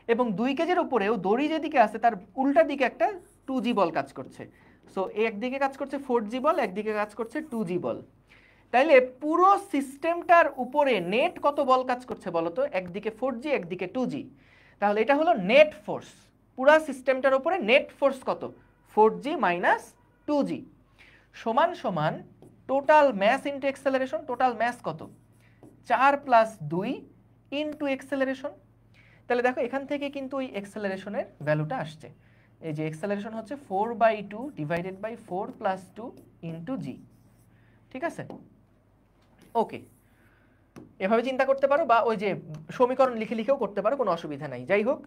এবং 2 কেজির উপরেও দড়ি যেদিকে আছে তার উল্টা দিকে একটা 2g বল কাজ করছে। সো একদিকে কাজ করছে 4g বল, একদিকে কাজ করছে 2g বল। তাইলে পুরো সিস্টেমটার উপরে নেট কত বল কাজ করছে বলো তো? একদিকে 4g, একদিকে 2g। তাহলে এটা হলো নেট ফোর্স। পুরো সিস্টেমটার উপরে নেট ফোর্স কত? 4g মাইনাস 2g সমান সমান total mass into acceleration. Total mass কত? 4 প্লাস 2 ইনটু অ্যাক্সেলারেশন। তাহলে দেখো, এখান থেকে কিন্তু ওই অ্যাক্সেলারেশনের ভ্যালুটা আসছে। এই যে অ্যাক্সেলারেশন হচ্ছে 4/2 ডিভাইডেড বাই 4 প্লাস 2 ইনটু জি। ঠিক আছে? ওকে, এভাবে চিন্তা করতে পারো, বা ওই যে সমীকরণ লিখে লিখেও করতে পারো, কোনো অসুবিধা নাই। যাই হোক,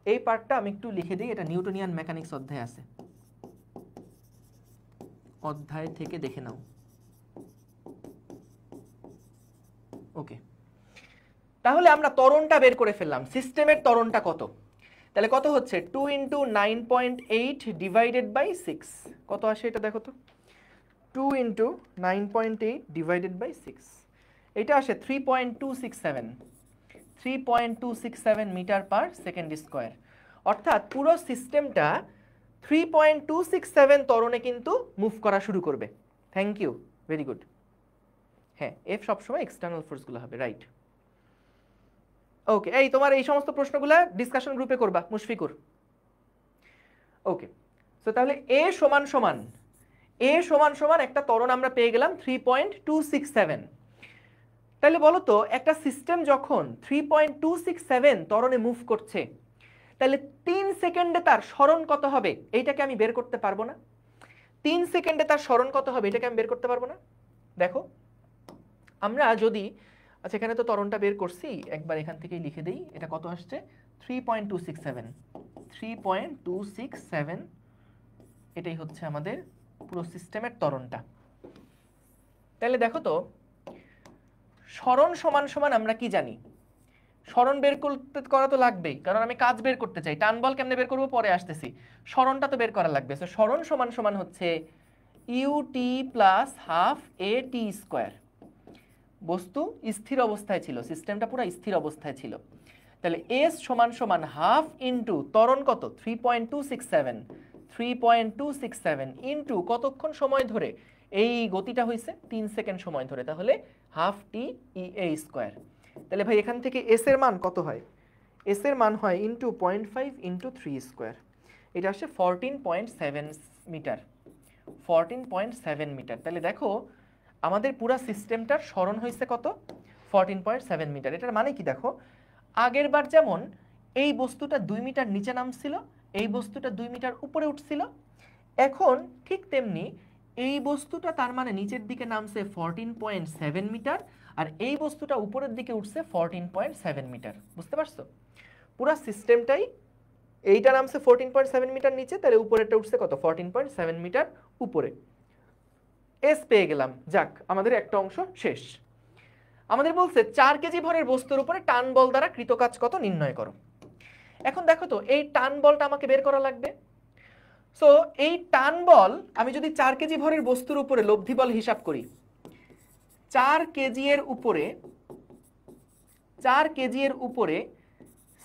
এই পার্টটা আমি একটু লিখে দিই। এটা নিউটনিয়ান মেকানিক্স অধ্যায় আছে, অধ্যায় থেকে দেখে নাও। ওকে, তাহলে আমরা ত্বরণটা বের করে ফেললাম। সিস্টেমের ত্বরণটা কত? তাহলে কত হচ্ছে? 2 ইন্টু 9.8 ডিভাইডেড বাই 6। কত আসে এটা দেখো তো? 2 ইন্টু 9.8 ডিভাইডেড বাই 6, এটা আসে 3.267 মিটার পার সেকেন্ড স্কোয়ার। অর্থাৎ পুরো সিস্টেমটা 3.267 ত্বরণে কিন্তু মুভ করা শুরু করবে। Thank you, very good. হ্যাঁ, এফ সবসময় এক্সটার্নাল ফোর্সগুলো হবে, রাইট। ওকে, এই তোমার এই সমস্ত প্রশ্নগুলো ডিসকাশন গ্রুপে করবা, মুশফিকুর। ওকে, সো তাহলে এ সমান সমান একটা ত্বরণ আমরা পেয়ে গেলাম 3.267। তাহলে বলো তো, একটা সিস্টেম যখন 3.267 ত্বরণে মুভ করছে, তাহলে 3 সেকেন্ডে তার সরণ কত হবে এইটাকে আমি বের করতে পারবো না? 3 সেকেন্ডে তার সরণ কত হবে এটাকে আমি বের করতে পারবো না? দেখো, আমরা যদি, আচ্ছা এখানে তো ত্বরণটা বের করছি, একবার এখান থেকেই লিখে দেই। এটা কত আসছে? 3.267। এটাই হচ্ছে আমাদের পুরো সিস্টেমের ত্বরণটা। তাহলে দেখো তো, সরণ সমান সমান আমরা কি জানি? সরণ বের করা তো লাগবেই, কারণ আমি কাজ বের করতে চাই। টান বল কেমনে বের করবো পরে আসতেছি, সরণটা তো বের করা লাগবে। সো সরণ সমান সমান হচ্ছে ut plus half at square. বস্তু স্থির অবস্থায় ছিল, সিস্টেমটা পুরো স্থির অবস্থায় ছিল। তাহলে s সমান সমান হাফ ইন্টু ত্বরণ কত? 3.267 ইন্টু কতক্ষণ সময় ধরে এই গতিটা হয়েছে? 3 সেকেন্ড সময় ধরে। তাহলে হাফ টি ea স্কোয়ার। তাহলে ভাই এখান থেকে s এর মান কত হয়? s এর মান হয় ইন্টু 0.5 ইন্টু 3 স্কোয়ার। এটা আসছে 14.7 মিটার। 14.7 মিটার। তাহলে দেখো, আমাদের পুরো সিস্টেমটার সরণ হয়েছে কত? 14.7 মিটার। এটার মানে কি দেখো, আগের বার যেমন এই বস্তুটা 2 মিটার নিচে নামছিল, এই বস্তুটা 2 মিটার উপরে উঠছিল, এখন ঠিক তেমনি এই বস্তুটা তার মানে নিচের দিকে নামছে 14.7 মিটার, আর এই বস্তুটা উপরের দিকে উঠছে 14.7 মিটার। বুঝতে পারছো? পুরো সিস্টেমটাই, এইটা নামছে 14.7 মিটার নিচে, তাহলে উপরেরটা উঠছে কত? 14.7 মিটার উপরে। এস পেয়ে গেলাম। যাক, আমাদের একটা অংশ শেষ। আমাদের বলছে 4 কেজি ভরের বস্তুর উপরে টান বল দ্বারা কৃত কাজ কত নির্ণয় করো। এখন দেখো তো, এই টান বলটা আমাকে বের করা লাগবে। সো এই টান বল আমি যদি 4 কেজি ভরের বস্তুর উপরে লব্ধি বল হিসাব করি, 4 কেজি এর উপরে 4 কেজি এর উপরে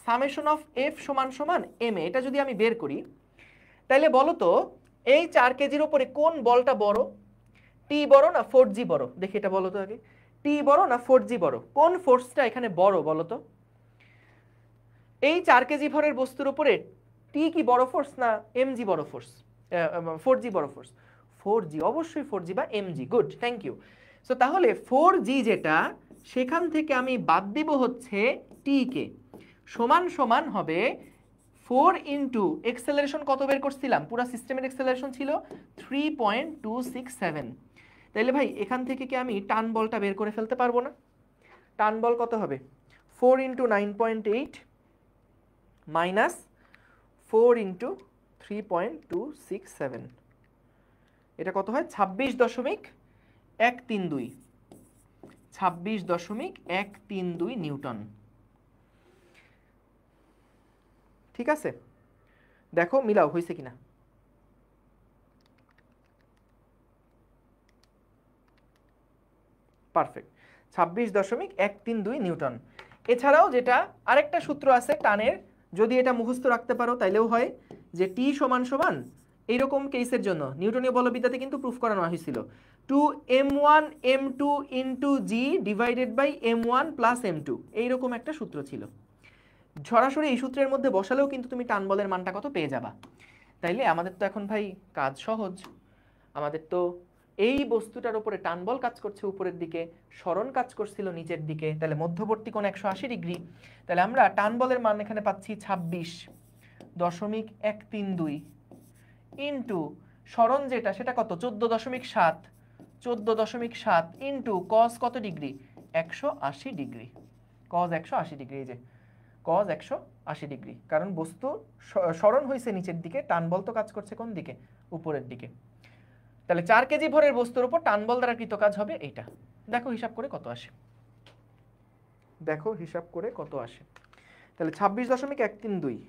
সামেশন অফ এফ সমান সমান এম এ, এটা যদি আমি বের করি তাহলে বলো তো এই 4 কেজির উপরে কোন বলটা বড়, টি বড় না 4G বড়? দেখি এটা বলো তো আগে, টি বড় না 4G বড়? কোন ফোর্সটা এখানে বড় বলো তো? এই 4 কেজি ভরের বস্তুর উপরে টি কি বড় ফোর্স না এমজি বড় ফোর্স, 4G বড় ফোর্স? 4G, অবশ্যই 4G বা MG. Good, thank you. So তাহলে 4G যেটা, সেখান থেকে আমি বাদ দিব হচ্ছে টি কে, সমান সমান হবে 4 ইন্টু এক্সেলারেশন কত বের করছিলাম, পুরো সিস্টেমের এক্সেলারেশন ছিল 3.267। তাইলে ভাই এখান থেকে কি আমি টান বলটা বের করে ফেলতে পারবো না? টান বল কত হবে? 4 ইন্টু 9.8 মাইনাস 4 ইন্টু 3.267, এটা কত হয়? 26.132, 26.132 নিউটন। ঠিক আছে, দেখো মিলাও হয়েছে কিনা। Perfect, 26.132 Newton. এছাড়াও যেটা আরেকটা সূত্র আছে টানের, যদি এটা মুখস্থ রাখতে পারো তাইলেও হয়, যে টি সমান সমান এইরকম কেসের জন্য নিউটনীয় বলবিদ্যাতে কিন্তু প্রুফ করানো হয়েছিল 2m1 m2 into G divided by m1 plus m2, এইরকম একটা সূত্র ছিল। সরাসরি এই সূত্রের মধ্যে বসালেও কিন্তু তুমি টান বলের মানটা কত পেয়ে যাবা। তাইলে আমাদের তো এখন ভাই কাজ সহজ, আমাদের তো এই বস্তুটার উপরে টান বল কাজ করছে উপরের দিকে, সরণ কাজ করছিল নিচের দিকে, তাহলে মধ্যবর্তী কোণ 180 ডিগ্রি। তাহলে আমরা টান বলের মান এখানে পাচ্ছি 26.132 ইন্টু সরণ যেটা সেটা কত 14.7, 14.7 ইন্টু কস কত ডিগ্রি 180 ডিগ্রি, কস 180 ডিগ্রি, এই যে কস 180 ডিগ্রি, কারণ বস্তু সরণ হয়েছে নিচের দিকে, টান বল তো কাজ করছে কোন দিকে, উপরের দিকে। তাহলে 4 কেজি ভরের বস্তুর উপর টান বল দ্বারা কৃত কাজ হবে এইটা। দেখো হিসাব করে কত আসে, দেখো হিসাব করে কত আসে। তাহলে 26.132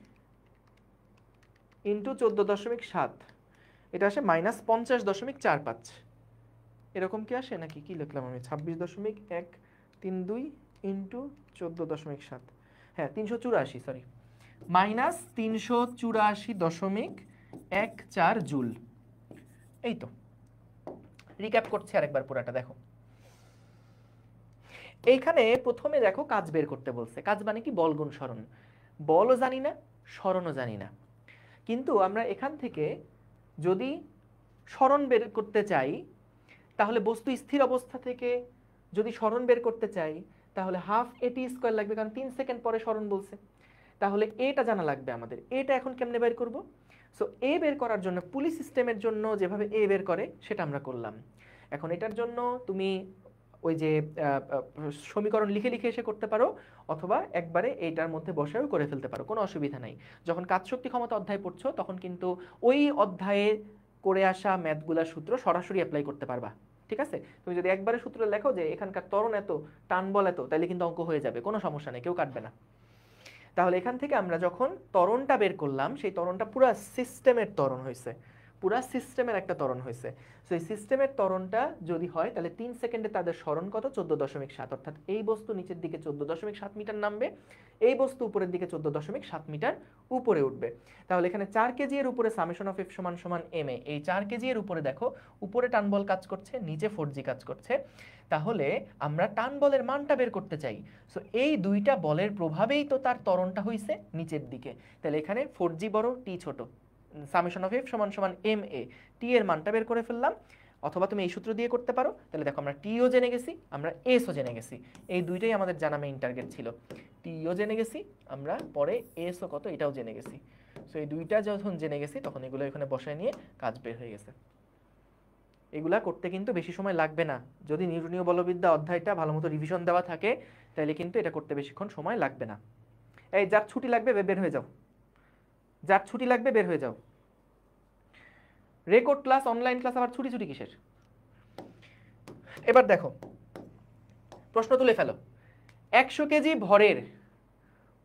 ইন্টু 14.7, এটা আসে -50.45, এরকম কি আসে নাকি কি লিখলাম আমি? 26.132 ইন্টু 14.7, হ্যাঁ 384, সরি -384.14 জুল। এই তো রিক্যাপ করছি আরেকবার পুরাটা দেখো। এইখানে প্রথমে দেখো কাজ বের করতে বলছে, কাজ মানে কি বল গুণ সরণ, বলও জানি না সরণও জানি না, কিন্তু আমরা এখান থেকে যদি সরণ বের করতে চাই তাহলে বস্তু স্থির অবস্থা থেকে যদি সরণ বের করতে চাই তাহলে হাফ এটি স্কয়ার লাগবে, কারণ 3 সেকেন্ড পরে সরণ বলছে। তাহলে এটা জানা লাগবে আমাদের, এটা এখন কেমনে বের করব? সো এ বের করার জন্য পুলি সিস্টেমের জন্য যেভাবে এ বের করে সেটা আমরা করলাম। এখন এটার জন্য তুমি ওই যে সমীকরণ লিখে লিখে এসে করতে পারো, অথবা একবারে এইটার মধ্যে বসাও করে ফেলতে পারো, কোনো অসুবিধা নাই। যখন কাজ শক্তি ক্ষমতা অধ্যায় পড়ছো তখন কিন্তু ওই অধ্যায়ে করে আসা ম্যাথগুলার সূত্র সরাসরি অ্যাপ্লাই করতে পারবা। ঠিক আছে, তুমি যদি একবারে সূত্র লেখো যে এখানকার ত্বরণ এত, টান বল এত, তাহলে কিন্তু অঙ্ক হয়ে যাবে, কোনো সমস্যা নেই, কেউ কাটবে না। তাহলে এখান থেকে আমরা যখন ত্বরণটা বের করলাম, সেই ত্বরণটা পুরো সিস্টেমের ত্বরণ হয়েছে, পুরা সিস্টেমের একটা ত্বরণ হয়েছে। সো এই সিস্টেমের ত্বরণটা যদি হয় তাহলে 3 সেকেন্ডে তাদের সরণ কত 14.7, অর্থাৎ এই বস্তু নিচের দিকে 14.7 মিটার নামবে, এই বস্তু উপরের দিকে 14.7 মিটার উপরে উঠবে। তাহলে এখানে 4 কেজি এর উপরে সামেশন অফ এফ সমান সমান এম এ, এই 4 কেজি এর উপরে দেখো উপরে টান বল কাজ করছে, নিচে 4G কাজ করছে। তাহলে আমরা টান বলের মানটা বের করতে চাই, সো এই দুইটা বলের প্রভাবেই তো তার ত্বরণটা হইছে নিচের দিকে। তাহলে এখানে 4G বড়, টি ছোট, সামেশন অফ এফ সমান সমান এম এ, টি এর মানটা বের করে ফেললাম। অথবা তুমি এই সূত্র দিয়ে করতে পারো, তাহলে দেখো আমরা টিও জেনে গেছি, আমরা এসও জেনে গেছি, এই দুইটাই আমাদের জানা মেইন টার্গেট ছিল। টিও জেনে গেছি আমরা, পরে এসও কত এটাও জেনে গেছি। সো এই দুইটা যখন জেনে গেছি তখন এগুলো এখানে বসায় নিয়ে কাজ বের হয়ে গেছে। এগুলা করতে কিন্তু বেশি সময় লাগবে না, যদি নিউটনীয় বলবিদ্যা অধ্যায়টা ভালো মতো রিভিশন দেওয়া থাকে তাহলে কিন্তু এটা করতে বেশিক্ষণ সময় লাগবে না। এই যার ছুটি লাগবে বের হয়ে যাও, যার ছুটি লাগবে বের হয়ে যাও। রেকর্ড ক্লাস, অনলাইন ক্লাস, আবার ছুটি ছুটি কিসের? এবার দেখো প্রশ্ন তুলে ফেলো। 100 কেজি ভরের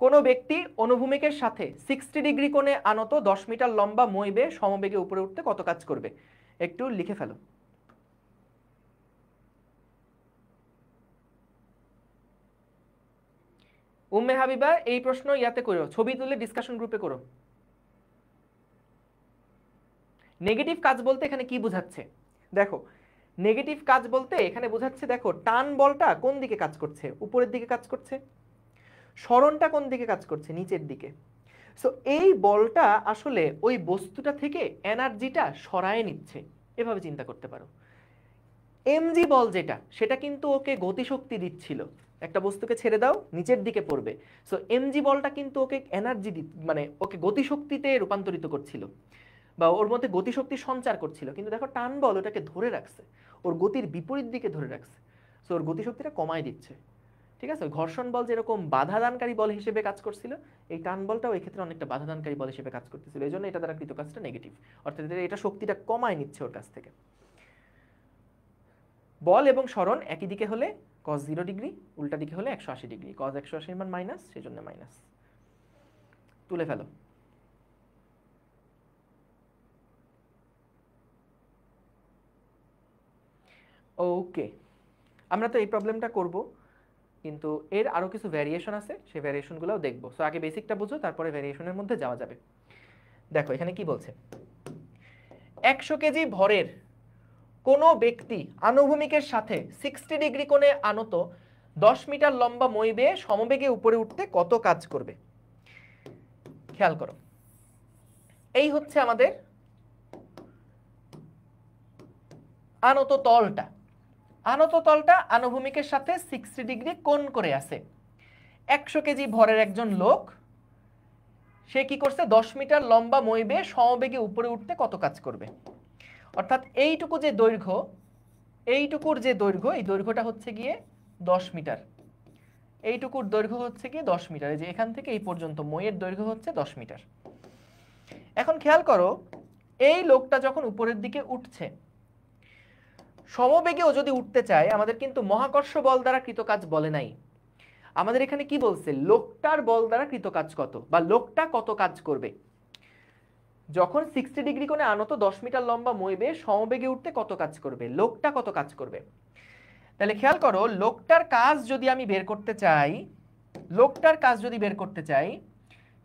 কোনো ব্যক্তি অনুভূমিকের সাথে 60 ডিগ্রি কোণে আনত 10 মিটার লম্বা মই বেয়ে সমবেগে উপরে উঠতে কত কাজ করবে? একটু লিখে ফেলো। উম্মে হাবিবা এই প্রশ্ন ইয়াতে করো, ছবি তুলে ডিসকাশন গ্রুপে করো। নেগেটিভ কাজ বলতে এখানে কি বোঝাচ্ছে দেখো, নেগেটিভ কাজ বলতে এখানে বোঝাচ্ছে, দেখো টান বলটা কোন দিকে কাজ করছে, উপরের দিকে কাজ করছে। সরণটা কোন দিকে কাজ করছে, নিচের দিকে। সো এই বলটা আসলে ওই বস্তুটা থেকে এনার্জিটা সরায় নিচ্ছে, এভাবে চিন্তা করতে পারো। এমজি বল যেটা, সেটা কিন্তু ওকে গতিশক্তি দিচ্ছিল, একটা বস্তুকে ছেড়ে দাও নিচের দিকে পড়বে। সো এমজি বলটা কিন্তু ওকে এনার্জি মানে ওকে গতিশক্তিতে রূপান্তরিত করছিল, বা ওর মধ্যে গতিশক্তি সঞ্চার করছিল। কিন্তু দেখো টান বল ওটাকে ধরে রাখছে, ওর গতির বিপরীত দিকে ধরে রাখছে। সো ওর গতিশক্তিটা কমায় দিচ্ছে। ঠিক আছে, ঘর্ষণ বল যেরকম বাধাদানকারী বল হিসেবে কাজ করছিল, এই টান বলটাও এই ক্ষেত্রে অনেকটা বাধাদানকারী বল হিসেবে কাজ করতেছিল। এই জন্য এটা দ্বারা কৃত কাজটা নেগেটিভ, অর্থাৎ এটা শক্তিটা কমায় নিচ্ছে ওর কাছ থেকে। বল এবং সরণ একই দিকে হলে cos 0 ডিগ্রি, উল্টা দিকে হলে 180 ডিগ্রি। cos 180 এর মান মাইনাস, সেজন্য মাইনাস। তুলে ফেলো। ওকে, আমরা তো এই প্রবলেমটা করব, কিন্তু এর আরো কিছু ভ্যারিয়েশন আছে, সেই ভ্যারিয়েশনগুলোও দেখব। সো আগে বেসিকটা বুঝো, তারপরে ভ্যারিয়েশনের মধ্যে যাওয়া যাবে। দেখো এখানে কি বলছে, 100 কেজি ভরের কোনো ব্যক্তি আনুভূমিকের সাথে 60 ডিগ্রি কোণে আনত 10 মিটার লম্বা মই বেয়ে সমবেগে উপরে উঠতে কত কাজ করবে। খেয়াল করো, এই হচ্ছে আমাদের আনত তলটা। আনত তলটা আনুভূমিকের সাথে 60 ডিগ্রি কোণ করে আছে। 100 কেজি ভরের একজন লোক, সে কি করছে, 10 মিটার লম্বা মই বেয়ে সমবেগে উপরে উঠতে কত কাজ করবে। অর্থাৎ এইটুকু যে দৈর্ঘ্য, এইটুকুর যে দৈর্ঘ্য, এই দৈর্ঘ্যটা হচ্ছে গিয়ে 10 মিটার। এইটুকুর দৈর্ঘ্য হচ্ছে গিয়ে 10 মিটার। এই যে এখান থেকে এই পর্যন্ত মইয়ের দৈর্ঘ্য হচ্ছে 10 মিটার। এখন খেয়াল করো, এই লোকটা যখন উপরের দিকে উঠছে, সমবেগে ও যদি উঠতে চায়, আমাদের কিন্তু মহাকর্ষ বল দ্বারা কৃত কাজ বলে নাই, আমাদের এখানে কি বলছে, লোকটার বল দ্বারা কৃত কাজ কত, বা লোকটা কত কাজ করবে। যখন 60 ডিগ্রি কোণে আনত 10 মিটার লম্বা মই বেয়ে সমবেগে উঠতে কত কাজ করবে, লোকটা কত কাজ করবে। তাহলে খেয়াল করো, লোকটার কাজ যদি আমি বের করতে চাই, লোকটার কাজ যদি বের করতে চাই,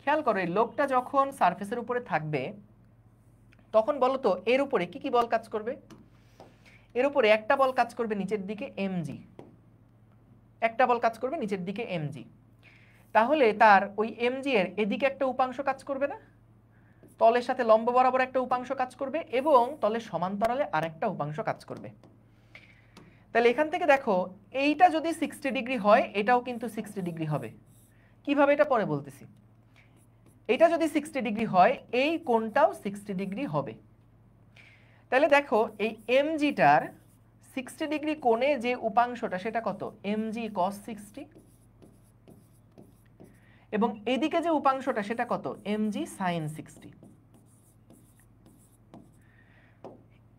খেয়াল করো এই লোকটা যখন সারফেসের উপরে থাকবে, তখন বলো তো এর উপরে কি কি বল কাজ করবে। এর উপরে একটা বল কাজ করবে নিচের দিকে mg, একটা বল কাজ করবে নিচের দিকে mg। তাহলে তার ওই mg এর এদিকে একটা উপাংশ কাজ করবে না, তলের সাথে লম্ব বরাবর একটা উপাংশ কাজ করবে, এবং তলের সমান্তরালে আরেকটা উপাংশ কাজ করবে। তাহলে এখান থেকে দেখো, এইটা যদি 60 ডিগ্রি হয়, এটাও কিন্তু 60 ডিগ্রি হবে। কিভাবে, এটা পরে বলতেছি। এটা যদি 60 ডিগ্রি হয়, এই কোণটাও 60 ডিগ্রি হবে। তাহলে দেখো এই mgটার 60 ডিগ্রি কোণে যে উপাংশটা, সেটা কত, mg cos 60, এবং এদিকে যে উপাংশটা সেটা কত, mg sin 60।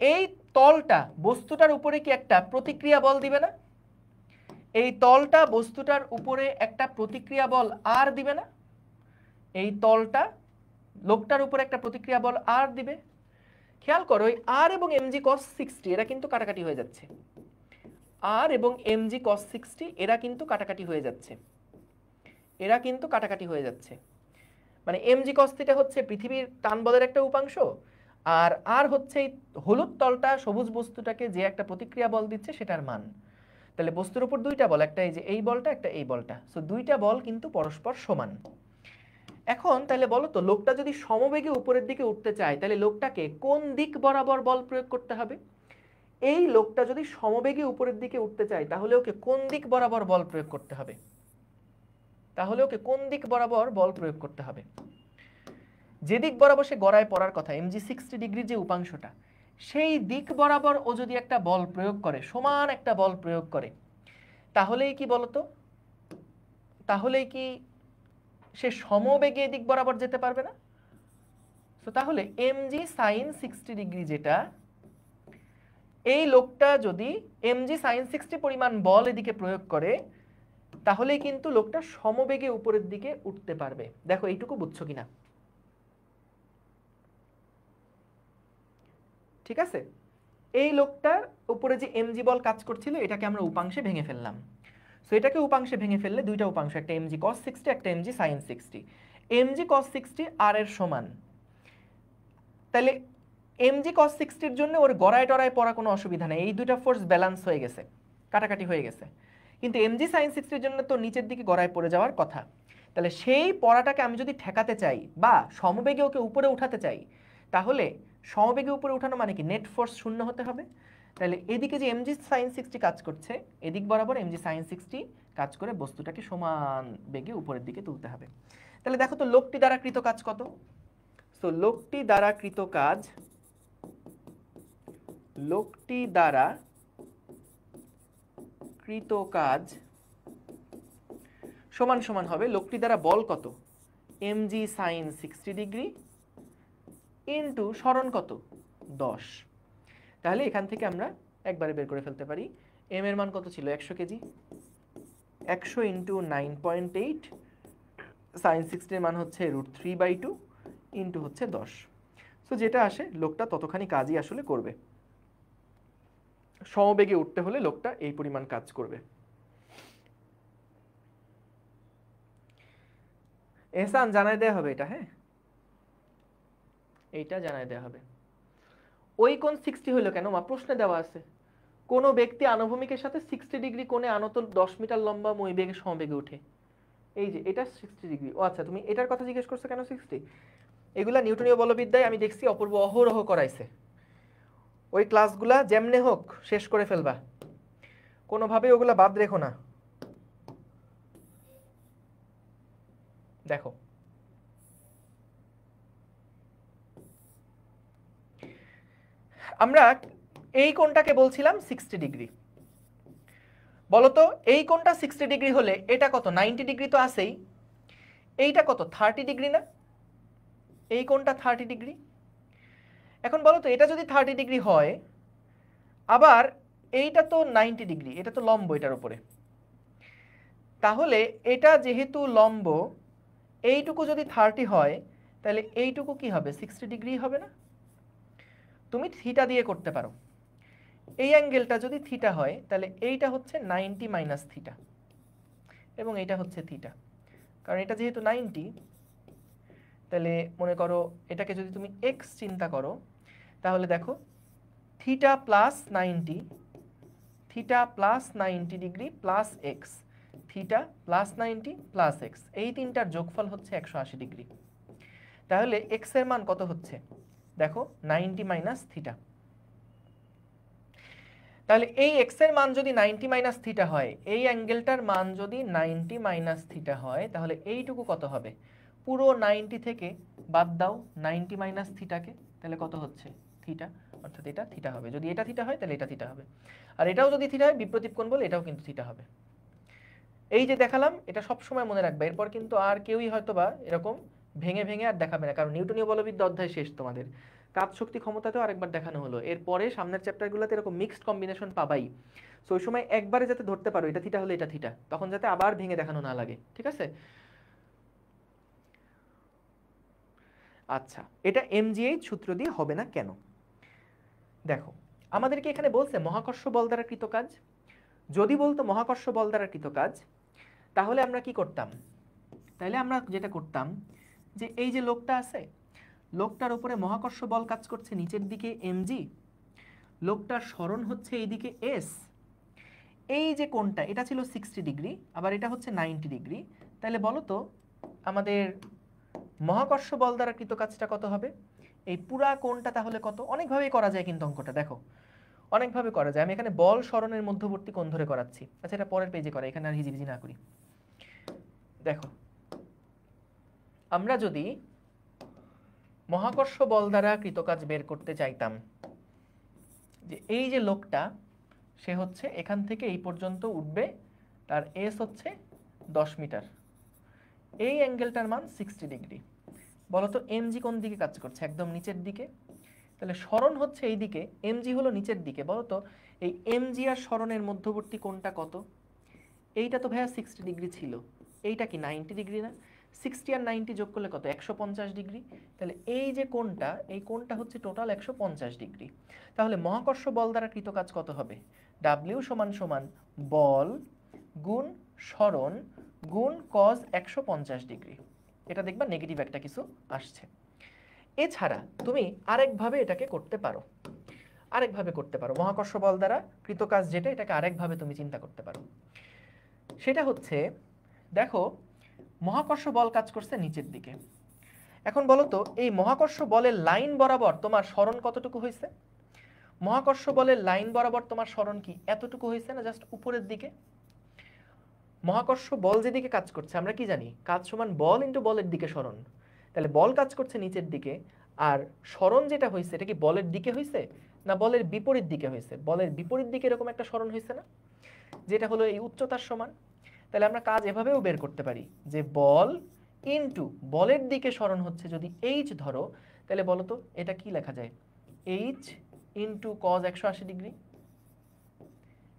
এই তলটা বস্তুটার উপরে কি একটা প্রতিক্রিয়া বল দিবে না, এই তলটা বস্তুটার উপরে একটা প্রতিক্রিয়া বল আর দিবে না, এই তলটা লোকটার উপরে একটা প্রতিক্রিয়া বল আর দিবে। খেয়াল করো, এই আর এবং mg cos 60 এরা কিন্তু কাটাকাটি হয়ে যাচ্ছে, আর এবং mg cos 60 এরা কিন্তু কাটাকাটি হয়ে যাচ্ছে, এরা কিন্তু কাটাকাটি হয়ে যাচ্ছে। মানে mg cos θ হচ্ছে পৃথিবীর টান বলের একটা উপাংশ, আর আর হচ্ছে এই হলুদ তলটা সবুজ বস্তুটাকে যে একটা প্রতিক্রিয়া বল দিচ্ছে সেটার মান। তাহলে বস্তুর উপর দুইটা বল, একটা এই যে এই বলটা, একটা এই বলটা। সো দুইটা বল কিন্তু পরস্পর সমান। এখন তাহলে বলো তো, লোকটা যদি সমবেগে উপরের দিকে উঠতে চায়, তাহলে লোকটাকে কোন দিক বরাবর বল প্রয়োগ করতে হবে। এই লোকটা যদি সমবেগে উপরের দিকে উঠতে চায়, তাহলে ওকে কোন দিক বরাবর বল প্রয়োগ করতে হবে, তাহলে ওকে কোন দিক বরাবর বল প্রয়োগ করতে হবে। যে দিক বরাবর সে গড়ায় পড়ার কথা, mg 60 ডিগ্রি যে উপাংশটা, সেই দিক বরাবর ও যদি একটা বল প্রয়োগ করে, সমান একটা বল প্রয়োগ করে, তাহলেই কি বলতো, তাহলেই কি সে সমবেগে দিক বরাবর যেতে পারবে না। তো তাহলে mg sin 60 ডিগ্রি যেটা, এই লোকটা যদি mg sin 60 পরিমাণ বল এদিকে প্রয়োগ করে, তাহলেই কিন্তু লোকটা সমবেগে উপরের দিকে উঠতে পারবে। দেখো এইটুকু বুঝছো কিনা, ঠিক আছে। এই লোকটার উপরে যে mg বল কাজ করছিল, এটাকে আমরা উপাংশে ভেঙে ফেললাম। সো এটাকে উপাংশে ভেঙে ফেললে দুইটা উপাংশ, একটা mg cos 60 একটা mg sin 60। mg cos 60 r এর সমান, তাহলে mg cos 60 এর জন্য ওর গড়ায় টড়ায় পড়া কোনো অসুবিধা নেই, এই দুইটা ফোর্স ব্যালেন্স হয়ে গেছে, কাটাকাটি হয়ে গেছে। কিন্তু mg sin 60 এর জন্য তো নিচের দিকে গড়ায় পড়ে যাওয়ার কথা। তাহলে সেই পড়াটাকে আমি যদি ঠেকাতে চাই বা সমবেগে ওকে উপরে উঠাতে চাই, তাহলে সমবেগে উপরে উঠানো মানে কি নেট ফোর্স শূন্য হতে হবে। তাহলে এদিকে যে mg sin 60 কাজ করছে, এদিক বরাবর mg sin 60 কাজ করে বস্তুটাকে সমান বেগে উপরের দিকে তুলতে হবে। তাহলে দেখো তো লোকটি দ্বারা কৃত কাজ কত। সো লোকটি দ্বারা কৃত কাজ, লোকটি দ্বারা কৃত কাজ সমান সমান হবে লোকটি দ্বারা বল কত, mg sin 60 ডিগ্রি ইন্টু সরণ কত 10। তাহলে এখান থেকে আমরা একবারে বের করে ফেলতে পারি m এর মান কত ছিল 100 কেজি, 100 ইন্টু 9.8 sin 60 এর মান হচ্ছে √3/2 ইন্টু হচ্ছে 10। সো যেটা আসে লোকটা ততখানি কাজই আসলে করবে, সমবেগে উঠতে হলে লোকটা এই পরিমাণ কাজ করবে। এহসান জানায় দেয়া হবে এটা, হ্যাঁ এইটা জানায় দেয়া হবে। ওই কোণ 60 হলো কেন মা, প্রশ্নে দেওয়া আছে কোন ব্যক্তি আনুভূমিকের সাথে 60 ডিগ্রি কোণে আনত 10 মিটার লম্বা মই বেগে সমবেগে উঠে, এই যে এটা 60 ডিগ্রি। ও আচ্ছা, তুমি এটার কথা জিজ্ঞেস করছো কেন 60? এগুলা নিউটনীয় বলবিদ্যায় আমি দেখছি অপূর্ব অহরহ করাইছে, ওই ক্লাসগুলা যেমনে হোক শেষ করে ফেলবা, কোনোভাবে ওগুলা বাদ রেখো না। দেখো আমরা এই কোণটাকে বলছিলাম 60 ডিগ্রি, বলতো এই কোণটা 60 ডিগ্রি হলে এটা কত 90 ডিগ্রি তো আছেই, এইটা কত 30 ডিগ্রি না, এই কোণটা 30 ডিগ্রি। এখন বলতো এটা যদি 30 ডিগ্রি হয়, আবার এইটা তো 90 ডিগ্রি, এটা তো লম্ব এটার উপরে, তাহলে এটা যেহেতু লম্ব এইটুকু যদি 30 হয় তাহলে এইটুকু কি হবে 60 ডিগ্রি হবে না? তুমি থিটা দিয়ে করতে পারো, এই অ্যাঙ্গেলটা যদি থিটা হয় তাহলে এইটা হচ্ছে 90 মাইনাস থিটা এবং এইটা হচ্ছে থিটা, কারণ এটা যেহেতু 90, তাহলে মনে করো এটাকে যদি তুমি x চিন্তা করো তাহলে দেখো theta plus 90, theta plus 90 degree plus x, theta plus 90 plus x, এই তিনটার যোগফল হচ্ছে 180 ডিগ্রি। তাহলে এক্স এর মান কত হচ্ছে দেখো 90 মাইনাস থিটা। তাহলে এই এক্স এর মান যদি 90 মাইনাস থিটা হয়, এই অ্যাঙ্গেলটার মান যদি 90 মাইনাস থিটা হয়, তাহলে এইটুকু কত হবে, পুরো 90 থেকে বাদ দাও 90 মাইনাস থিটাকে, তাহলে কত হচ্ছে থিটা, অর্থাৎ এটা থিটা হবে। যদি এটা থিটা হয় তাহলে এটা থিটা হবে, আর এটাও যদি থিটা হয় বিপরীত কোণ বলে এটাও কিন্তু থিটা হবে। এই যে দেখালাম এটা সব সময় মনে রাখবে, এরপর কিন্তু আর কেউই হয়তো বা এরকম ভেঙে ভেঙে আর দেখাবে না, কারণ নিউটনীয় বলবিদ্যা অধ্যায় শেষ, তোমাদের কাজ শক্তি ক্ষমতাতেও আরেকবার দেখানো হলো, এরপরে সামনের চ্যাপ্টারগুলোতে এরকম মিক্সড কম্বিনেশন পাবাই। সো ওই সময় একবারে যাতে ধরতে পারো এটা থিটা হলে এটা থিটা, তখন যাতে আবার ভেঙে দেখানো না লাগে, ঠিক আছে? আচ্ছা, এটা এমজিএইচ সূত্র দিয়ে হবে না কেন? দেখো আমাদেরকে এখানে বলছে মহাকর্ষ বল দ্বারা কৃত কাজ, যদি বলতো মহাকর্ষ বল দ্বারা কৃত কাজ তাহলে আমরা কি করতাম, তাহলে আমরা যেটা করতাম যে এই যে লোকটা আছে, লোকটার উপরে মহাকর্ষ বল কাজ করছে নিচের দিকে mg, লোকটার সরণ হচ্ছে এইদিকে s, এই যে কোণটা এটা ছিল 60 ডিগ্রি, আবার এটা হচ্ছে 90 ডিগ্রি, তাহলে বলো তো আমাদের মহাকর্ষ বল দ্বারা কৃত কাজটা কত হবে, এই পুরা কোণটা তাহলে কত? অনেকভাবেই করা যায় কিন্তু অঙ্কটা, দেখো অনেকভাবে করা যায়। আমি এখানে বল সরণের মধ্যবর্তী কোণ ধরে করাচ্ছি, আচ্ছা এটা পরের পেজে করা, এখানে আর হিজিবিজি না করি। দেখো আমরা যদি মহাকর্ষ বল দ্বারা কৃতকাজ বের করতে চাইতাম, যে এই যে লোকটা সে হচ্ছে এখান থেকে এই পর্যন্ত উঠবে, তার এস হচ্ছে 10 মিটার, এই অ্যাঙ্গেলটার মান 60 ডিগ্রি, বলতো এমজি কোন দিকে কাজ করছে, একদম নিচের দিকে, তাহলে সরণ হচ্ছে এই দিকে, এমজি হলো নিচের দিকে, বলতো এই এমজি আর সরণের মধ্যবর্তী কোণটা কত? এইটা তো ভাইয়া 60 ডিগ্রি ছিল, এইটা কি 90 ডিগ্রি না? 60 আর 90 যোগ করলে কত? 150 ডিগ্রি। তাহলে এই যে কোণটা, এই কোণটা হচ্ছে টোটাল 150 ডিগ্রি। তাহলে মহাকর্ষ বল দ্বারা কৃত কাজ কত হবে? W সমান সমান বল গুণ সরণ গুণ কজ 150 ডিগ্রি। এটা দেখবা নেগেটিভ একটা কিছু আসছে। এছাড়া তুমি আরেকভাবে এটাকে করতে পারো, মহাকর্ষ বল দ্বারা কৃত কাজ যেটা, এটাকে আরেকভাবে তুমি চিন্তা করতে পারো। সেটা হচ্ছে, দেখো মহাকর্ষ বল কাজ করছে নিচের দিকে। এখন বলো তো এই মহাকর্ষ বলের লাইন বরাবর তোমার সরণ কতটুকু হয়েছে? মহাকর্ষ বলের লাইন বরাবর তোমার সরণ কি এতটুকু হয়েছে না, জাস্ট উপরের দিকে? মহাকর্ষ বল যেদিকে কাজ করছে আমরা কি জানি, কাজ সমান বল ইন্টু বলের দিকে সরণ। তাহলে বল কাজ করছে নিচের দিকে, আর সরণ যেটা হয়েছে এটা কি বলের দিকে হয়েছে না বলের বিপরীত দিকে হয়েছে? বলের বিপরীত দিকে এরকম একটা সরণ হয়েছে না, যেটা হলো এই উচ্চতার সমান। তাহলে আমরা কাজ এভাবেও বের করতে পারি যে বল ইন্টু বলের দিকে সরণ হচ্ছে যদি এইচ ধরো, তাহলে বলো তো এটা কি লেখা যায়? H into cos 180 degree.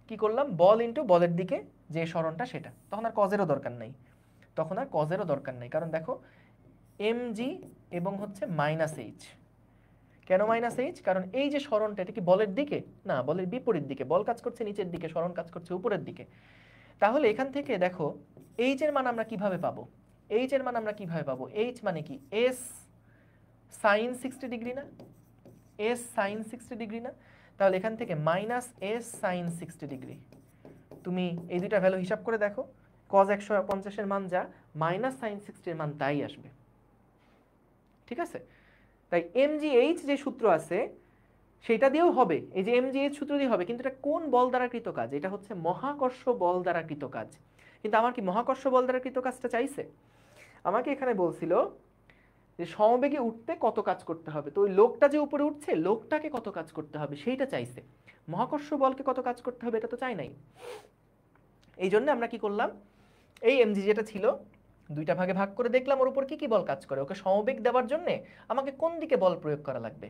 কি করলাম? বল ইন্টু বলের দিকে যে সরণটা সেটা। তখন আর কজেরও দরকার নাই, কারণ দেখো mg এবং হচ্ছে মাইনাস এইচ। কেন মাইনাস এইচ? কারণ এই যে সরণটা এটা কি বলের দিকে না, বলের বিপরীত দিকে। বল কাজ করছে নিচের দিকে, সরণ কাজ করছে উপরের দিকে। তাহলে এখান থেকে দেখো এইচ এর মান আমরা কিভাবে পাবো? এইচ মানে কি? এস সাইন 60 ডিগ্রি না? এস সাইন 60 ডিগ্রি না? তাহলে এখান থেকে মাইনাস এস সাইন 60 ডিগ্রি। তুমি এই দুইটা ভ্যালু হিসাব করে দেখো, কজ 150 এর মান যা, মাইনাস সাইন 60 এর মান তাই আসবে। ঠিক আছে? তাই mgh যে সূত্র আছে সেটা দিয়েও হবে, এই যে mgh সূত্র দিয়ে হবে, কিন্তু এটা কোন বল দ্বারা কৃত কাজ? এটা হচ্ছে মহাকর্ষ বল দ্বারা কৃত কাজ। কিন্তু আমার কি মহাকর্ষ বল দ্বারা কৃত কাজটা চাইছে? আমাকে এখানে বলছিল যে সমবেগে উঠতে কত কাজ করতে হবে, তো ওই লোকটা যে উপরে উঠছে লোকটাকে কত কাজ করতে হবে সেইটা চাইছে। মহাকর্ষ বলকে কত কাজ করতে হবে এটা তো চাই নাই। এই জন্য আমরা কি করলাম, এই mg যেটা ছিল দুইটা ভাগে ভাগ করে দেখলাম ওর উপর কি কি বল কাজ করে। ওকে সমবেগ দেওয়ার জন্য আমাকে কোন দিকে বল প্রয়োগ করা লাগবে।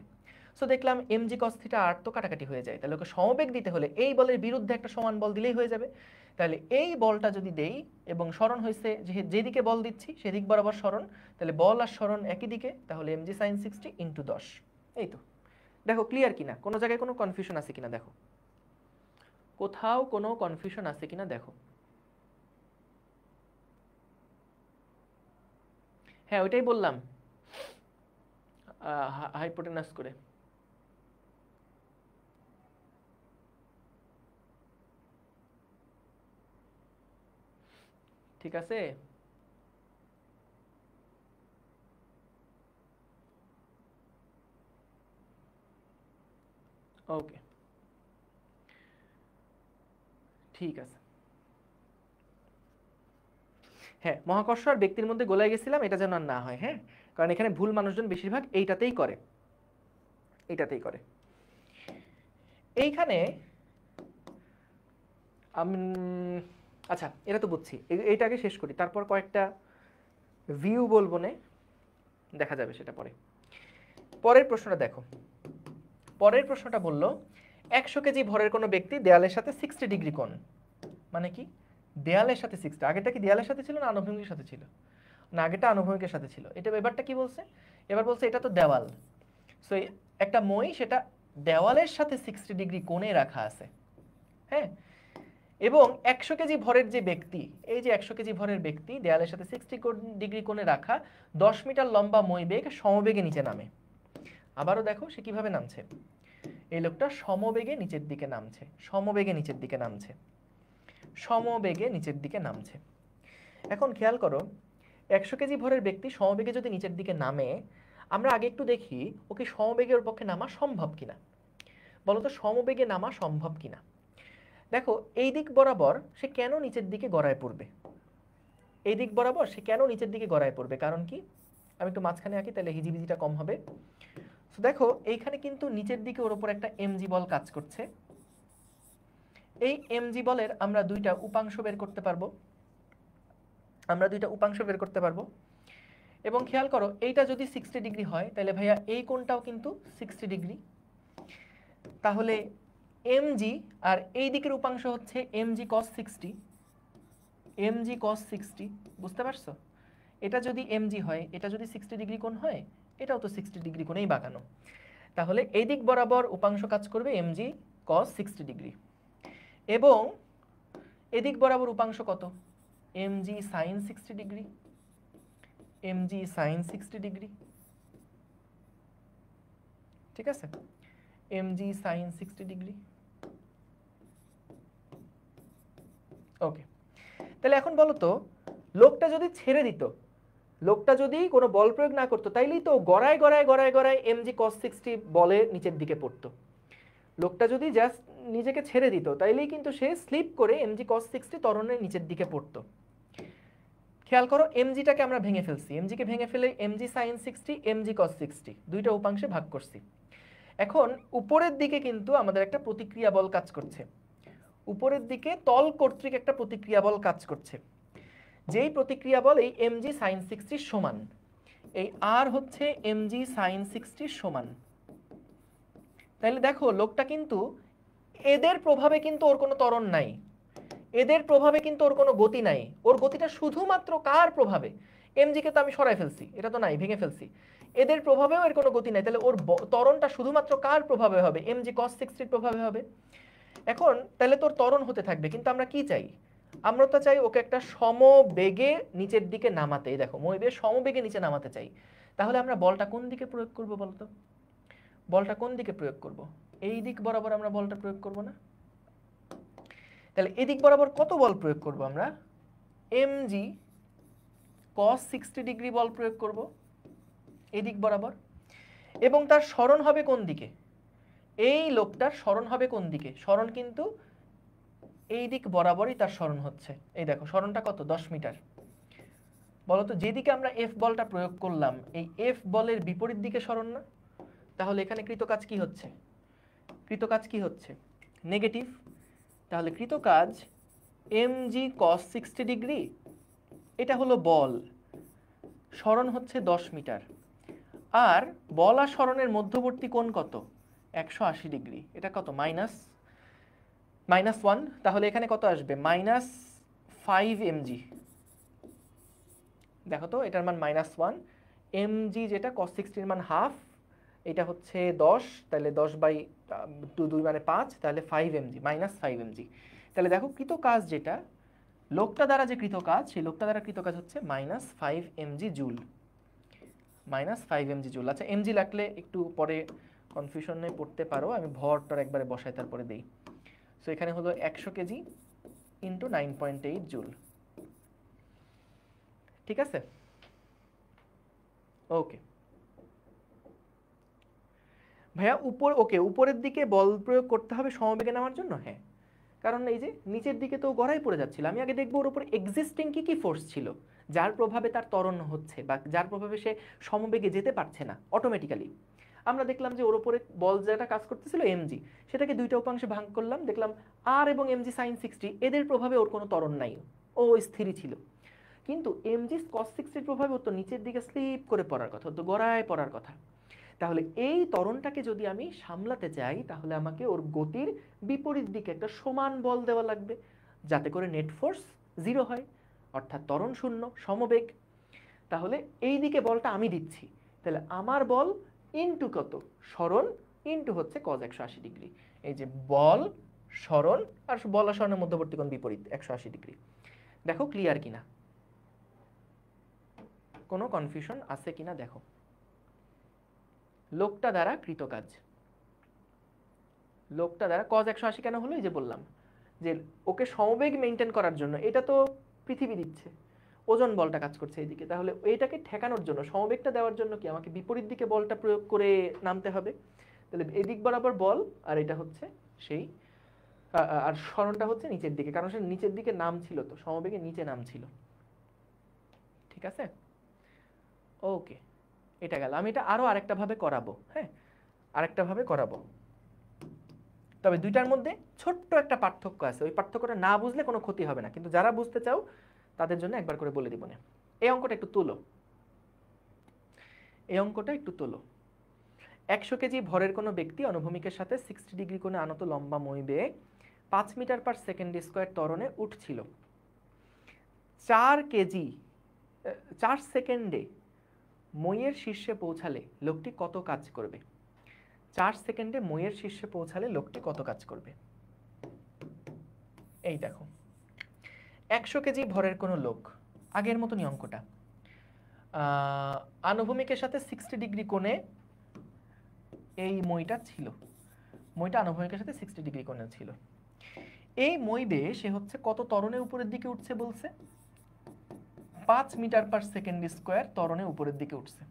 সো দেখলাম mg cos θ r তো কাটাকাটি হয়ে যায়, তাহলে ওকে সমবেগ দিতে হলে এই বলের বিরুদ্ধে একটা সমান বল দিলেই হয়ে যাবে। তাহলে এই বলটা যদি দেই এবং সরণ হয়েছে যেদিকে বল দিচ্ছি সেদিক বরাবর সরণ, তাহলে বল আর সরণ একই দিকে, তাহলে mg sin 60 ইন্টু 10। এই তো, দেখো ক্লিয়ার কিনা, কোনো জায়গায় কোনো কনফিউশন আছে কিনা দেখো, কোথাও কোনো কনফিউশন আছে কিনা দেখো। হ্যাঁ ওইটাই বললাম, হাইপোটেনাস করে। ঠিক আছে, ওকে ঠিক আছে। হ্যাঁ মহাকর্ষ আর ব্যক্তির মধ্যে গোলাই গেছিলাম, এটা যেন আর না হয়। হ্যাঁ, কারণ এখানে ভুল মানুষজন বেশিরভাগ এইটাতেই করে। এইখানে আচ্ছা এটা তো বুঝছি, এইটাকে শেষ করি, তারপর কয়েকটা ভিউ বলবো না, দেখা যাবে সেটা পরে। পরের প্রশ্নটা দেখো, পরের প্রশ্নটা বললো 100 কেজি ভরের কোনো ব্যক্তি দেয়ালের সাথে 60 ডিগ্রি কোণ, মানে কি দেয়ালের সাথে 60, আগেটা কি দেয়ালের সাথে ছিল না আনুভূমিকের সাথে ছিল? না আগেটা আনুভূমিকের সাথে ছিল। এটা এবারটা কি বলছে? এবার বলছে এটা তো দেওয়াল, সো একটা মই সেটা দেওয়ালের সাথে 60 ডিগ্রি কোণে রাখা আছে। হ্যাঁ, এবং 100 কেজি ভরের যে ব্যক্তি, এই যে 100 কেজি ভরের ব্যক্তি দেয়ালের সাথে 60 ডিগ্রি কোণে রাখা 10 মিটার লম্বা মই বেগ সমবেগে নিচে নামে। আবারও দেখো সে কিভাবে নামছে, এই লোকটা সমবেগে নিচের দিকে নামছে, সমবেগে নিচের দিকে নামছে। এখন খেয়াল করো 100 কেজি ভরের ব্যক্তি সমবেগে যদি নিচের দিকে নামে, আমরা আগে একটু দেখি ওকে সমবেগে ওর পক্ষে নামা সম্ভব কিনা। বলতো সমবেগে নামা সম্ভব কিনা। দেখো এই দিক বরাবর সে কেন নিচের দিকে গড়ায় পড়বে, কারণ কি? আমি একটু মাঝখানে আঁকি তাহলে হিজিবিজিটা কম হবে। তো দেখো এইখানে কিন্তু নিচের দিকে ওর উপর একটা mg বল কাজ করছে। এই mg বলের আমরা দুইটা উপাংশ বের করতে পারবো, এবং খেয়াল করো এইটা যদি 60 ডিগ্রি হয় তাহলে ভাইয়া এই কোণটাও কিন্তু 60 ডিগ্রি। তাহলে mg আর এই দিকের উপাংশ হচ্ছে mg cos 60, বুঝতে পারছো? এটা যদি mg হয়, এটা যদি 60 ডিগ্রি কোণ হয়, এটাও তো 60 ডিগ্রি কোণেই বাঁকানো। তাহলে এই দিক বরাবর উপাংশ কাজ করবে mg cos 60 ডিগ্রি, এবং এদিক বরাবর উপাংশ কত? mg sin 60 degree, mg sin 60 degree, ঠিক আছে, mg sin 60 ডিগ্রি। ওকে, তাহলে এখন বলো তো, লোকটা যদি ছেড়ে দিত, লোকটা যদি কোনো বল প্রয়োগ না করতো, তাইলেই তো গড়ায় গড়ায় গড়ায় গড়ায় mg cos 60 বলে নিচের দিকে পড়তো। লোকটা যদি জাস্ট নিজেকে ছেড়ে দিত, তাইলেই কিন্তু সে স্লিপ করে mg cos 60 ত্বরণের নিচের দিকে পড়তো। খেয়াল করো, mgটাকে আমরা ভেঙে ফেলছি, mg কে ভেঙে ফেলে mg sin 60 mg cos 60 দুইটা উপাংশে ভাগ করছি। এখন উপরের দিকে কিন্তু আমাদের একটা প্রতিক্রিয়া বল কাজ করছে, উপরের দিকে তল কর্তৃক একটা প্রতিক্রিয়া বল কাজ করছে, যেই প্রতিক্রিয়া বল এই mg sin 60 সমান, এই r হচ্ছে mg sin 60 সমান। তাহলে দেখো লোকটা কিন্তু, এদের প্রভাবে কিন্তু ওর কোনো ত্বরণ নাই, এদের প্রভাবে কিন্তু ওর কোনো গতি নাই, ওর গতিটা শুধুমাত্র কার প্রভাবে, mg কে তো আমি সরাই ফেলছি, এটা তো নাই, ভেঙে ফেলছি, এদের প্রভাবেও এর কোনো গতি নাই, তাহলে ওর ত্বরণটা শুধুমাত্র কার প্রভাবে হবে, mg cos 60 এর প্রভাবে হবে। এখন তাহলে তোর ত্বরণ হতে থাকবে, কিন্তু আমরা কি চাই, আমরা তো চাই ওকে একটা সমবেগে নিচের দিকে নামাতে, এই দেখো মইবে সমবেগে নিচে নামাতে চাই। তাহলে আমরা বলটা কোন দিকে প্রয়োগ করব বলতো, বলটা কোন দিকে প্রয়োগ করব, এই দিক বরাবর আমরা বলটা প্রয়োগ করব না? তাহলে এদিক বরাবর কত বল প্রয়োগ করব আমরা, mg cos 60 ডিগ্রি বল প্রয়োগ করব এদিক বরাবর, এবং তার সরণ হবে কোন দিকে, এই লোকটার সরণ হবে কোন দিকে, সরণ কিন্তু এই দিক বরাবরই তার সরণ হচ্ছে, এই দেখো সরণটা কত, 10 মিটার। বলতো যেদিকে আমরা f বলটা প্রয়োগ করলাম, এই f বলের বিপরীত দিকে সরণ না? তাহলে এখানে কৃতকাজ কি হচ্ছে, কৃতকাজ কি হচ্ছে, নেগেটিভ। তাহলে কৃতকাজ mg cos 60 ডিগ্রি, এটা হলো বল, সরণ হচ্ছে 10 মিটার, আর বল আর সরণের মধ্যবর্তী কোণ কত, 180 ডিগ্রি, এটা কত, -1, তাহলে এখানে কত আসবে, -5 mg। দেখো তো এটার মান -1, mg যেটা cos 60 এর মান হাফ, এটা হচ্ছে 10, তাহলে 10/2 মানে 5, তাহলে 5 mg, -5 mg। তাহলে দেখো কৃতকাজ যেটা, লোকটা দ্বারা যে কৃতকাজ, সেই লোকটা দ্বারা কৃতকাজ হচ্ছে -5 mg জুল, -5 mg জুল। আচ্ছা mg লাগলে একটু পরে কনফিউশনে পড়তে পারো, আমি ভরটার একবারে বসাই তারপরে দেই। সো এখানে হলো 100 কেজি ইন্টু 9.8 জুল, ঠিক আছে? ওকে ভাইয়া, ওকে উপরের দিকে বল প্রয়োগ করতে হবে সমবেগে নামার জন্য, হ্যাঁ, কারণ এই যে নিচের দিকে তো গড়াই পড়ে যাচ্ছিল, আমি আগে দেখবো ওর উপর এক্সিস্টিং কি কি ফোর্স ছিল, যার প্রভাবে তার ত্বরণ হচ্ছে বা যার প্রভাবে সে সমবেগে যেতে পারছে না অটোমেটিক্যালি। আমরা দেখলাম যে ওর উপরে বল যেটা কাজ করতেছিল mg, সেটাকে দুইটা উপাংশে ভাগ করলাম, দেখলাম r এবং mg sin 60 এদের প্রভাবে ওর কোনো ত্বরণ নাই, ও স্থিরই ছিল। কিন্তু mg cos 60 এর প্রভাবে ও তো নিচের দিকে স্লিপ করে পড়ার কথা, তো গড়ায় পড়ার কথা। তাহলে এই ত্বরণটাকে যদি আমি সামলাতে চাই, তাহলে আমাকে ওর গতির বিপরীত দিকে একটা সমান বল দেওয়া লাগবে, যাতে করে নেট ফোর্স 0 হয়, অর্থাৎ ত্বরণ শূন্য, সমবেগ। তাহলে এই দিকে বলটা আমি দিচ্ছি, তাহলে আমার বল ইনটু কত, সরণ ইনটু হচ্ছে cos 180 ডিগ্রি। এই যে বল, সরণ, আর বল আর সরণের মধ্যবর্তী কোণ বিপরীত 180 ডিগ্রি। দেখো ক্লিয়ার কিনা, কোনো কনফিউশন আছে কিনা দেখো। লোকটা দ্বারা কৃতকাজ, লোকটা দ্বারা cos 180 কেন হলো, এই যে বললাম যে ওকে সমবেগ মেনটেন করার জন্য, এটা তো পৃথিবী দিচ্ছে, ওজন বলটা কাজ করছে এইদিকে, তাহলে এইটাকে ঠেকানোর জন্য, সমবেগটা দেওয়ার জন্য কি আমাকে বিপরীত দিকে বলটা প্রয়োগ করে নামতে হবে। তাহলে এই দিক বরাবর বল, আর এটা হচ্ছে সেই, আর সরণটা হচ্ছে নিচের দিকে, কারণ সে নিচের দিকে নাম ছিল, তো সমবেগে নিচে নাম ছিল, ঠিক আছে? ওকে, এটা গেল। আমি এটা আরো আরেকটা ভাবে করাবো, হ্যাঁ, আরেকটা ভাবে করাবো, তবে দুইটার মধ্যে ছোট্ট একটা পার্থক্য আছে, ওই পার্থক্যটা না বুঝলে কোনো ক্ষতি হবে না, কিন্তু যারা বুঝতে চাও তাদের জন্য একবার করে বলে দিব না। এই অঙ্কটা একটু তোলো, এই অঙ্কটা একটু তোলো। 100 কেজি ভরের কোনো ব্যক্তি অনুভূমিকের সাথে 60 ডিগ্রি কোণে আনত লম্বা মই বেয়ে 5 মিটার পার সেকেন্ড স্কোয়ার ত্বরণে উঠছিল। 4 সেকেন্ডে মইয়ের শীর্ষে পৌঁছালে লোকটি কত কাজ করবে? 4 সেকেন্ডে মইয়ের শীর্ষে পৌঁছালে লোকটি কত কাজ করবে? এই দেখো 100 কেজি ভরের কোনো লোক, আগের মতনই অঙ্কটা, আনুভূমিকের সাথে 60 ডিগ্রি কোণে এই মইটা ছিল, মইটা আনুভূমিকের সাথে 60 ডিগ্রি কোণে ছিল। এই মই বেয়ে সে হচ্ছে কত ত্বরণে উপরের দিকে উঠছে বলছে? 5 মিটার পার সেকেন্ড স্কয়ার ত্বরণে উপরের দিকে উঠছে।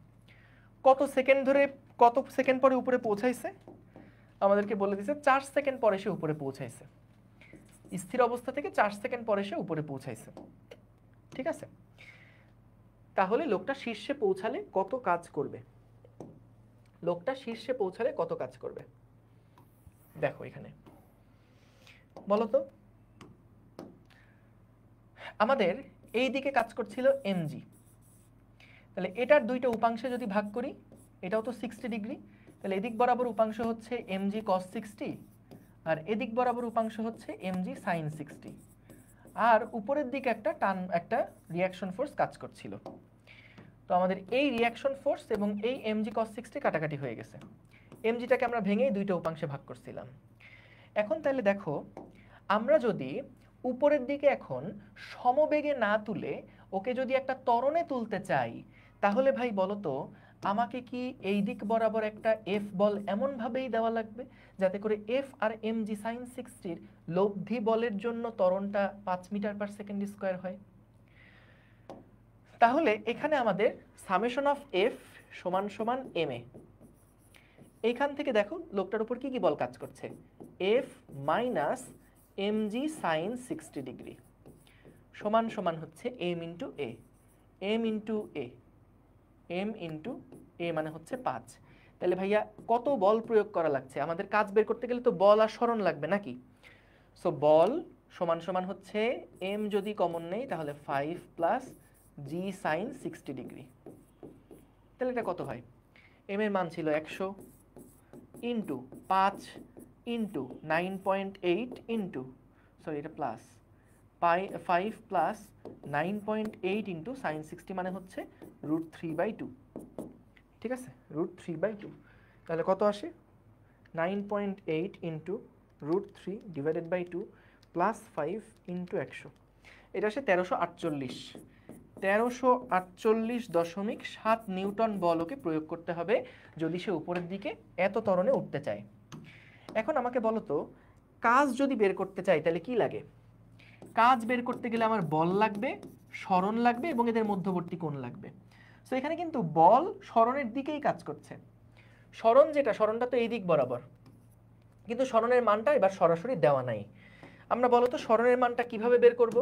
কত সেকেন্ড ধরে, কত সেকেন্ড পরে উপরে পৌঁছাইছে? আমাদেরকে বলে দিয়েছে 4 সেকেন্ড পরে সে উপরে পৌঁছাইছে। স্থির অবস্থা থেকে 4 সেকেন্ড পরে সে উপরে পৌঁছাইছে। ঠিক আছে, তাহলে লোকটা শীর্ষে পৌঁছালে কত কাজ করবে? লোকটা শীর্ষে পৌঁছালে কত কাজ করবে দেখো এখানে, বলো তো। আমাদের এই দিকে কাজ করছিল এমজি, তাহলে এটার দুইটা উপাংশে যদি ভাগ করি, এটাও তো 60 ডিগ্রি, তাহলে এদিক বরাবর উপাংশ হচ্ছে এমজি কস 60 আর এদিক বরাবর উপাংশ হচ্ছে এমজি সাইন 60, আর উপরের দিকে একটা রিয়াকশন ফোর্স কাজ করছিল। তো আমাদের এই রিয়াকশন ফোর্স এবং এই এমজি কস 60 কাটাকাটি হয়ে গেছে। এমজিটাকে আমরা ভেঙেই দুইটা উপাংশে ভাগ করছিলাম। এখন তাহলে দেখো, আমরা যদি উপরের দিকে এখন সমবেগে না তুলে ওকে যদি একটা ত্বরণে তুলতে চাই, তাহলে ভাই বলো তো আমাকে কি এই দিক বরাবর একটা এফ বল এমন ভাবেই দেওয়া লাগবে যাতে করে এফ আর এমজি সাইন 60 লব্ধি বলের জন্য ত্বরণটা 5 মিটার পার সেকেন্ড স্কয়ার হয়। তাহলে এখানে আমাদের সামেশন অফ এফ সমান সমান এম এ। এইখান থেকে দেখো লোকটার উপর কি কি বল কাজ করছে, F minus MG sine 60 degree সমান সমান হচ্ছে M into A, M into A, M into A মানে হচ্ছে 5। তাহলে ভাইয়া কত বল প্রয়োগ করা লাগছে? আমাদের কাজ বের করতে গেলে তো বল আর সরণ লাগবে নাকি? সো বল সমান সমান হচ্ছে এম যদি কমন নেই তাহলে 5 প্লাস জি সাইন 60 ডিগ্রি। তাহলে এটা কত হয়? এম এর মান ছিল 100 ইন্টু 5 ইন্টু 9.8 ইন্টু, সরি এটা প্লাস 5 প্লাস 9.8 ইন্টু সাইন 60 মানে হচ্ছে √3/2। ঠিক আছে, √3/2। তাহলে কত আসে? 9.8 into √3 divided by 2 plus 5 into 100, এটা আসে 1348.7 নিউটন বল ওকে প্রয়োগ করতে হবে যদি সে উপরের দিকে এত ত্বরণে উঠতে চায়। এখন আমাকে বলো তো, কাজ যদি বের করতে চাই তাহলে কি লাগে? কাজ বের করতে গেলে আমার বল লাগবে, সরণ লাগবে এবং এদের মধ্যবর্তী কোণ লাগবে। সো এখানে কিন্তু বল সরণের দিকেই কাজ করছে। সরণ যেটা, সরণটা তো এই দিক বরাবর, কিন্তু সরণের মানটা এবার সরাসরি দেওয়া নাই। আমরা বলো তো সরণের মানটা কিভাবে বের করব?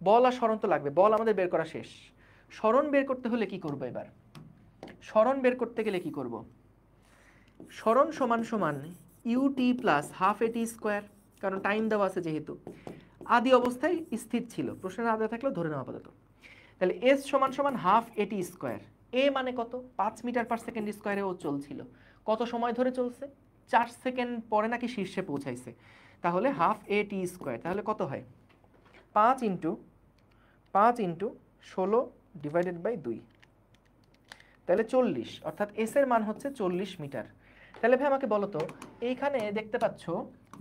বল আর সরণ তো লাগবে, বল আমাদের বের করা শেষ। সরণ বের করতে হলে কি করব? এবার সরণ বের করতে গেলে কি করব? সরণ সমান সমান ইউটি প্লাস হাফ এটি স্কোয়ার, কারণ টাইম দেওয়া আছে যেহেতু, আদি অবস্থায় স্থির ছিল, প্রশ্নের আদা থাকলেও ধরে নেওয়া আপাতত। তাহলে এস সমান সমান হাফ এটি স্কোয়ার, এ মানে কত? 5 মিটার পার সেকেন্ড স্কোয়ারে ও চলছিল। কত সময় ধরে চলছে? 4 সেকেন্ড পরে নাকি শীর্ষে পৌঁছাইছে। তাহলে হাফ এটি স্কোয়ার, তাহলে কত হয়? 5 ইন্টু 16 ডিভাইডেড বাই 2, তাহলে 40, অর্থাৎ এস এর মান হচ্ছে 40 মিটার। তাহলে ভাই আমাকে বলো তো, এইখানে দেখতে পাচ্ছ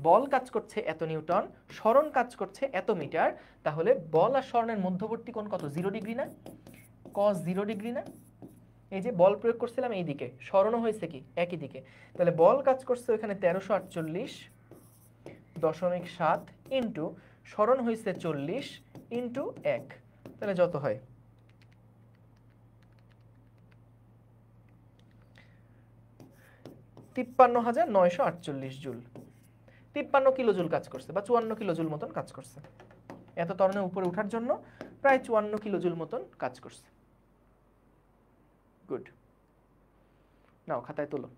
বল কাজ করছে এত নিউটন, সরণ কাজ করছে এত মিটার, তাহলে বল আর সরণের মধ্যবর্তী কোণ কত? 0 ডিগ্রি না? cos 0 ডিগ্রি না? এই যে বল প্রয়োগ করছিলাম এই দিকে, সরণও হয়েছে কি একই দিকে, তাহলে বল কাজ করছে ওখানে 1348.7 ইন্টু সরণ হয়েছে 40 ইন্টু 1, তাহলে যত হয় 53,948 জুল। 53 কিলো জুল কাজ করছে, বা 54 কিলো জুল মতন কাজ করছে। এত ত্বরণে উপরে ওঠার জন্য প্রায় 54 কিলো জুল মতন কাজ করছে। গুড, নাও খাতায় তোলো।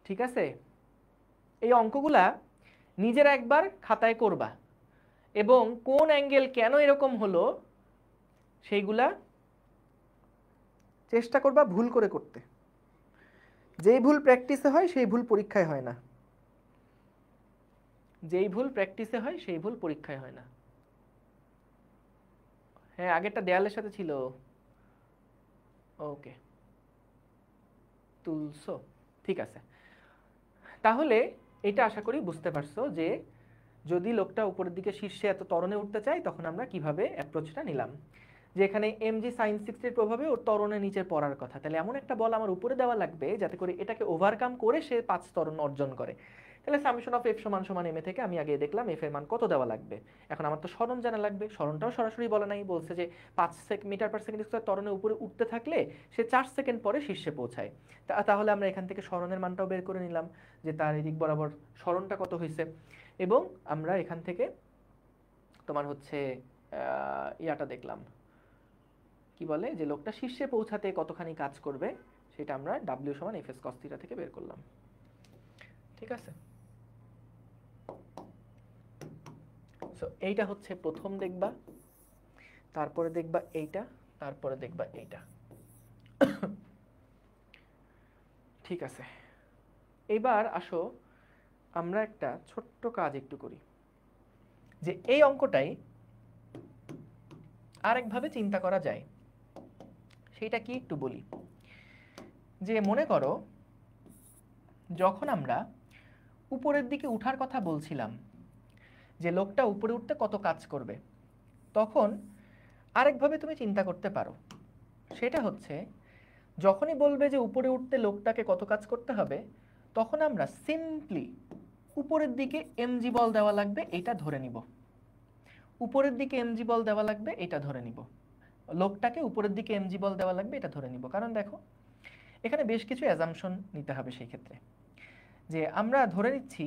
ঠিক আছে, এই অঙ্কগুলা নিজেরা একবার খাতায় করবা এবং কোন অ্যাঙ্গেল কেন এরকম হলো সেইগুলা চেষ্টা করবা ভুল করে করতে। যেই ভুল প্র্যাকটিসে হয় সেই ভুল পরীক্ষায় হয় না। যেই ভুল প্র্যাকটিসে হয় সেই ভুল পরীক্ষায় হয় না। হ্যাঁ, আগেরটা দেয়ালের সাথে ছিল। ওকে, তুলছো, ঠিক আছে। তাহলে এটা আশা করি বুঝতে পারছো যে যদি লোকটা উপরের দিকে শীর্ষে এত ত্বরণে উঠতে চায় তখন আমরা কিভাবে অ্যাপ্রোচটা নিলাম। যে এখানে mg sin 60 এর প্রভাবে ওর ত্বরণে নিচে পড়ার কথা, তাহলে এমন একটা বল আমার উপরে দেওয়া লাগবে যাতে করে এটাকে ওভারকাম করে সে 5 ত্বরণ অর্জন করে। তাহলে সামেশন অফ f সমান সমান m থেকে আমি আগে দেখলাম f এর মান কত দেওয়া লাগবে। এখন আমার তো সরণ জানা লাগবে, সরণটাও সরাসরি বলে নাই, বলছে যে 5 মিটার পার সেকেন্ড স্কয়ার ত্বরণে উপরে উঠতে থাকলে সে 4 সেকেন্ড পরে শীর্ষে পৌঁছায়। তাহলে আমরা এখান থেকে সরণের মানটাও বের করে নিলাম যে তার এদিক বরাবর সরণটা কত হয়েছে, এবং আমরা এখান থেকে তোমার হচ্ছে ইয়াটা দেখলাম, কি বলে যে লোকটা শীর্ষে পৌঁছাতে কতখানি কাজ করবে সেটা আমরা w সমান fs cos θ থেকে বের করলাম। ঠিক আছে, সো এইটা হচ্ছে প্রথম দেখবা, তারপরে দেখবা এইটা, তারপরে দেখবা এইটা। ঠিক আছে, এবার আসো আমরা একটা ছোট্ট কাজ একটু করি, যে এই অঙ্কটাই আরেকভাবে চিন্তা করা যায়, সেটা কি একটু বলি। যে মনে করো যখন আমরা উপরের দিকে উঠার কথা বলছিলাম, যে লোকটা উপরে উঠতে কত কাজ করবে, তখন আরেকভাবে তুমি চিন্তা করতে পারো। সেটা হচ্ছে যখনই বলবে যে উপরে উঠতে লোকটাকে কত কাজ করতে হবে, তখন আমরা সিম্পলি উপরের দিকে mg বল দেওয়া লাগবে এটা ধরে নিব। উপরের দিকে mg বল দেওয়া লাগবে এটা ধরে নিব, লোকটাকে উপরের দিকে mg বল দেওয়া লাগবে এটা ধরে নিব। কারণ দেখো এখানে বেশ কিছু অ্যাজাম্পশন নিতে হবে সেই ক্ষেত্রে। যে আমরা ধরে নিচ্ছি,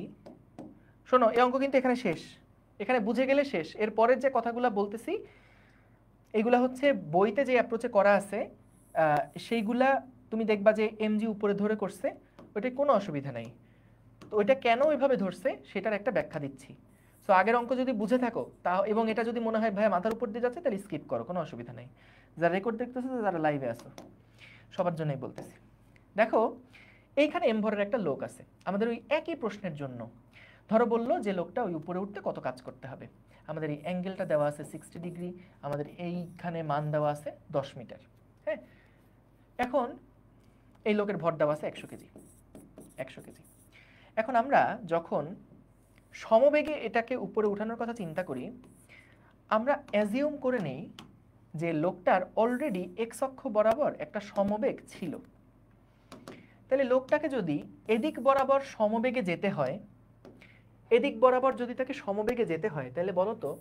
শোনো এই অঙ্ক কিন্তু এখানে শেষ, এখানে বুঝে গেলে শেষ। এর পরের যে কথাগুলো বলতেছি এইগুলা হচ্ছে বইতে যে অ্যাপ্রোচে করা আছে সেইগুলা তুমি দেখবা যে mg উপরে ধরে করছে, ওইটা কোনো অসুবিধা নাই। তো ওইটা কেন ওইভাবে ধরছে সেটার একটা ব্যাখ্যা দিচ্ছি। সো আগের অঙ্ক যদি বুঝে থাকো তা, এবং এটা যদি মনে হয় ভাই মাথার উপর দিয়ে যাচ্ছে, তাহলে স্কিপ করো, কোনো অসুবিধা নেই। যারা রেকর্ড দেখতেছে, যারা লাইভে আসো, সবার জন্যই বলতেছি। দেখো এইখানে এম ভরের একটা লোক আছে, আমাদের ওই একই প্রশ্নের জন্য ধরো বললো যে লোকটা ওই উপরে উঠতে কত কাজ করতে হবে। আমাদের এই অ্যাঙ্গেলটা দেওয়া আছে 60 ডিগ্রি, আমাদের এইখানে মান দেওয়া আছে 10 মিটার। হ্যাঁ, এখন এই লোকের ভর দেওয়া আছে 100 কেজি, 100 কেজি। এখন আমরা যখন সমবেগে এটাকে উপরে উঠানোর কথা চিন্তা করি, আমরা অ্যাজিউম করে নেই যে লোকটার অলরেডি এক্স অক্ষ বরাবর একটা সমবেগ ছিল। তাহলে লোকটাকে যদি এদিক বরাবর সমবেগে যেতে হয়, এদিক বরাবর যদি তাকে সমবেগে যেতে হয়, তাহলে বলো তো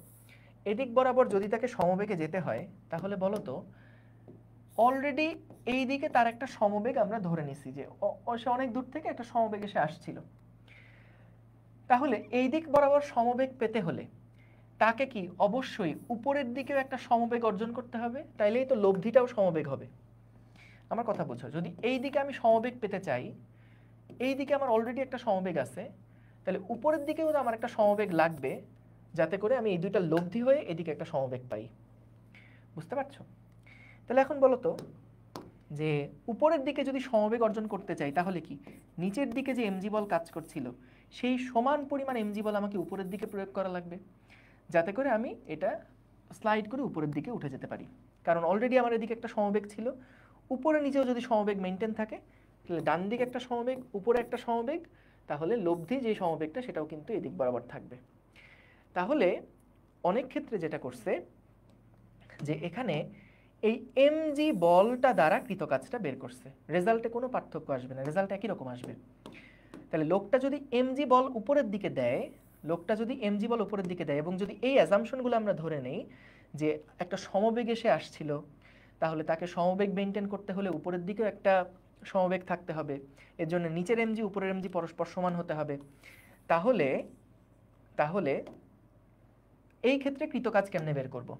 এদিক বরাবর যদি তাকে সমবেগে যেতে হয়, তাহলে বলো তো অলরেডি এই দিকে তার একটা সমবেগ আমরা ধরে নিছি, যে সে অনেক দূর থেকে একটা সমবেগে সে আসছিল। তাহলে এই দিক বরাবর সমবেগ পেতে হলে তাকে কি অবশ্যই উপরের দিকেও একটা সমবেগ অর্জন করতে হবে, তাইলেই তো লব্ধিটাও সমবেগ হবে। আমার কথা বুঝো, যদি এই দিকে আমি সমবেগ পেতে চাই, এই দিকে আমার অলরেডি একটা সমবেগ আছে, তাহলে উপরের দিকেও তো আমার একটা সমবেগ লাগবে, যাতে করে আমি এই দুইটা লব্ধি হয়ে এদিকে একটা সমবেগ পাই। বুঝতে পারছো? তাহলে এখন বলো তো যে উপরের দিকে যদি সমবেগ অর্জন করতে চাই, তাহলে কি নিচের দিকে যে এমজি বল কাজ করছিল সেই সমান পরিমাণ এমজি বল আমাকে উপরের দিকে প্রয়োগ করা লাগবে, যাতে করে আমি এটা স্লাইড করে উপরের দিকে উঠে যেতে পারি। কারণ অলরেডি আমার এদিকে একটা সমবেগ ছিল, উপরে নিচেও যদি সমবেগ মেনটেন থাকে, তাহলে ডান দিকে একটা সমবেগ, উপরে একটা সমবেগ, তাহলে লব্ধি যে সমবেগটা সেটাও কিন্তু এদিক বরাবর থাকবে। তাহলে অনেক ক্ষেত্রে যেটা করছে যে এখানে এই mg বলটা দ্বারা কৃতকাজটা বের করছে, রেজাল্টে কোনো পার্থক্য আসবে না, রেজাল্ট একই রকম আসবে। তাহলে লোকটা যদি mg বল উপরের দিকে দেয়, লোকটা যদি mg বল উপরের দিকে দেয়, এবং যদি এই অ্যাজাম্পশনগুলো আমরা ধরে নেই যে একটা সমবেগে সে আসছিল, তাহলে তাকে সমবেগ মেনটেন করতে হলে উপরের দিকেও একটা সমবেগ থাকতে হবে, এর জন্য নিচের mg উপরের mg পরস্পর সমান হতে হবে। তাহলে তাহলে এই ক্ষেত্রে কৃতকাজ কেমনে বের করব?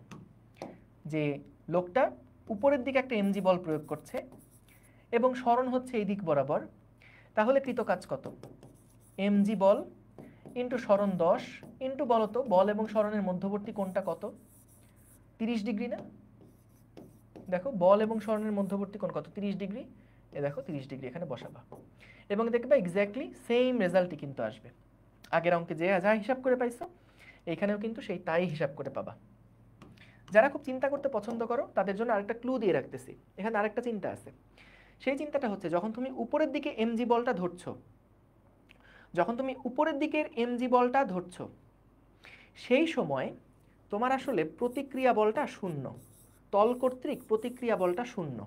যে লোকটা উপরের দিকে একটা mg বল প্রয়োগ করছে এবং সরণ হচ্ছে এই দিক বরাবর, তাহলে কৃতকাজ কত? mg বল ইন্টু সরণ 10 ইন্টু বলতো বল এবং সরণের মধ্যবর্তী কোণটা কত? 30 ডিগ্রি না? দেখো বল এবং সরণের মধ্যবর্তী কোণ কত? 30 ডিগ্রি। এ দেখো 30 ডিগ্রি এখানে বসাবা এবং দেখবে এক্স্যাক্টলি সেম রেজাল্টই কিন্তু আসবে। আগের অঙ্কে যে যা হিসাব করে পাইছো এইখানেও কিন্তু সেই তাই হিসাব করে পাবা। যারা খুব চিন্তা করতে পছন্দ করো তাদের জন্য আরেকটা ক্লু দিয়ে রাখতেছি, এখানে আরেকটা চিন্তা আছে। সেই চিন্তাটা হচ্ছে যখন তুমি উপরের দিকে এমজি বলটা ধরছো, যখন তুমি উপরের দিকের এমজি বলটা ধরছো সেই সময় তোমার আসলে প্রতিক্রিয়া বলটা শূন্য, তল কর্তৃক প্রতিক্রিয়া বলটা শূন্য,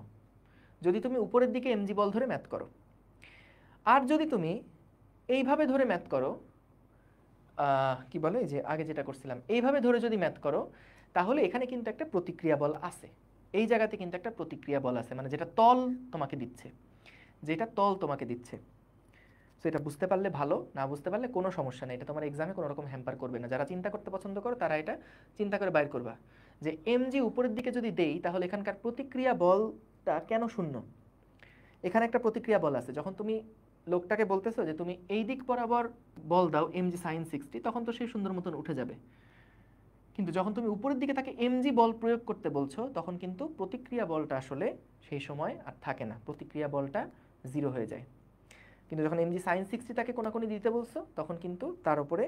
যদি তুমি উপরের দিকে এমজি বল ধরে ম্যাথ করো। আর যদি তুমি এইভাবে ধরে ম্যাথ করো, কি বলে যে আগে যেটা করছিলাম এইভাবে ধরে যদি ম্যাথ করো, তাহলে এখানে কিন্তু একটা প্রতিক্রিয়া বল আছে, এই জায়গাতে কিন্তু একটা প্রতিক্রিয়া বল আছে, মানে যেটা তল তোমাকে দিচ্ছে, যেটা তল তোমাকে দিচ্ছে। সো এটা বুঝতে পারলে ভালো, না বুঝতে পারলে কোনো সমস্যা নেই, এটা তোমার এক্সামে কোনো রকম হ্যাম্পার করবে না। যারা চিন্তা করতে পছন্দ করো তারা এটা চিন্তা করে বাইর করবা যে এমজি উপরের দিকে যদি দেই তাহলে এখানকার প্রতিক্রিয়া বলটা কেন শূন্য। এখানে একটা প্রতিক্রিয়া বল আছে, যখন তুমি লোকটাকে বলতেছো যে তুমি এই দিক বরাবর বল দাও এমজি সাইন 60, তখন তো সেই সুন্দর মতন উঠে যাবে। কিন্তু যখন তুমি উপরের দিকে তাকে এমজি বল প্রয়োগ করতে বলছো তখন কিন্তু প্রতিক্রিয়া বলটা আসলে সেই সময় আর থাকে না, প্রতিক্রিয়া বলটা জিরো হয়ে যায়। কিন্তু যখন এমজি সাইন 60 তাকে কোনাকুনি দিতে বলছো তখন কিন্তু তার উপরে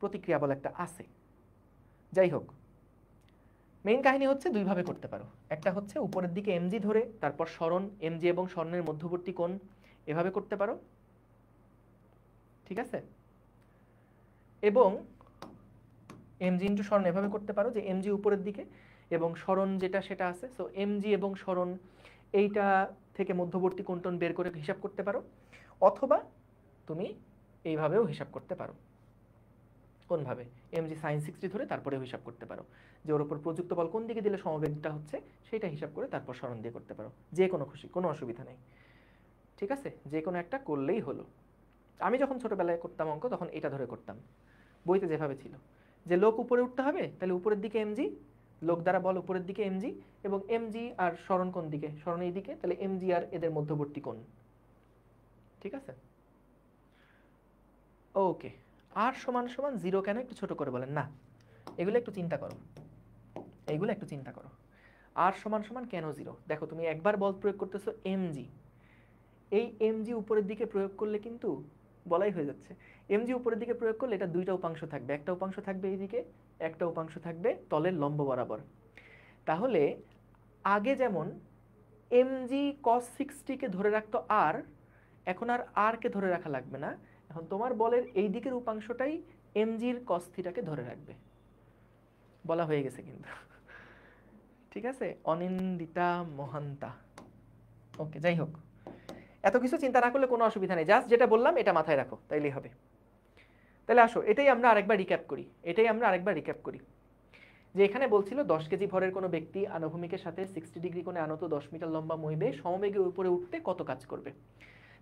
প্রতিক্রিয়া বল একটা আছে। যাই হোক, মেইন কাহিনী হচ্ছে দুইভাবে করতে পারো, একটা হচ্ছে উপরের দিকে এমজি ধরে তারপর সরণ, এমজি এবং সরণের মধ্যবর্তী কোণ, এভাবে করতে পারো, ঠিক আছে। এবং এমজি ইন্টু সরণ এভাবে করতে পারো যে এমজি উপরের দিকে এবং সরণ যেটা সেটা আছে, সো এমজি এবং সরণ এইটা থেকে মধ্যবর্তী কোণটন বের করে হিসাব করতে পারো, অথবা তুমি এইভাবেও হিসাব করতে পারো। কোনভাবে? এমজি সাইন 60 ধরে তারপরে হিসাব করতে পারো যে ওর উপর প্রযুক্ত বল কোন দিকে দিলে সমবেগটা হচ্ছে সেটা হিসাব করে তারপর সরণ দিয়ে করতে পারো, যে কোনো খুশি, কোনো অসুবিধা নেই, ঠিক আছে, যে কোনো একটা করলেই হলো। আমি যখন ছোটবেলায় করতাম অঙ্ক তখন এটা ধরে করতাম, বইতে যেভাবে ছিল যে লোক উপরে উঠতে হবে তাহলে উপরের দিকে এমজি, লোক দ্বারা বল উপরের দিকে এমজি, এবং এমজি আর সরণ কোন দিকে, সরণ এই দিকে, তাহলে এমজি আর এদের মধ্যবর্তী কোণ, ঠিক আছে। ওকে, আর সমান সমান জিরো কেন একটু ছোট করে বলেন না, এগুলো একটু চিন্তা করো, এইগুলো একটু চিন্তা করো। আর সমান সমান কেন জিরো? দেখো তুমি একবার বল প্রয়োগ করতেছো এমজি, এই এমজি উপরের দিকে প্রয়োগ করলে কিন্তু বলাই হয়ে যাচ্ছে, এমজি উপরের দিকে প্রয়োগ করলে এটা দুইটা উপাংশ থাকবে, একটা উপাংশ থাকবে এইদিকে, একটা উপাংশ থাকবে তলের লম্ব বরাবর। তাহলে আগে যেমন এমজি কস 60 কে ধরে রাখতো আর, এখন আর আর কে ধরে রাখা লাগবে না, এখন তোমার বলের এই দিকের উপাংশটাই এমজির কস থিটাকে ধরে রাখবে। বলা হয়ে গেছে কিন্তু, ঠিক আছে, অনিন্দিতা মহান্তা। ওকে, যাই হোক, এত কিছু চিন্তা না করলে কোনো অসুবিধা নেই, জাস্ট যেটা বললাম এটা মাথায় রাখো তাইলেই হবে। তাহলে আসো এটাই আমরা আরেকবার রিক্যাপ করি, যে এখানে বলছিল 10 কেজি ভরের কোনো ব্যক্তি আনুভূমিকের সাথে 60 ডিগ্রি কোণে আনত 10 মিটার লম্বা মইবে সমবেগে উপরে উঠতে কত কাজ করবে।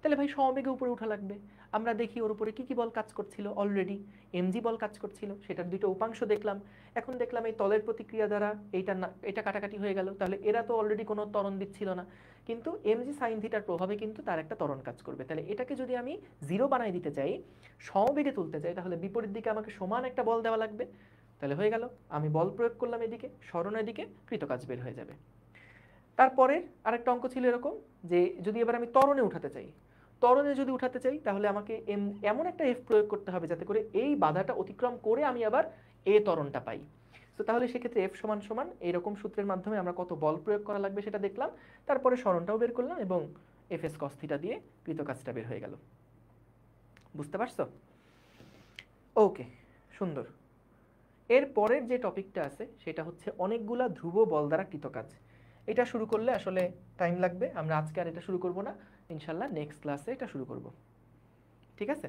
তাহলে ভাই সমবেগে উপরে উঠা লাগবে, আমরা দেখি ওর উপরে কি কি বল কাজ করছিল, অলরেডি এমজি বল কাজ করছিল, সেটার দুটো উপাংশ দেখলাম, এখন দেখলাম এই তলের প্রতিক্রিয়া দ্বারা এইটা না এটা কাটাকাটি হয়ে গেল, তাহলে এরা তো অলরেডি কোনো ত্বরণ দিচ্ছিল না, কিন্তু এমজি সাইন থিটার প্রভাবে কিন্তু তার একটা ত্বরণ কাজ করবে। তাহলে এটাকে যদি আমি জিরো বানাই দিতে চাই, সমবেগে তুলতে চাই, তাহলে বিপরীত দিকে আমাকে সমান একটা বল দেওয়া লাগবে, তাহলে হয়ে গেল, আমি বল প্রয়োগ করলাম এদিকে, সরণের দিকে, কৃতকাজ বের হয়ে যাবে। তারপরে আরেকটা অঙ্ক ছিল এরকম যে যদি এবার আমি ত্বরণে উঠাতে চাই, ত্বরণে যদি উঠাতে চাই তাহলে আমাকে এমন একটা এফ প্রয়োগ করতে হবে যাতে করে এই বাধাটা অতিক্রম করে আমি আবার এ ত্বরণটা পাই। তো তাহলে সেক্ষেত্রে এফ সমান সমান এইরকম সূত্রের মাধ্যমে আমরা কত বল প্রয়োগ করা লাগবে সেটা দেখলাম, তারপরে সরণটাও বের করলাম এবং এফ এস কস থিটা দিয়ে কৃতকাজটা বের হয়ে গেল। বুঝতে পারছো? ওকে, সুন্দর। এর পরের যে টপিকটা আছে সেটা হচ্ছে অনেকগুলা ধ্রুব বল দ্বারা কৃতকাজ। এটা শুরু করলে আসলে টাইম লাগবে, আমরা আজকে আর এটা শুরু করব না, ইনশাল্লাহ নেক্সট ক্লাসে এটা শুরু করব, ঠিক আছে।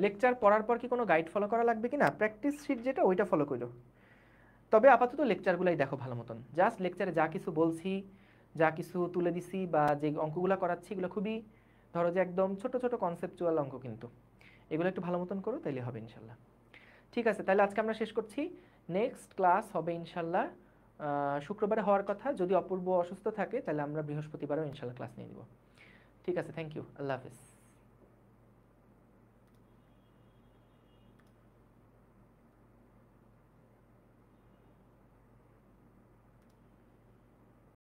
লেকচার পড়ার পর কি কোনো গাইড ফলো করা লাগবে কি না, প্র্যাকটিস শিট যেটা ওইটা ফলো করো, তবে আপাতত লেকচারগুলাই দেখো ভালো মতন, জাস্ট লেকচারে যা কিছু বলছি, যা কিছু তুলে দিছি বা যে অঙ্কগুলো করাচ্ছি এগুলো খুবই ধরো যে একদম ছোট ছোট কনসেপচুয়াল অঙ্ক, কিন্তু এগুলো একটু ভালো মতন করো তাইলে হবে ইনশাল্লাহ। ঠিক আছে, তাহলে আজকে আমরা শেষ করছি, নেক্সট ক্লাস হবে ইনশাল্লাহ শুক্রবারে হওয়ার কথা, যদি অপূর্ব অসুস্থ থাকে তাহলে আমরা বৃহস্পতিবারও ইনশাল্লাহ ক্লাস নিয়ে নিব। ঠিক আছে, থ্যাংক ইউ, আল্লাহ হাফেজ।